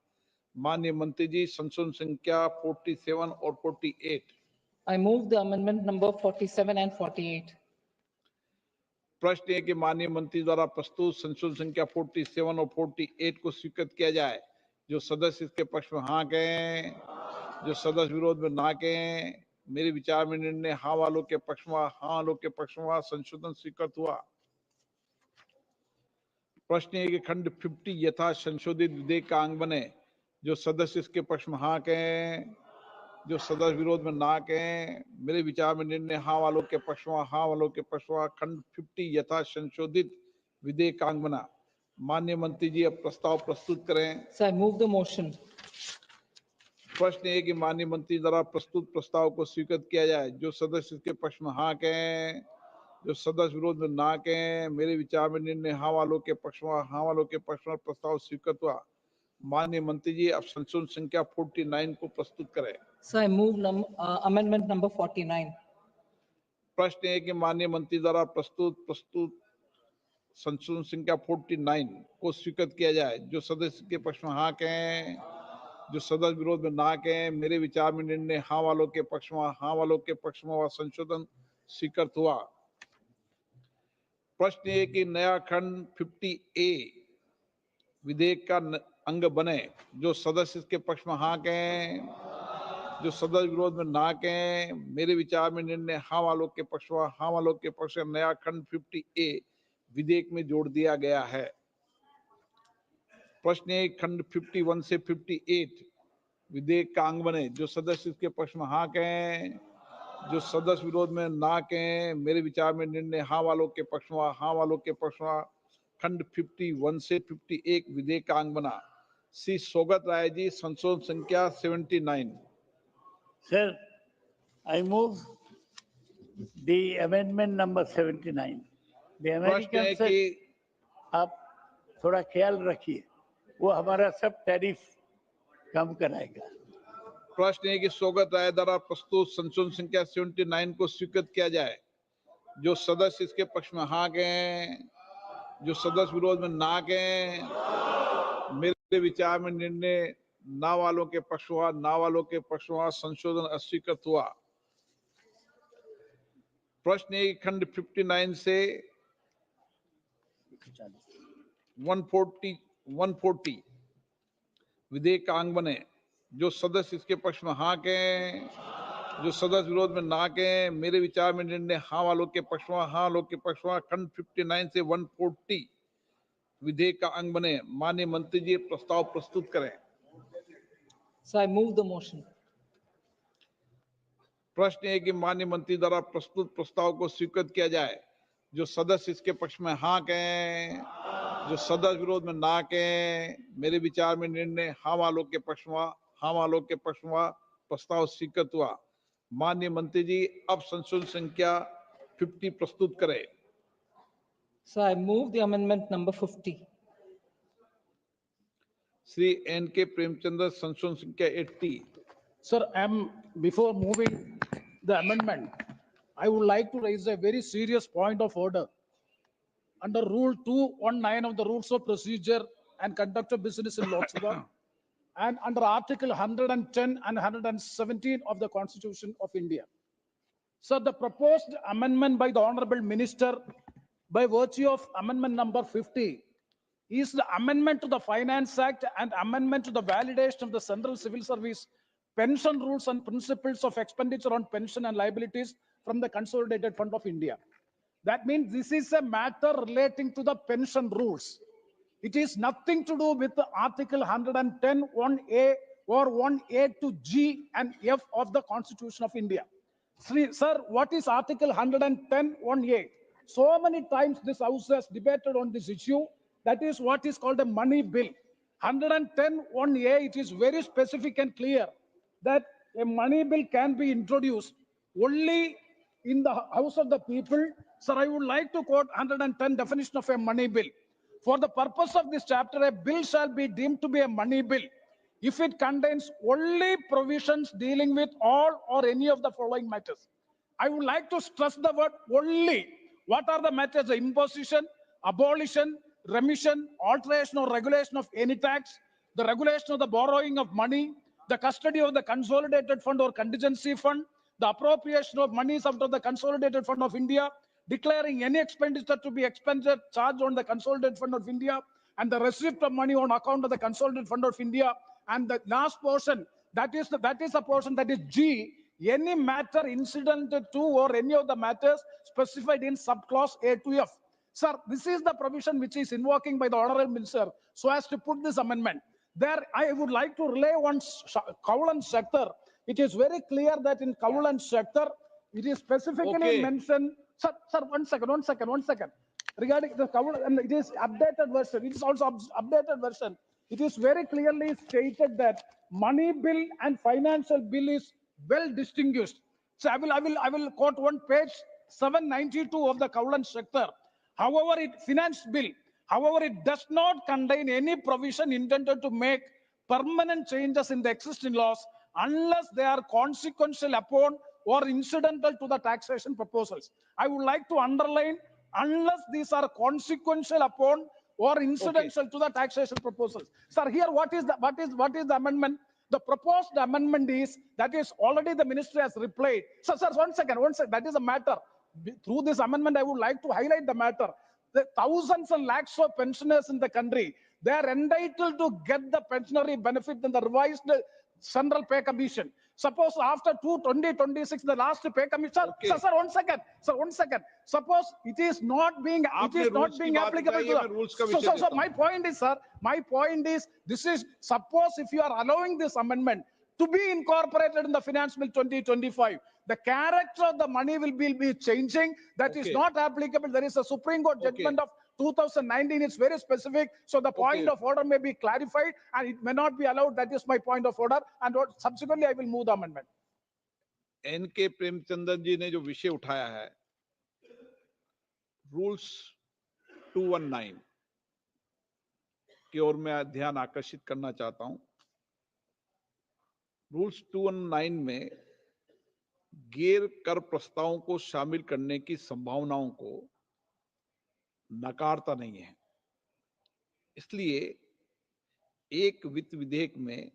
माननीय मंत्री जी, संशोधन संख्या 47 और 48। I move the amendment number 47 and 48. प्रश्न है कि माननीय मंत्री द्वारा प्रस्तुत संशोधन संख्या 47 और 48 को स्वीकृत किया जाए। जो सदस्य इसके पक्ष में हाँ कहें, जो सदस्य विरोध में ना कहें। मेरे विचार में निर्णय हाँ वालों के पक्ष में, हाँ वालों के पक्ष में संशोधन स्वीकृत हुआ। प्रश्न है कि खंड 50 यथा संशोधित विधेयक का अंग बने। जो सदस्य इसके पक्ष में हाँ कहें, जो सदस्य विरोध में ना कहें। मेरे विचार में निर्णय हाँ वालों के पक्ष में, हाँ वालों के पक्ष में खंड 50 यथा संशोधित विधेयक का अंग बना। माननीय मंत्री जी, अब प्रस्ताव प्रस्तुत करें। So I move the motion. प्रश्न है कि माननीय मंत्री द्वारा प्रस्तुत प्रस्ताव को स्वीकृत किया जाए। जो सदस्य इसके पक्ष में हाँ कहें, जो सदस्य विरोध में ना कहें। मेरे विचार में निर्णय हाँ वालों के पक्ष में, हाँ वालों के पक्ष में प्रस्ताव स्वीकृत हुआ। माननीय मंत्री जी, अब संशोधन संख्या 49 को प्रस्तुत करें। So I move amendment number 49. प्रश्न है कि माननीय मंत्री द्वारा प्रस्तुत संशोधन संख्या 49 को स्वीकृत किया जाए। जो सदस्य के पक्ष में हाँ कहें, जो सदस्य विरोध में ना कहें। मेरे विचार में निर्णय हाँ वालों के पक्ष में, हाँ वालों के पक्ष में वह संशोधन स्वीकृत हुआ। प्रश्न है कि नया खंड 50A विधेयक का अंग बने। जो सदस्य इसके पक्ष में हाँ कहें, जो सदस्य विरोध में ना कहें। मेरे विचार में निर्णय हाँ वालों के पक्ष में, हाँ वालों के पक्ष में नया खंड 50A विधेयक में जोड़ दिया गया है। प्रश्न है खंड 51 से 58 विधेयक का अंग बने। जो सदस्य इसके पक्ष में हाँ कहें, जो सदस्य विरोध में ना कहें। मेरे विचार में निर्णय हाँ वालों के पक्ष में, हाँ वालों के पक्ष में खंड 51 से 51 विधेयक का अंग बना। श्री सौगत राय जी, संशोधन संख्या 79। Sir, I move the amendment number 79. The प्रश्न American है said, कि आप थोड़ा ख्याल रखिए, वो हमारा सब टैरिफ कम कराएगा। प्रश्न है कि सौगत राय द्वारा प्रस्तुत संशोधन संख्या 79 को स्वीकृत किया जाए। जो सदस्य इसके पक्ष में हाँ कहें, जो सदस्य विरोध में ना कहें। मेरे विचार में निर्णय ना वालों के पक्ष हुआ, ना वालों के पक्ष हुआ संशोधन अस्वीकृत हुआ। प्रश्न है कि खंड 59 से 140 विधेयक का अंग बने। जो सदस्य इसके पक्ष में हाँ कहें, जो सदस्य विरोध में ना कहें। मेरे विचार में निर्णय हाँ वालों के पक्ष में, हाँ वालों के पक्ष में खंड 59 से 140 विधेयक का अंग बने। माननीय मंत्री जी, प्रस्ताव प्रस्तुत करें। So I move the motion. प्रश्न है कि माननीय मंत्री द्वारा प्रस्तुत प्रस्ताव को स्वीकृत किया जाए। जो सदस्य इसके पक्ष में हाँ कहें, जो सदस्य विरोध में ना कहें। मेरे विचार में निर्णय हाँ वालों के पक्ष में, हाँ वालों के पक्ष में प्रस्ताव स्वीकृत हुआ। माननीय मंत्री जी, अब संशोधन संख्या 50 प्रस्तुत करें। So I move the amendment number 50. Shri N.K. Premchandra, संशोधन संख्या 80। Sir, before moving the amendment, I would like to raise a very serious point of order. under Rule 219 of the Rules of Procedure and Conduct of Business in Loksabha, and under Article 110 and 117 of the Constitution of India. So the proposed amendment by the Honorable Minister by virtue of amendment number 50 is the amendment to the Finance Act and amendment to the validation of the Central Civil Service pension rules and principles of expenditure on pension and liabilities from the Consolidated Fund of India. That means this is a matter relating to the pension rules. It is nothing to do with the Article 110, 1A or 1A to G and F of the Constitution of India. Sir, what is Article 110, 1A? So many times this House has debated on this issue. That is what is called a money bill. 110, 1A, it is very specific and clear that a money bill can be introduced only in the House of the People. Sir, I would like to quote 110 definition of a money bill. For the purpose of this chapter, a bill shall be deemed to be a money bill if it contains only provisions dealing with all or any of the following matters. I would like to stress the word only. What are the matters? The imposition, abolition, remission, alteration or regulation of any tax, the regulation of the borrowing of money, the custody of the consolidated fund or contingency fund, the appropriation of monies out of the Consolidated Fund of India, declaring any expenditure to be expended charged on the Consolidated Fund of India, and the receipt of money on account of the Consolidated Fund of India. And the last portion, that is the portion that is G, any matter incidental to or any of the matters specified in subclause A to F. Sir, this is the provision which is invoking by the Honorable Minister so as to put this amendment. There, I would like to relay one Kaulan sector. It is very clear that in Kaulan sector, it is specifically mentioned. Sir, one second. Regarding the Kaulan, and it is updated version. It is also updated version. It is very clearly stated that money bill and financial bill is well distinguished. So I will quote one page 792 of the Kaulan sector. However, finance bill, however, it does not contain any provision intended to make permanent changes in the existing laws unless they are consequential upon or incidental to the taxation proposals. I would like to underline unless these are consequential upon or incidental to the taxation proposals. Sir, here what is the amendment? The proposed amendment is that is already the ministry has replied. Sir, one second. That is a matter. Through this amendment, I would like to highlight the matter. The thousands and lakhs of pensioners in the country, they are entitled to get the pensionary benefit in the revised Central Pay Commission. Suppose after 2026, the last pay commission. Sir, one second. Suppose it is not being applicable to the. So my point is, sir, this is suppose if you are allowing this amendment to be incorporated in the Finance Bill 2025, the character of the money will be changing. That is not applicable. There is a Supreme Court judgment of 2019. It's very specific. So the point of order may be clarified and it may not be allowed. That is my point of order. And subsequently, I will move the amendment. N.K. Premchandra ji ने जो विषय उठाया है, rules 219 की ओर मैं ध्यान आकर्षित करना चाहता हूं। रूल्स 219 में गैर कर प्रस्तावों को शामिल करने की संभावनाओं को नकारता नहीं है। इसलिए एक वित्त विधेयक में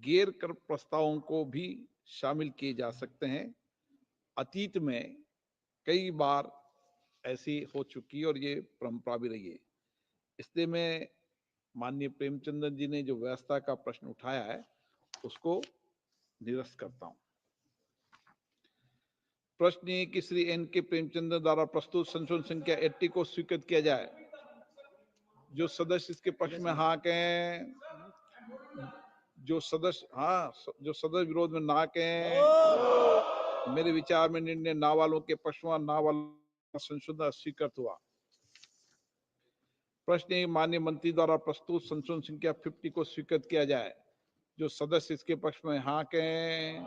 गैर कर प्रस्तावों को भी शामिल किए जा सकते हैं। अतीत में कई बार ऐसी हो चुकी और ये परंपरा भी रही है। इसलिए मैं माननीय प्रेमचंद्र जी ने जो व्यवस्था का प्रश्न उठाया है उसको निरस्त करता हूं। प्रश्न ये कि श्री एन के प्रेमचंद्र द्वारा प्रस्तुत संशोधन संख्या 80 को स्वीकृत किया जाए। जो सदस्य इसके पक्ष में हाँ कहें, जो सदस्य विरोध में ना कहें, मेरे विचार में निर्णय ना वालों के पक्ष में ना वाला संशोधन स्वीकृत हुआ। प्रश्न माननीय मंत्री द्वारा प्रस्तुत संशोधन संख्या 50 को स्वीकृत किया जाए। जो सदस्य इसके पक्ष में हाँ कहें,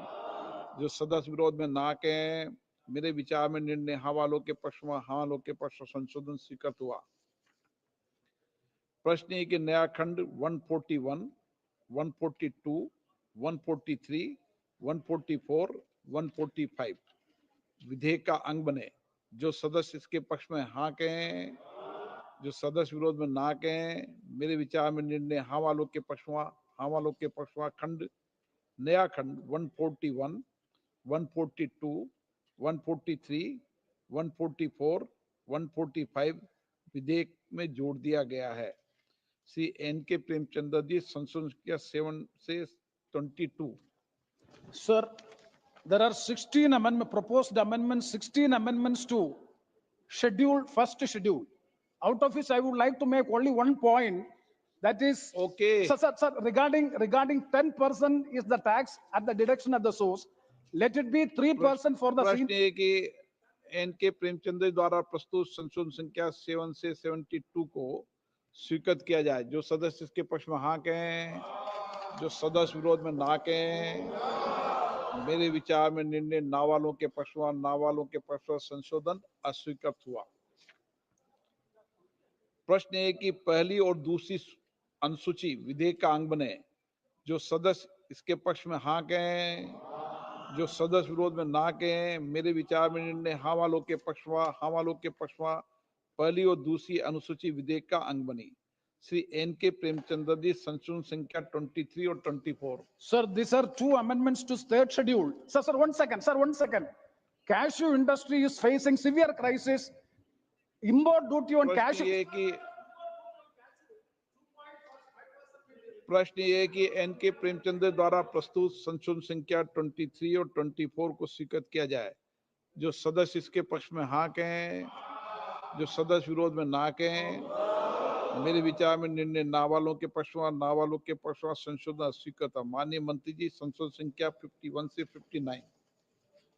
जो सदस्य विरोध में ना कहें, मेरे विचार में निर्णय हाँ वालों के पक्ष में हाँ वालों के पक्ष संशोधन स्वीकृत हुआ। प्रश्न है कि नया खंड 141, 142, 143, 144, 145 विधेयक का अंग बने। जो सदस्य इसके पक्ष में हाँ कहें, जो सदस्य विरोध में ना कहें, मेरे विचार में निर्णय हाँ वालों के पक्ष में, हाँ वालों के पक्ष में खंड नया खंड 141, 142, 143, 144, 145 विधेयक में जोड़ दिया गया है। श्री एन के प्रेमचंद्र जी, संशोधन संख्या 7 से 22। Sir, there are 16 proposed amendments, 16 amendments to first schedule. Out of which I would like to make only one point. That is, Okay. sir, regarding 10% is the tax at the deduction at the source. Let it be 3% for the प्रश्न ये कि N के प्रेमचंद्र द्वारा प्रस्तुत संशोधन संख्या 7 से 72 को स्वीकृत किया जाए। जो सदस्य इसके पक्ष में हाँ कहें, जो सदस्य विरोध में ना कहें, मेरे विचार में निर्णय ना वालों के पक्ष में, ना वालों के पक्ष में संशोधन अस्वीकृत हुआ। प्रश्न है कि पहली और दूसरी अनुसूची विधेयक का अंग बने। जो सदस्य इसके पक्ष में हाँ कहें, जो सदस्य विरोध में ना कहें, मेरे विचार में निर्णय हाँ वालों के पक्ष में, हाँ वालों के पक्ष में पहली और दूसरी अनुसूची विधेयक का अंग बनी। श्री एन के प्रेमचंद्र जी, संशोधन संख्या 23 और 24। Sir, these are two amendments to third schedule. Sir, 1 second. Sir, 1 second. Cashew industry is facing severe crisis. Import duty on cashew. प्रश्न ये है कि एन के प्रेमचंद्र द्वारा प्रस्तुत संशोधन संख्या 23 और 24 को स्वीकृत किया जाए। जो सदस्य इसके पक्ष में हाँ कहें, जो सदस्य विरोध में ना कहें, मेरे विचार में निर्णय ना वालों के पक्ष में, ना वालों के पक्ष में संशोधन स्वीकृत है। माननीय मंत्री जी, संशोधन संख्या 51 से 59।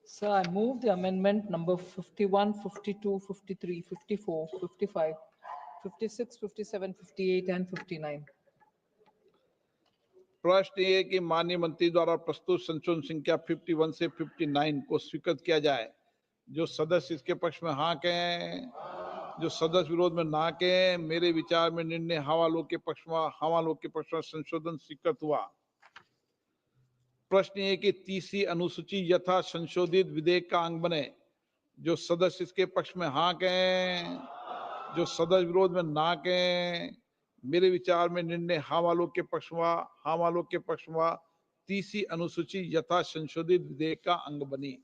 Sir, I move the amendment number 51, 52, 53, 54, 55, 56, 57, 58 and 59. प्रश्न ये कि माननीय मंत्री द्वारा प्रस्तुत संशोधन संख्या 51 से 59 को स्वीकृत किया जाए। जो सदस्य इसके पक्ष में हाँ कहें, जो सदस्य विरोध में ना कहें, मेरे विचार में निर्णय हाँ वालों के पक्ष में, हाँ वालों के पक्ष में संशोधन स्वीकृत हुआ। प्रश्न ये कि तीसरी अनुसूची यथा संशोधित विधेयक का अंग बने। जो सदस्य इसके पक्ष में हाँ कहें, जो सदस्य विरोध में ना कहें, मेरे विचार में निर्णय हाँ वालों के पक्ष में, हाँ वालों के पक्ष में तीसरी अनुसूची यथा संशोधित विधेयक का अंग बनी।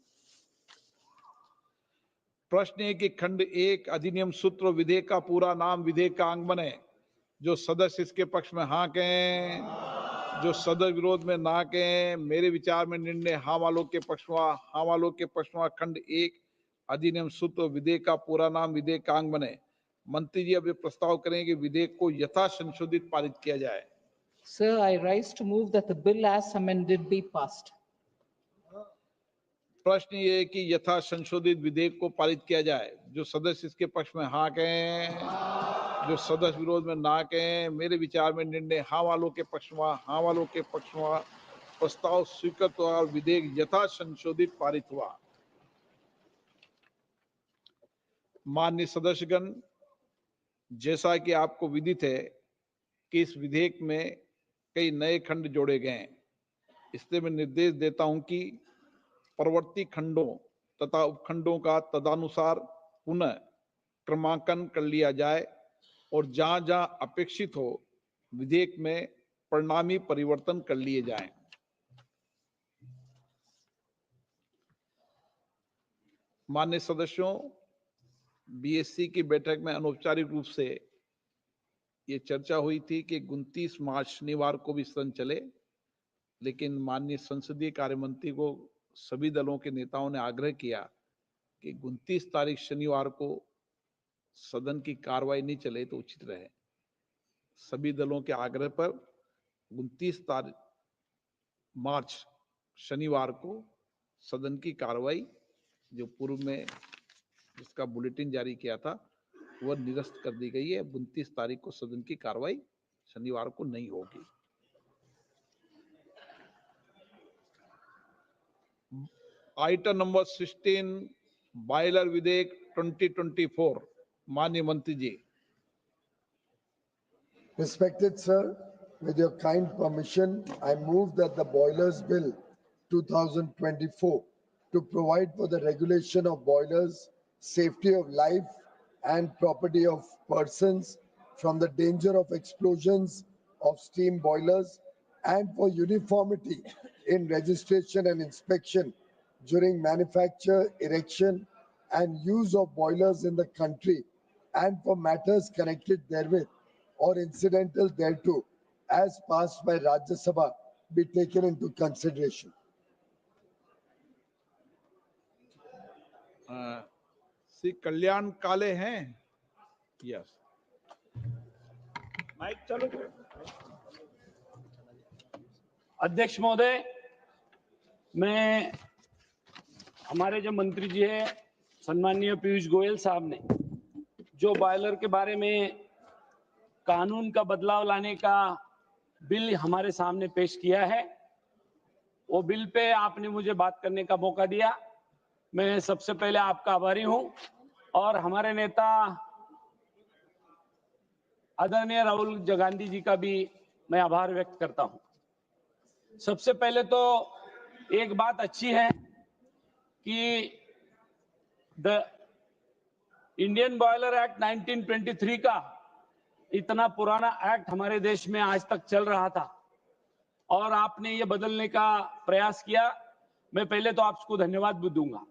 प्रश्न है कि खंड 1 अधिनियम सूत्र विधेयक का पूरा नाम विधेयक का अंग बने। जो सदस्य इसके पक्ष में हाँ कहें, जो सदस्य विरोध में ना कहें, मेरे विचार में निर्णय हाँ वालों के पक्ष में, हाँ वालों के पक्ष में खंड 1 अधिनियम सूत्र विधेयक का पूरा नाम विधेयक का अंग बने। मंत्री जी अब ये प्रस्ताव करें कि विधेयक को यथा संशोधित पारित किया जाए। Sir, I rise to move that the bill as amended be passed. प्रश्न ये है कि यथा संशोधित विधेयक को पारित किया जाए। जो सदस्य इसके पक्ष में हाँ कहें, जो सदस्य विरोध में ना कहें, मेरे विचार में निर्णय हाँ वालों के पक्ष में, हाँ वालों के पक्ष में प्रस्ताव स्वीकृत हुआ और विधेयक यथा संशोधित पारित हुआ। माननीय सदस्यगण, जैसा कि आपको विदित है कि इस विधेयक में कई नए खंड जोड़े गए हैं, इसलिए मैं निर्देश देता हूं कि परवर्ती खंडों तथा उपखंडों का तदनुसार पुनः क्रमांकन कर लिया जाए और जहां जहां अपेक्षित हो विधेयक में परिणामी परिवर्तन कर लिए जाएं। माननीय सदस्यों, बीएससी की बैठक में अनौपचारिक रूप से ये चर्चा हुई थी कि 29 मार्च शनिवार को भी सदन चले, लेकिन माननीय संसदीय कार्य मंत्री को सभी दलों के नेताओं ने आग्रह किया कि 29 तारीख शनिवार को सदन की कार्रवाई नहीं चले तो उचित रहे। सभी दलों के आग्रह पर 29 मार्च शनिवार को सदन की कार्रवाई जो पूर्व में जिसका बुलेटिन जारी किया था वह निरस्त कर दी गई है। 29 तारीख को सदन की कार्रवाई शनिवार को नहीं होगी। आइटम नंबर 16 बॉयलर विधेयक 2024। माननीय मंत्री जी। Respected sir, with your kind permission, I move that the Boilers Bill 2024 to provide for the regulation of boilers, safety of life and property of persons from the danger of explosions of steam boilers, and for uniformity in registration and inspection during manufacture, erection, and use of boilers in the country, and for matters connected therewith or incidental thereto, as passed by Rajya Sabha, be taken into consideration. Shri Kalyan काले हैं? Yes. Mic चालू। अध्यक्ष महोदय, मैं हमारे जो मंत्री जी है सम्माननीय पीयूष गोयल साहब ने जो बॉयलर के बारे में कानून का बदलाव लाने का बिल हमारे सामने पेश किया है, वो बिल पे आपने मुझे बात करने का मौका दिया। मैं सबसे पहले आपका आभारी हूं और हमारे नेता आदरणीय राहुल गांधी जी का भी मैं आभार व्यक्त करता हूं। सबसे पहले तो एक बात अच्छी है कि द इंडियन बॉयलर एक्ट 1923 का इतना पुराना एक्ट हमारे देश में आज तक चल रहा था और आपने ये बदलने का प्रयास किया। मैं पहले तो आपको धन्यवाद भी दूंगा,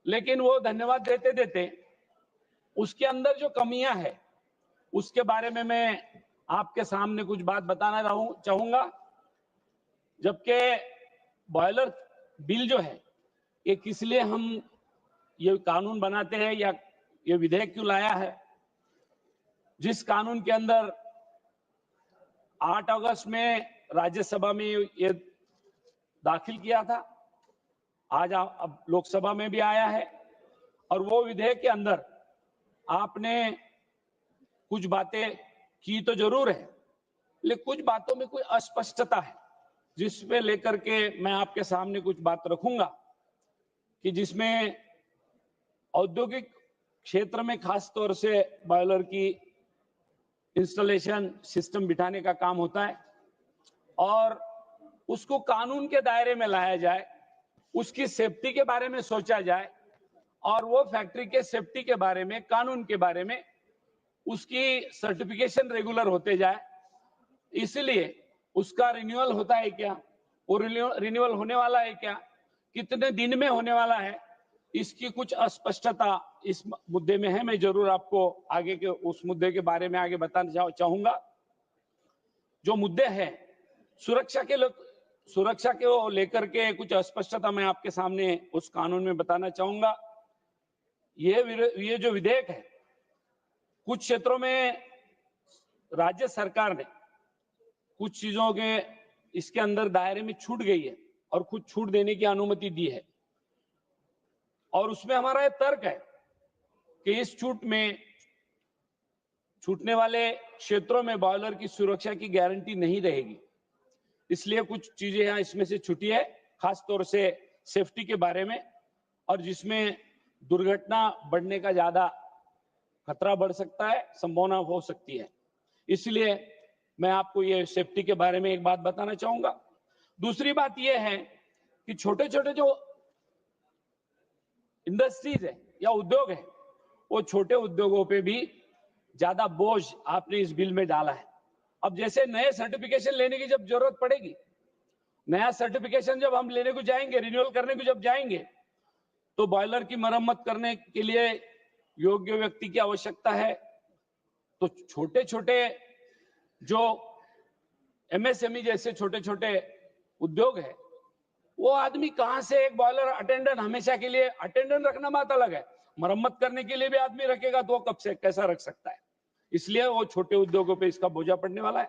लेकिन वो धन्यवाद देते देते उसके अंदर जो कमियां हैं उसके बारे में मैं आपके सामने कुछ बात बताना चाहूंगा। जबकि बॉयलर बिल जो है ये किस लिए हम ये कानून बनाते हैं या ये विधेयक क्यों लाया है, जिस कानून के अंदर 8 अगस्त में राज्यसभा में ये दाखिल किया था, आज अब लोकसभा में भी आया है और वो विधेयक के अंदर आपने कुछ बातें की तो जरूर है, लेकिन कुछ बातों में कोई अस्पष्टता है जिसपे लेकर के मैं आपके सामने कुछ बात रखूंगा कि जिसमें औद्योगिक क्षेत्र में खास तौर से बॉयलर की इंस्टॉलेशन सिस्टम बिठाने का काम होता है और उसको कानून के दायरे में लाया जाए, उसकी सेफ्टी के बारे में सोचा जाए और वो फैक्ट्री के सेफ्टी के बारे में, कानून के बारे में उसकी सर्टिफिकेशन रेगुलर होते जाए। इसलिए उसका रिन्यूअल होता है क्या, वो रिन्यूअल होने वाला है क्या, कितने दिन में होने वाला है, इसकी कुछ अस्पष्टता इस मुद्दे में है। मैं जरूर आपको आगे के उस मुद्दे के बारे में आगे बताना चाहूंगा। जो मुद्दे हैं सुरक्षा के वो लेकर के कुछ अस्पष्टता मैं आपके सामने उस कानून में बताना चाहूंगा। ये जो विधेयक है कुछ क्षेत्रों में राज्य सरकार ने कुछ चीजों के इसके अंदर दायरे में छूट गई है और कुछ छूट देने की अनुमति दी है और उसमें हमारा ये तर्क है कि इस छूट में छूटने वाले क्षेत्रों में बॉयलर की सुरक्षा की गारंटी नहीं रहेगी, इसलिए कुछ चीजें यहां इसमें से छुटी है, खास तौर से सेफ्टी के बारे में और जिसमें दुर्घटना बढ़ने का ज्यादा खतरा बढ़ सकता है, संभावना हो सकती है। इसलिए मैं आपको ये सेफ्टी के बारे में एक बात बताना चाहूंगा। दूसरी बात ये है कि छोटे छोटे जो इंडस्ट्रीज है या उद्योग है, वो छोटे उद्योगों पे भी ज्यादा बोझ आपने इस बिल में डाला है। अब जैसे नए सर्टिफिकेशन लेने की जब जरूरत पड़ेगी, नया सर्टिफिकेशन जब हम लेने को जाएंगे, रिन्यूअल करने को जब जाएंगे, तो बॉयलर की मरम्मत करने के लिए योग्य व्यक्ति की आवश्यकता है। तो छोटे छोटे जो एमएसएमई जैसे छोटे छोटे उद्योग है, वो आदमी कहां से एक बॉयलर अटेंडेंट हमेशा के लिए अटेंडेंट रखना बात अलग है, मरम्मत करने के लिए भी आदमी रखेगा तो वो कब से कैसा रख सकता है। इसलिए वो छोटे उद्योगों पे इसका बोझा पड़ने वाला है,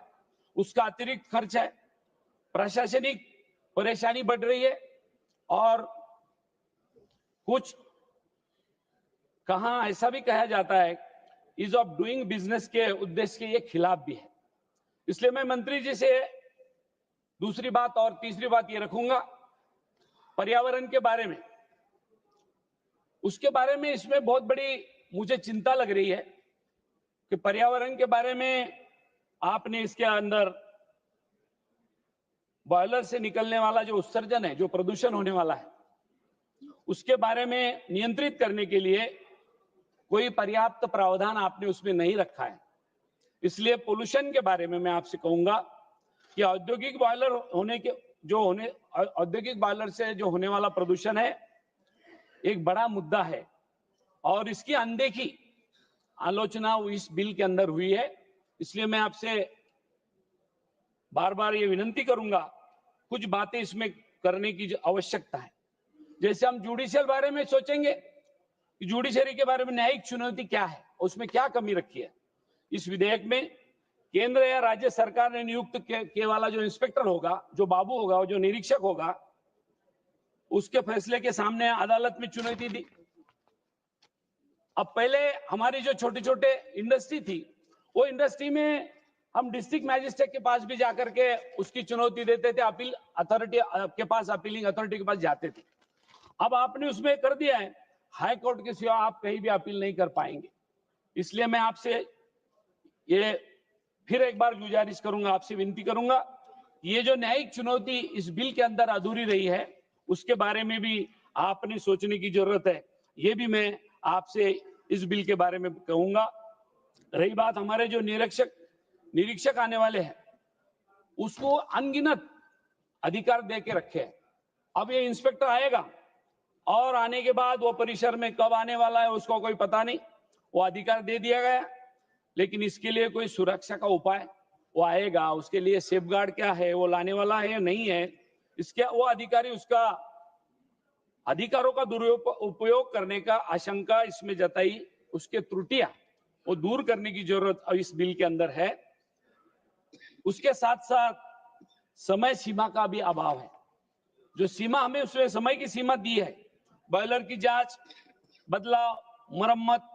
उसका अतिरिक्त खर्च है, प्रशासनिक परेशानी बढ़ रही है और कुछ कहां ऐसा भी कहा जाता है इज ऑफ डूइंग बिजनेस के उद्देश्य के ये खिलाफ भी है। इसलिए मैं मंत्री जी से दूसरी बात और तीसरी बात ये रखूंगा पर्यावरण के बारे में। उसके बारे में इसमें बहुत बड़ी मुझे चिंता लग रही है कि पर्यावरण के बारे में आपने इसके अंदर बॉयलर से निकलने वाला जो उत्सर्जन है, जो प्रदूषण होने वाला है, उसके बारे में नियंत्रित करने के लिए कोई पर्याप्त प्रावधान आपने उसमें नहीं रखा है। इसलिए पोल्यूशन के बारे में मैं आपसे कहूंगा कि औद्योगिक बॉयलर औद्योगिक बॉयलर से जो होने वाला प्रदूषण है एक बड़ा मुद्दा है और इसकी अनदेखी आलोचना इस बिल के अंदर हुई है। इसलिए मैं आपसे बार बार ये विनती करूंगा, कुछ बातें इसमें करने की आवश्यकता है। जैसे हम जुडिशियल बारे में सोचेंगे कि जुडिशरी के बारे में न्यायिक चुनौती क्या है, उसमें क्या कमी रखी है। इस विधेयक में केंद्र या राज्य सरकार ने नियुक्त किए वाला जो इंस्पेक्टर होगा, जो बाबू होगा, जो निरीक्षक होगा, उसके फैसले के सामने अदालत में चुनौती दी। अब पहले हमारी जो छोटे छोटे इंडस्ट्री थी, वो इंडस्ट्री में हम डिस्ट्रिक्ट मैजिस्ट्रेट के पास भी जाकर के उसकी चुनौती देते थे, अपील अथॉरिटी के पास, अपीलिंग अथॉरिटी के पास जाते थे। अब आपने उसमें कर दिया है, हाई कोर्ट के सिवा आप कहीं भी अपील नहीं कर पाएंगे। इसलिए मैं आपसे ये फिर एक बार गुजारिश करूंगा, आपसे विनती करूंगा, ये जो न्यायिक चुनौती इस बिल के अंदर अधूरी रही है, उसके बारे में भी आपने सोचने की जरूरत है। ये भी मैं आपसे इस बिल के बारे में कहूंगा। रही बात हमारे जो निरीक्षक आने वाले हैं, उसको अनगिनत अधिकार दे के रखे हैं। अब ये इंस्पेक्टर आएगा और आने के बाद वो परिसर में कब आने वाला है उसको कोई पता नहीं, वो अधिकार दे दिया गया। लेकिन इसके लिए कोई सुरक्षा का उपाय, वो आएगा, उसके लिए सेफगार्ड क्या है, वो लाने वाला है या नहीं है, इसके वो अधिकारी उसका अधिकारों का दुरुपयोग करने का आशंका इसमें जताई, उसके त्रुटियां वो दूर करने की जरूरत इस बिल के अंदर है। उसके साथ साथ समय सीमा का भी अभाव है। जो सीमा हमें उसमें समय की सीमा दी है, बॉयलर की जांच, बदलाव, मरम्मत,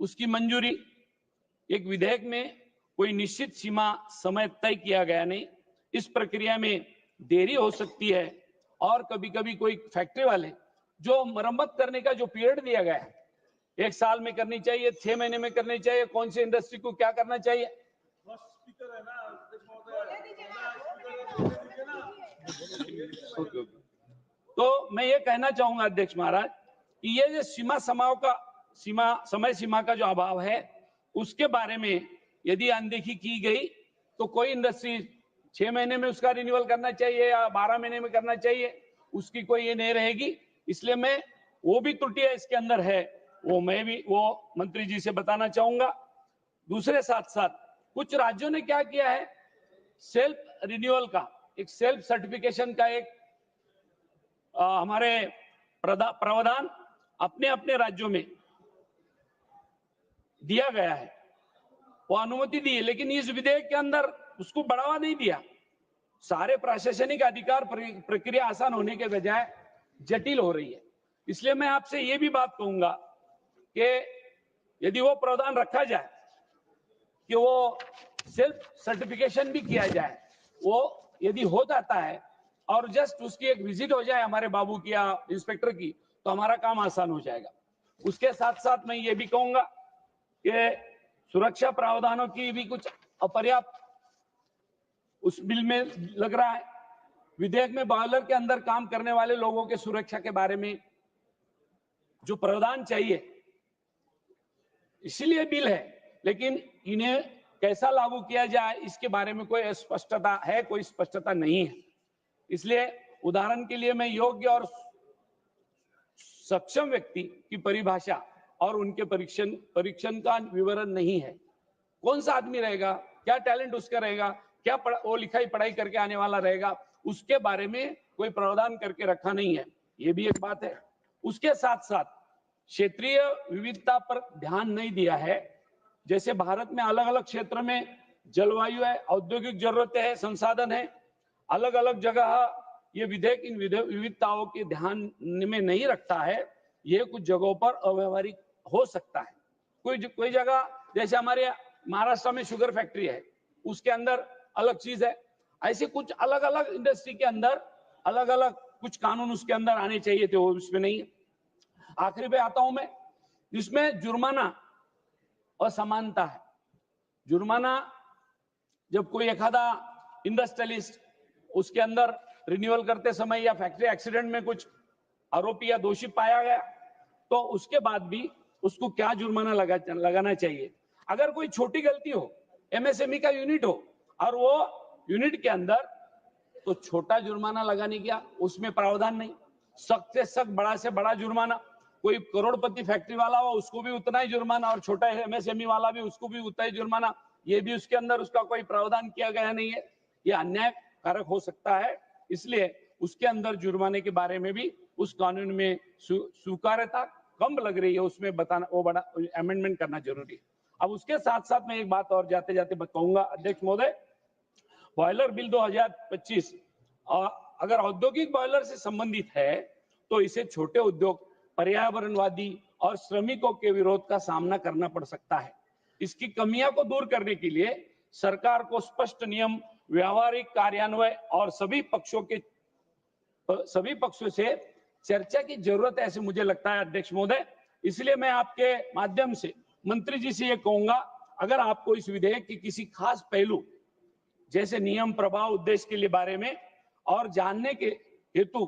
उसकी मंजूरी, एक विधेयक में कोई निश्चित सीमा समय तय किया गया नहीं। इस प्रक्रिया में देरी हो सकती है और कभी कभी कोई फैक्ट्री वाले जो मरम्मत करने का जो पीरियड दिया गया है, 1 साल में करनी चाहिए, 6 महीने में करनी चाहिए, कौन सी इंडस्ट्री को क्या करना चाहिए। तो मैं ये कहना चाहूंगा अध्यक्ष महाराज कि ये जो समय सीमा का जो अभाव है, उसके बारे में यदि अनदेखी की गई तो कोई इंडस्ट्री 6 महीने में उसका रिन्यूअल करना चाहिए या 12 महीने में करना चाहिए, उसकी कोई ये नहीं रहेगी। इसलिए मैं वो भी त्रुटियां इसके अंदर है, वो मंत्री जी से बताना चाहूंगा। दूसरे साथ साथ कुछ राज्यों ने क्या किया है, सेल्फ रिन्यूअल का, एक सेल्फ सर्टिफिकेशन का एक हमारे प्रावधान अपने अपने राज्यों में दिया गया है, वो अनुमति दी है। लेकिन इस विधेयक के अंदर उसको बढ़ावा नहीं दिया। सारे प्रशासनिक अधिकार प्रक्रिया आसान होने के बजाय जटिल हो रही है। इसलिए मैं आपसे ये भी बात कहूंगा कि यदि वो प्रावधान रखा जाए कि वो सेल्फ सर्टिफिकेशन भी किया जाए, वो यदि हो जाता है और जस्ट उसकी एक विजिट हो जाए हमारे बाबू की या इंस्पेक्टर की, तो हमारा काम आसान हो जाएगा। उसके साथ साथ मैं ये भी कहूंगा कि सुरक्षा प्रावधानों की भी कुछ अपर्याप्त उस बिल में लग रहा है। विधेयक में बॉयलर के अंदर काम करने वाले लोगों के सुरक्षा के बारे में जो प्रावधान चाहिए, इसीलिए बिल है, लेकिन इन्हें कैसा लागू किया जाए इसके बारे में कोई स्पष्टता है, कोई स्पष्टता नहीं है। इसलिए उदाहरण के लिए मैं योग्य और सक्षम व्यक्ति की परिभाषा और उनके परीक्षण का विवरण नहीं है। कौन सा आदमी रहेगा, क्या टैलेंट उसका रहेगा, क्या वो लिखाई पढ़ाई करके आने वाला रहेगा, उसके बारे में कोई प्रावधान करके रखा नहीं है। ये भी एक बात है। उसके साथ साथ क्षेत्रीय विविधता पर ध्यान नहीं दिया है। जैसे भारत में अलग अलग क्षेत्र में जलवायु है, औद्योगिक जरूरतें हैं, संसाधन है, अलग अलग जगह ये विधेयक इन विविधताओं के ध्यान में नहीं रखता है। ये कुछ जगहों पर अव्यवहारिक हो सकता है। कोई जगह जैसे हमारे महाराष्ट्र में शुगर फैक्ट्री है, उसके अंदर अलग चीज है। ऐसे कुछ अलग अलग इंडस्ट्री के अंदर अलग अलग कुछ कानून उसके अंदर आने चाहिए थे, वो उसमें नहीं है। आखिरी पे आता हूं मैं, जिसमें जुर्माना असमानता है। जुर्माना जब कोई एखादा इंडस्ट्रियलिस्ट उसके अंदर रिन्यूअल करते समय या फैक्ट्री एक्सीडेंट में कुछ आरोपी या दोषी पाया गया, तो उसके बाद भी उसको क्या जुर्माना लगाना चाहिए। अगर कोई छोटी गलती हो, एमएसएमई का यूनिट हो और वो यूनिट के अंदर, तो छोटा जुर्माना लगाने का उसमें प्रावधान नहीं, सख्त से सख्त, बड़ा से बड़ा जुर्माना। कोई करोड़पति फैक्ट्री वाला हो उसको भी उतना ही जुर्माना, और छोटा एमएसएमई वाला भी उसको भी उतना ही जुर्माना। ये भी उसके अंदर उसका कोई प्रावधान किया गया नहीं है, ये अन्यायकारक हो सकता है। इसलिए उसके अंदर जुर्माने के बारे में भी उस कानून में स्वीकार्यता कम लग रही है, उसमें बताना, वो बड़ा अमेंडमेंट करना जरूरी है। अब उसके साथ साथ मैं एक बात और जाते जाते कहूंगा अध्यक्ष महोदय, बॉयलर बिल 2025 अगर औद्योगिक बॉयलर से संबंधित है तो इसे छोटे उद्योग, पर्यावरणवादी और श्रमिकों के विरोध का सामना करना पड़ सकता है। इसकी कमियां को दूर करने के लिए सरकार को स्पष्ट नियम, व्यावहारिक कार्यान्वयन और सभी पक्षों से चर्चा की जरूरत है, ऐसे मुझे लगता है अध्यक्ष महोदय। इसलिए मैं आपके माध्यम से मंत्री जी से ये कहूंगा, अगर आपको इस विधेयक की किसी खास पहलू जैसे नियम, प्रभाव, उद्देश्य के लिए बारे में और जानने के हेतु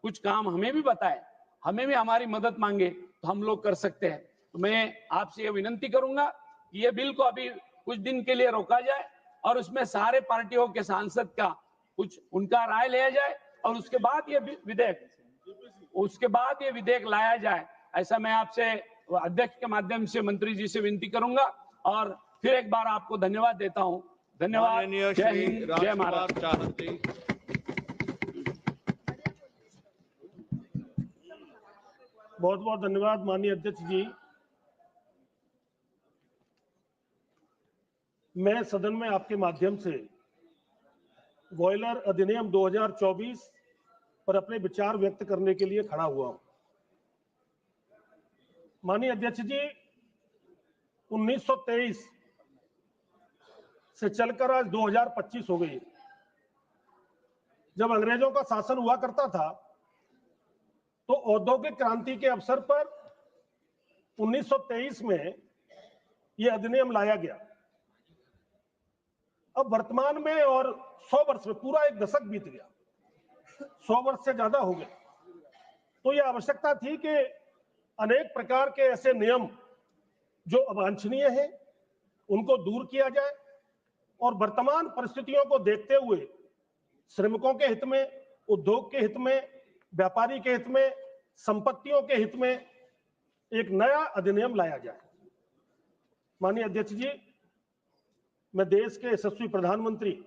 कुछ काम हमें भी बताए, हमें भी हमारी मदद मांगे, तो हम लोग कर सकते हैं। तो मैं आपसे ये विनंती करूंगा कि ये बिल को अभी कुछ दिन के लिए रोका जाए और उसमें सारे पार्टियों के सांसद का कुछ उनका राय लिया जाए और उसके बाद ये विधेयक लाया जाए। ऐसा मैं आपसे अध्यक्ष के माध्यम से मंत्री जी से विनती करूंगा और फिर एक बार आपको धन्यवाद देता हूं। धन्यवाद। जय हिंद, जय महाराष्ट्र। बहुत बहुत धन्यवाद माननीय अध्यक्ष जी। मैं सदन में आपके माध्यम से बॉयलर अधिनियम 2024 पर अपने विचार व्यक्त करने के लिए खड़ा हुआ हूं। माननीय अध्यक्ष जी, 1923 से चलकर आज 2025 हो गई। जब अंग्रेजों का शासन हुआ करता था तो औद्योगिक क्रांति के अवसर पर 1923 में यह अधिनियम लाया गया। अब वर्तमान में और 100 वर्ष में, पूरा एक दशक बीत गया, 100 वर्ष से ज्यादा हो गए, तो यह आवश्यकता थी कि अनेक प्रकार के ऐसे नियम जो अवांछनीय हैं उनको दूर किया जाए और वर्तमान परिस्थितियों को देखते हुए श्रमिकों के हित में, उद्योग के हित में, व्यापारी के हित में, संपत्तियों के हित में एक नया अधिनियम लाया जाए। माननीय अध्यक्ष जी, मैं देश के यशस्वी प्रधानमंत्री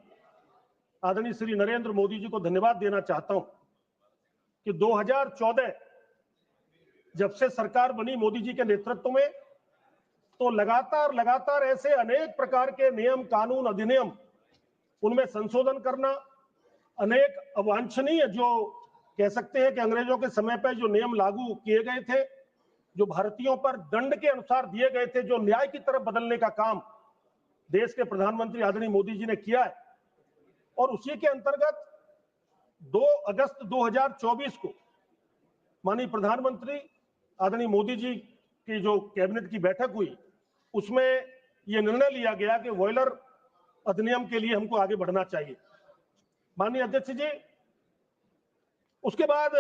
आदरणीय श्री नरेंद्र मोदी जी को धन्यवाद देना चाहता हूं कि 2014 जब से सरकार बनी मोदी जी के नेतृत्व में, तो लगातार ऐसे अनेक प्रकार के नियम, कानून, अधिनियम, उनमें संशोधन करना, अनेक अवांछनीय, जो कह सकते हैं कि अंग्रेजों के समय पर जो नियम लागू किए गए थे, जो भारतीयों पर दंड के अनुसार दिए गए थे, जो न्याय की तरफ बदलने का काम देश के प्रधानमंत्री आदरणीय मोदी जी ने किया है। और उसी के अंतर्गत 2 अगस्त 2024 को माननीय प्रधानमंत्री आदरणीय मोदी जी की जो कैबिनेट की बैठक हुई, उसमें यह निर्णय लिया गया कि बॉयलर अधिनियम के लिए हमको आगे बढ़ना चाहिए। माननीय अध्यक्ष जी, उसके बाद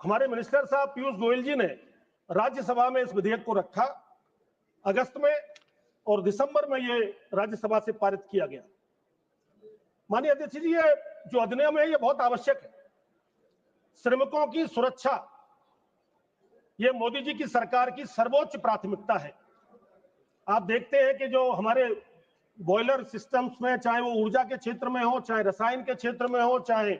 हमारे मिनिस्टर साहब पीयूष गोयल जी ने राज्यसभा में इस विधेयक को रखा अगस्त में, और दिसंबर में ये राज्यसभा से पारित किया गया। माननीय अध्यक्ष जी, ये जो अधिनियम है ये बहुत आवश्यक है। श्रमिकों की सुरक्षा ये मोदी जी की सरकार की सर्वोच्च प्राथमिकता है। आप देखते हैं कि जो हमारे बॉयलर सिस्टम्स में, चाहे वो ऊर्जा के क्षेत्र में हो, चाहे रसायन के क्षेत्र में हो, चाहे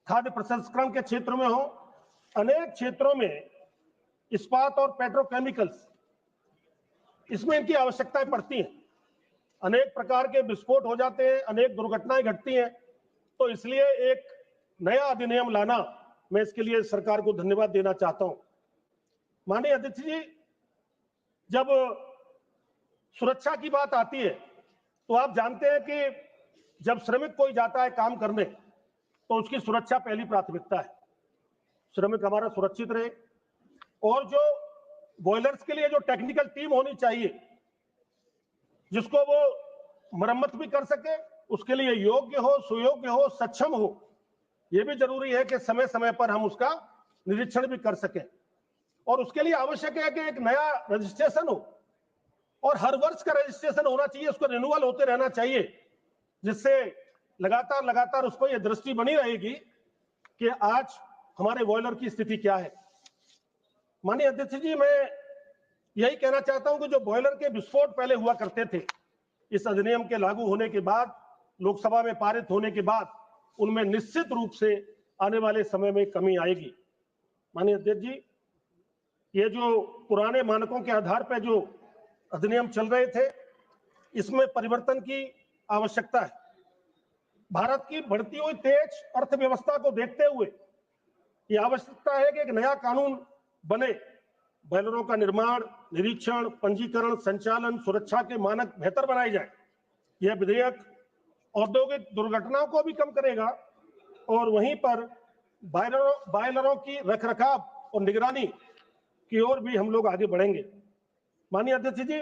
खाद्य प्रसंस्करण के क्षेत्र में हो, अनेक क्षेत्रों में इस्पात और पेट्रोकेमिकल्स, इसमें इनकी आवश्यकताएं पड़ती हैं। अनेक प्रकार के विस्फोट हो जाते हैं, अनेक दुर्घटनाएं घटती हैं, तो इसलिए एक नया अधिनियम लाना, मैं इसके लिए सरकार को धन्यवाद देना चाहता हूं। माननीय अध्यक्ष जी, जब सुरक्षा की बात आती है तो आप जानते हैं कि जब श्रमिक कोई जाता है काम करने तो उसकी सुरक्षा पहली प्राथमिकता है। श्रमिक हमारा सुरक्षित रहे, और जो बॉयलर्स के लिए जो टेक्निकल टीम होनी चाहिए जिसको वो मरम्मत भी कर सके, उसके लिए योग्य हो, सुयोग्य हो, सक्षम हो, यह भी जरूरी है कि समय समय पर हम उसका निरीक्षण भी कर सकें। और उसके लिए आवश्यक है कि एक नया रजिस्ट्रेशन हो और हर वर्ष का रजिस्ट्रेशन होना चाहिए, उसको रिन्यूअल होते रहना चाहिए, जिससे लगातार लगातार उसको ये दृष्टि बनी रहेगी कि आज हमारे बॉयलर की स्थिति क्या है। माननीय अध्यक्ष जी, मैं यही कहना चाहता हूं कि जो बॉयलर के विस्फोट पहले हुआ करते थे, इस अधिनियम के लागू होने के बाद, लोकसभा में पारित होने के बाद, उनमें निश्चित रूप से आने वाले समय में कमी आएगी। माननीय अध्यक्ष जी, ये जो पुराने मानकों के आधार पर जो अधिनियम चल रहे थे, इसमें परिवर्तन की आवश्यकता है। भारत की बढ़ती हुई तेज अर्थव्यवस्था को देखते हुए ये आवश्यकता है कि एक नया कानून बने, बॉयलरों का निर्माण, निरीक्षण, पंजीकरण, संचालन, सुरक्षा के मानक बेहतर बनाए जाए। यह विधेयक औद्योगिक दुर्घटनाओं को भी कम करेगा और वहीं पर बॉयलरों की रखरखाव और निगरानी की ओर भी हम लोग आगे बढ़ेंगे। माननीय अध्यक्ष जी,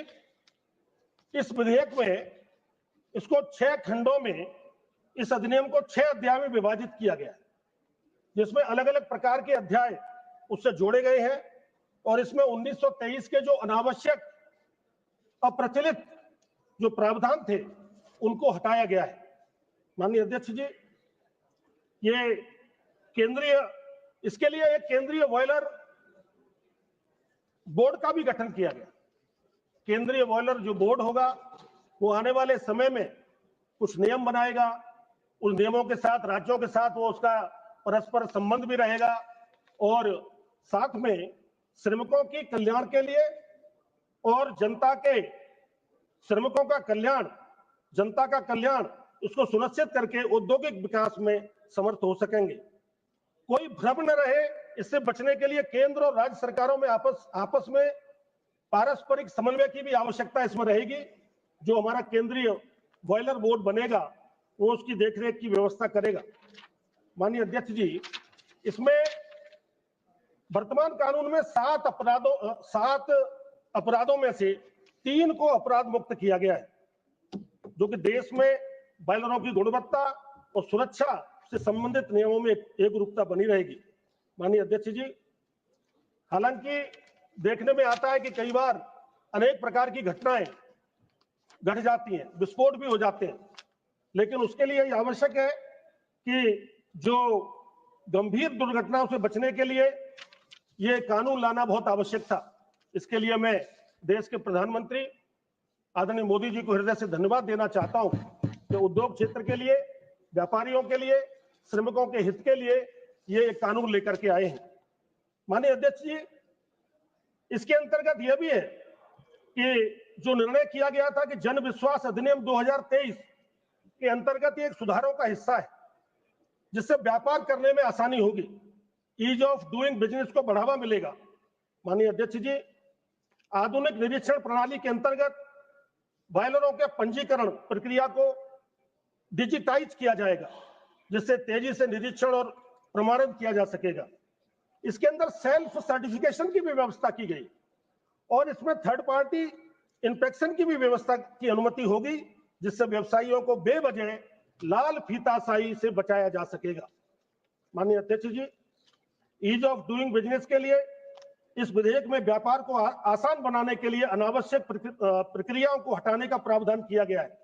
इस विधेयक में इसको 6 खंडों में, इस अधिनियम को 6 अध्याय में विभाजित किया गया है, जिसमें अलग अलग प्रकार के अध्याय उससे जोड़े गए हैं और इसमें 1923 के जो अनावश्यक अप्रचलित जो प्रावधान थे उनको हटाया गया है। माननीय अध्यक्ष जी, ये इसके लिए एक केंद्रीय बॉयलर बोर्ड का भी गठन किया गया। केंद्रीय बॉयलर जो बोर्ड होगा वो आने वाले समय में कुछ नियम बनाएगा, उन नियमों के साथ राज्यों के साथ वो उसका परस्पर संबंध भी रहेगा और साथ में श्रमिकों की कल्याण के लिए और जनता के श्रमिकों का कल्याण, जनता का कल्याण, इसको सुनिश्चित करके औद्योगिक विकास में समर्थ हो सकेंगे। कोई भ्रम न रहे, इससे बचने के लिए केंद्र और राज्य सरकारों में आपस में पारस्परिक समन्वय की भी आवश्यकता इसमें रहेगी। जो हमारा केंद्रीय बॉयलर बोर्ड बनेगा वो उसकी देखरेख की व्यवस्था करेगा। माननीय अध्यक्ष जी, इसमें वर्तमान कानून में 7 अपराधों में से 3 को अपराध मुक्त किया गया है, जो कि देश में बॉयलरों की गुणवत्ता और सुरक्षा से संबंधित नियमों में एक रूपता बनी रहेगी। माननीय अध्यक्ष जी, हालांकि देखने में आता है कि कई बार अनेक प्रकार की घटनाएं घट जाती हैं, विस्फोट भी हो जाते हैं, लेकिन उसके लिए आवश्यक है कि जो गंभीर दुर्घटनाओं से बचने के लिए ये कानून लाना बहुत आवश्यक था। इसके लिए मैं देश के प्रधानमंत्री आदरणीय मोदी जी को हृदय से धन्यवाद देना चाहता हूं कि उद्योग क्षेत्र के लिए, व्यापारियों के लिए, श्रमिकों के हित के लिए ये कानून लेकर के आए हैं। माननीय अध्यक्ष जी, इसके अंतर्गत यह भी है कि जो निर्णय किया गया था कि जन विश्वास अधिनियम 2023 के अंतर्गत एक सुधारों का हिस्सा है, जिससे व्यापार करने में आसानी होगी, ईज ऑफ डूइंग बिजनेस को बढ़ावा मिलेगा। माननीय अध्यक्ष जी, आधुनिक निरीक्षण प्रणाली के अंतर्गत बॉयलरों के पंजीकरण प्रक्रिया को डिजिटाइज किया जाएगा, जिससे तेजी से निरीक्षण और प्रमाणित किया जा सकेगा। इसके अंदर सेल्फ सर्टिफिकेशन की भी व्यवस्था की गई और इसमें थर्ड पार्टी इंस्पेक्शन की भी व्यवस्था की अनुमति होगी, जिससे व्यवसायियों को बेवजह लाल फीताशाही से बचाया जा सकेगा। माननीय अध्यक्ष जी, ईज ऑफ डूइंग बिजनेस के लिए इस विधेयक में व्यापार को आसान बनाने के लिए अनावश्यक प्रक्रियाओं को हटाने का प्रावधान किया गया है।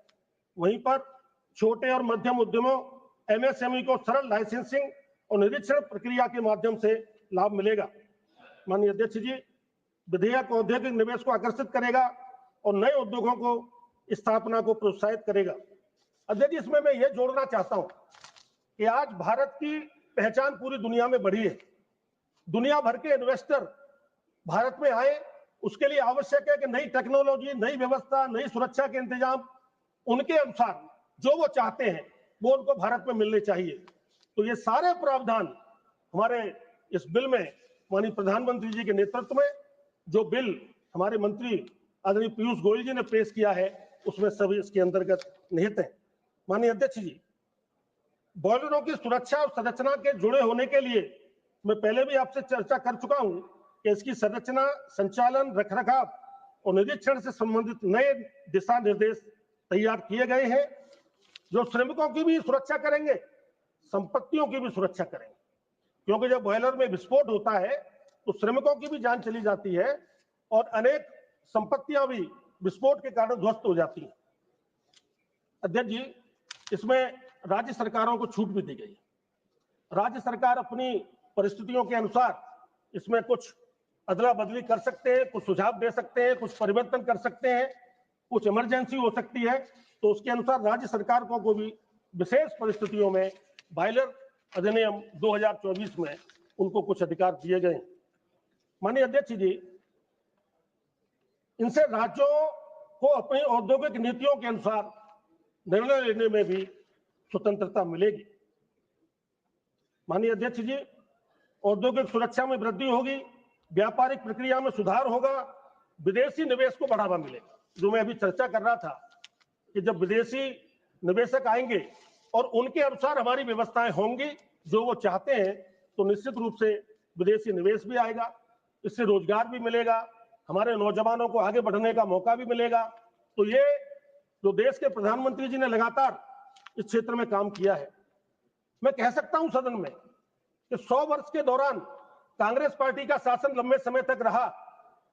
वहीं पर छोटे और मध्यम उद्यमों, एमएसएमई को सरल लाइसेंसिंग और निरीक्षण प्रक्रिया के माध्यम से लाभ मिलेगा। माननीय अध्यक्ष जी, विधेयक औद्योगिक निवेश को आकर्षित करेगा और नए उद्योगों को स्थापना को प्रोत्साहित करेगा। अध्यक्ष जी, इसमें मैं ये जोड़ना चाहता हूं कि आज भारत की पहचान पूरी दुनिया में बढ़ी है। दुनिया भर के इन्वेस्टर भारत में आए, उसके लिए आवश्यक है कि नई टेक्नोलॉजी, नई व्यवस्था, नई सुरक्षा के इंतजाम उनके अनुसार जो वो चाहते हैं वो उनको भारत में मिलने चाहिए। तो ये सारे प्रावधान हमारे इस बिल में माननीय प्रधानमंत्री जी के नेतृत्व में जो बिल हमारे मंत्री आदरणीय पीयूष गोयल जी ने पेश किया है, उसमें सभी इसके अंतर्गत निहित है। माननीय अध्यक्ष जी, बॉयलरों की सुरक्षा और संरचना के जुड़े होने के लिए मैं पहले भी आपसे चर्चा कर चुका हूं कि इसकी संरचना, संचालन, रखरखाव और निरीक्षण से संबंधित नए दिशा निर्देश तैयार किए गए हैं, जो श्रमिकों की भी सुरक्षा करेंगे, संपत्तियों की भी सुरक्षा करेंगे। क्योंकि जब बॉयलर में विस्फोट होता है तो श्रमिकों की भी जान चली जाती है और अनेक संपत्तियां भी विस्फोट के कारण ध्वस्त हो जाती हैं। अध्यक्ष जी, इसमें राज्य सरकारों को छूट भी दी गई है। राज्य सरकार अपनी परिस्थितियों के अनुसार इसमें कुछ अदला बदली कर सकते हैं, कुछ सुझाव दे सकते हैं, कुछ परिवर्तन कर सकते हैं, कुछ इमरजेंसी हो सकती है, तो उसके अनुसार राज्य सरकार को भी विशेष परिस्थितियों में बॉयलर अधिनियम 2024 में उनको कुछ अधिकार दिए गए। माननीय अध्यक्ष जी, इनसे राज्यों को अपनी औद्योगिक नीतियों के अनुसार निर्णय लेने में भी स्वतंत्रता मिलेगी। माननीय अध्यक्ष जी, औद्योगिक सुरक्षा में वृद्धि होगी, व्यापारिक प्रक्रिया में सुधार होगा, विदेशी निवेश को बढ़ावा मिलेगा। जो मैं अभी चर्चा कर रहा था कि जब विदेशी निवेशक आएंगे और उनके अनुसार हमारी व्यवस्थाएं होंगी जो वो चाहते हैं, तो निश्चित रूप से विदेशी निवेश भी आएगा, इससे रोजगार भी मिलेगा, हमारे नौजवानों को आगे बढ़ने का मौका भी मिलेगा। तो ये जो देश के प्रधानमंत्री जी ने लगातार इस क्षेत्र में काम किया है, मैं कह सकता हूं सदन में कि 100 वर्ष के दौरान कांग्रेस पार्टी का शासन लंबे समय तक रहा,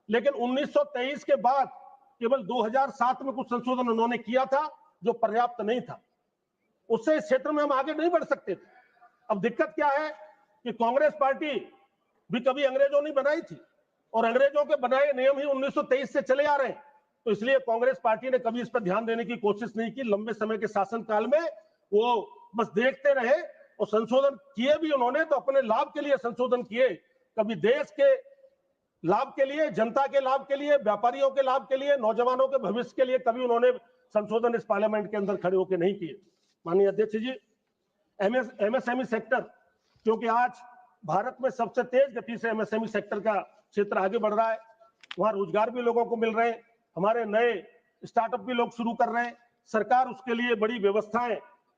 लेकिन 1923 के बाद केवल 2007 में कुछ संशोधन उन्होंने किया था जो पर्याप्त नहीं था। उससे इस क्षेत्र में हम आगे नहीं बढ़ सकते थे। अब दिक्कत क्या है कि कांग्रेस पार्टी भी कभी अंग्रेजों ने बनाई थी और अंग्रेजों के बनाए नियम ही 1923 से चले आ रहे हैं, तो इसलिए कांग्रेस पार्टी ने कभी इस पर ध्यान देने की कोशिश नहीं की। लंबे समय के शासनकाल में वो बस देखते रहे और संशोधन किए भी उन्होंने तो अपने लाभ के लिए संशोधन किए, कभी देश के लाभ के लिए, जनता के लाभ के लिए, व्यापारियों के लाभ के लिए, नौजवानों के भविष्य के लिए कभी उन्होंने संशोधन इस पार्लियामेंट के अंदर खड़े होकर नहीं किए। माननीय अध्यक्ष जी, एमएसएमई सेक्टर, क्योंकि आज भारत में सबसे तेज गति से एमएसएमई सेक्टर का क्षेत्र आगे बढ़ रहा है, वहां रोजगार भी लोगों को मिल रहे हैं, हमारे नए स्टार्टअप भी लोग शुरू कर रहे हैं, सरकार उसके लिए बड़ी व्यवस्थाएं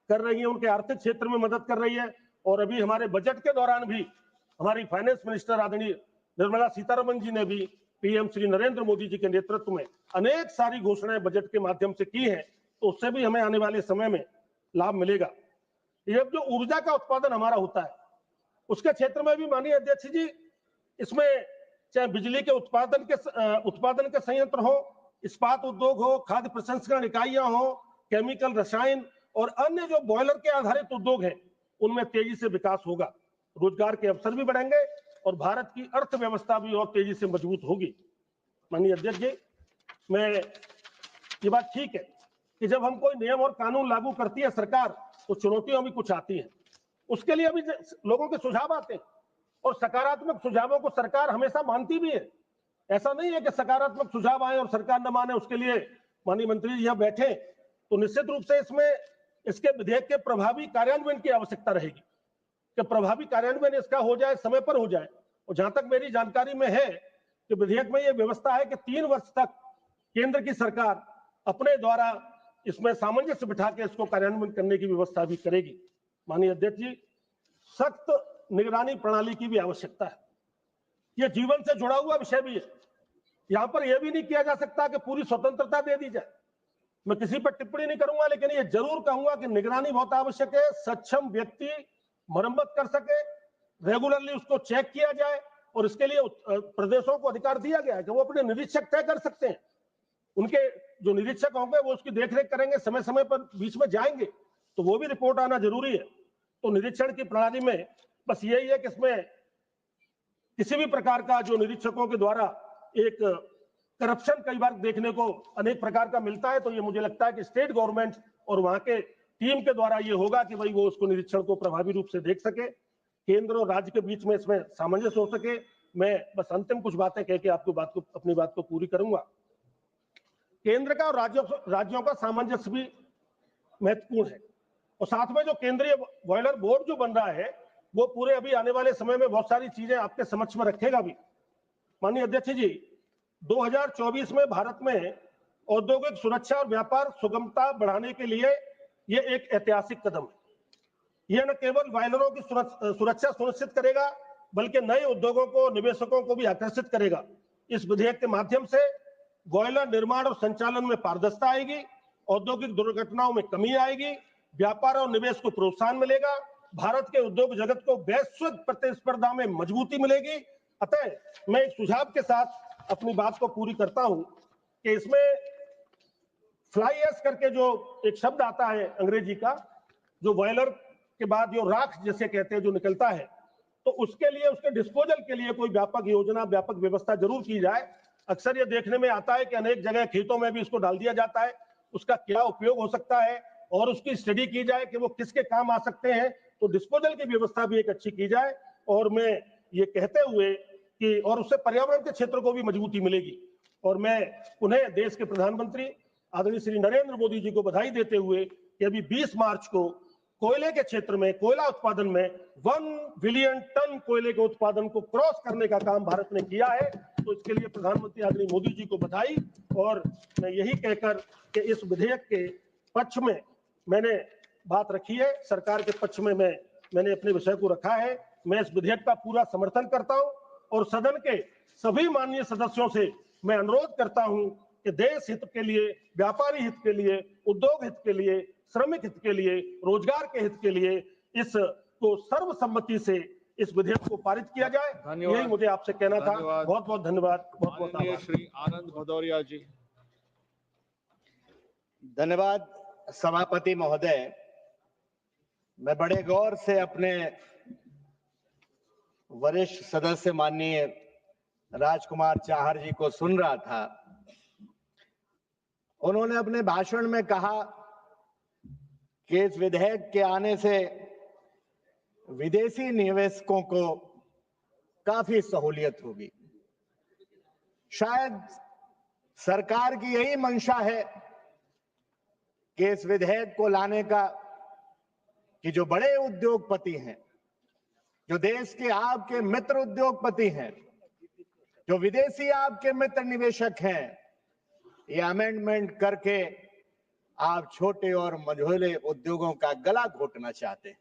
कर रही है, उनके आर्थिक क्षेत्र में मदद कर रही है। और अभी हमारे बजट के दौरान भी हमारी फाइनेंस मिनिस्टर आदरणीय निर्मला सीतारमन जी ने भी पीएम श्री नरेंद्र मोदी जी के नेतृत्व में अनेक सारी घोषणाएं बजट के माध्यम से की हैं, तो उससे भी हमें आने वाले समय में लाभ मिलेगा। ये जो ऊर्जा का उत्पादन हमारा होता है उसके क्षेत्र में भी माननीय अध्यक्ष जी, इसमें चाहे बिजली के उत्पादन के संयंत्र हो, इस्पात उद्योग हो, खाद्य प्रसंस्करण इकाइयां हो, केमिकल, रसायन और अन्य जो बॉयलर के आधारित उद्योग हैं, उनमें तेजी से विकास होगा, रोजगार के अवसर भी बढ़ेंगे और भारत की अर्थव्यवस्था भी और तेजी से मजबूत होगी। माननीय अध्यक्ष जी, मैं ये बात ठीक है कि जब हम कोई नियम और कानून लागू करती है सरकार, तो चुनौतियां भी कुछ आती हैं, उसके लिए भी लोगों के सुझाव आते हैं और सकारात्मक सुझावों को सरकार हमेशा मानती भी है। ऐसा नहीं है कि सकारात्मक सुझाव आए और सरकार न माने, उसके लिए माननीय मंत्री जी यहाँ बैठे, तो निश्चित रूप से इसमें इसके विधेयक के प्रभावी कार्यान्वयन की आवश्यकता रहेगी कि प्रभावी कार्यान्वयन इसका हो जाए, समय पर हो जाए। और जहां तक मेरी जानकारी में है कि विधेयक में यह व्यवस्था है कि 3 वर्ष तक केंद्र की सरकार अपने द्वारा इसमें सामंजस्य बिठा के इसको कार्यान्वयन करने की व्यवस्था भी करेगी। माननीय अध्यक्ष जी, सख्त निगरानी प्रणाली की भी आवश्यकता है, यह जीवन से जुड़ा हुआ विषय भी है। यहां पर यह भी नहीं किया जा सकता कि पूरी स्वतंत्रता दे दी जाए, मैं किसी पर टिप्पणी नहीं करूंगा, लेकिन यह जरूर कहूंगा कि निगरानी बहुत आवश्यक है। सक्षम व्यक्ति मरम्मत कर सके, रेगुलरली उसको चेक किया जाए और इसके लिए प्रदेशों को अधिकार दिया गया है कि वो अपने निरीक्षक तय कर सकते हैं, उनके जो निरीक्षक होंगे वो उसकी देखरेख करेंगे, समय समय पर बीच में जाएंगे, तो वो भी रिपोर्ट आना जरूरी है। तो निरीक्षण की प्रणाली में बस यही है कि इसमें किसी भी प्रकार का जो निरीक्षकों के द्वारा एक करप्शन कई बार देखने को अनेक प्रकार का मिलता है, तो ये मुझे लगता है कि स्टेट गवर्नमेंट और वहां के टीम के द्वारा ये होगा कि भाई वो उसको निरीक्षण को प्रभावी रूप से देख सके, केंद्र और राज्य के बीच में इसमें सामंजस्य हो सके। मैं बस अंतिम कुछ बातें कह के आपको अपनी बात को पूरी करूंगा। केंद्र का और राज्यों का सामंजस्य भी महत्वपूर्ण है और साथ में जो केंद्रीय बॉयलर बोर्ड जो बन रहा है वो पूरे अभी आने वाले समय में बहुत सारी चीजें आपके समक्ष में रखेगा भी। माननीय अध्यक्ष जी, 2024 में भारत में औद्योगिक सुरक्षा और व्यापार सुगमता बढ़ाने के लिए यह एक ऐतिहासिक कदम है। यह न केवल बॉयलरों की सुरक्षा सुनिश्चित करेगा बल्कि नए उद्योगों को, निवेशकों को भी आकर्षित करेगा। इस विधेयक के माध्यम से बॉयलर निर्माण और संचालन में पारदर्शिता आएगी, औद्योगिक दुर्घटनाओं में कमी आएगी, व्यापार और निवेश को प्रोत्साहन मिलेगा, भारत के उद्योग जगत को वैश्विक प्रतिस्पर्धा में मजबूती मिलेगी अतः मैं एक सुझाव के साथ अपनी बात को पूरी करता हूं कि इसमें फ्लाई एश करके जो एक शब्द आता है अंग्रेजी का, जो बॉयलर के बाद जो राख जैसे कहते हैं जो निकलता है, तो उसके लिए, उसके डिस्पोजल के लिए कोई व्यापक योजना, व्यापक व्यवस्था जरूर की जाए। अक्सर ये देखने में आता है कि अनेक जगह खेतों में भी इसको डाल दिया जाता है, उसका क्या उपयोग हो सकता है और उसकी स्टडी की जाए कि वो किसके काम आ सकते हैं, तो डिस्पोजल की व्यवस्था भी एक अच्छी की जाए। और मैं ये कहते हुए कि और उससे पर्यावरण के क्षेत्र को भी मजबूती मिलेगी। और मैं उन्हें देश के प्रधानमंत्री आदरणीय श्री नरेंद्र मोदी जी को बधाई देते हुए कि अभी 20 मार्च को कोयले के क्षेत्र में, कोयला उत्पादन में 1 बिलियन टन कोयले के उत्पादन को क्रॉस करने का काम भारत ने किया है, तो इसके लिए प्रधानमंत्री आदरणीय मोदी जी को बधाई। और मैं यही कहकर कि इस विधेयक के पक्ष में मैंने बात रखी है, सरकार के पक्ष में मैंने अपने विषय को रखा है। मैं इस विधेयक का पूरा समर्थन करता हूं और सदन के सभी माननीय सदस्यों से मैं अनुरोध करता हूं कि देश हित के लिए, व्यापारी हित के लिए, उद्योग हित के लिए, श्रमिक हित के लिए, रोजगार के हित के लिए इस को सर्वसम्मति से इस विधेयक को पारित किया जाए। यही मुझे आपसे कहना था। बहुत बहुत धन्यवाद, बहुत बहुत आभार। श्री आनंद भदौरिया जी। धन्यवाद सभापति महोदय। मैं बड़े गौर से अपने वरिष्ठ सदस्य माननीय राजकुमार चाहर जी को सुन रहा था। उन्होंने अपने भाषण में कहा कि इस विधेयक के आने से विदेशी निवेशकों को काफी सहूलियत होगी। शायद सरकार की यही मंशा है कि इस विधेयक को लाने का, कि जो बड़े उद्योगपति हैं, जो देश के आपके मित्र उद्योगपति हैं, जो विदेशी आपके मित्र निवेशक हैं, ये अमेंडमेंट करके आप छोटे और मझोले उद्योगों का गला घोटना चाहते हैं।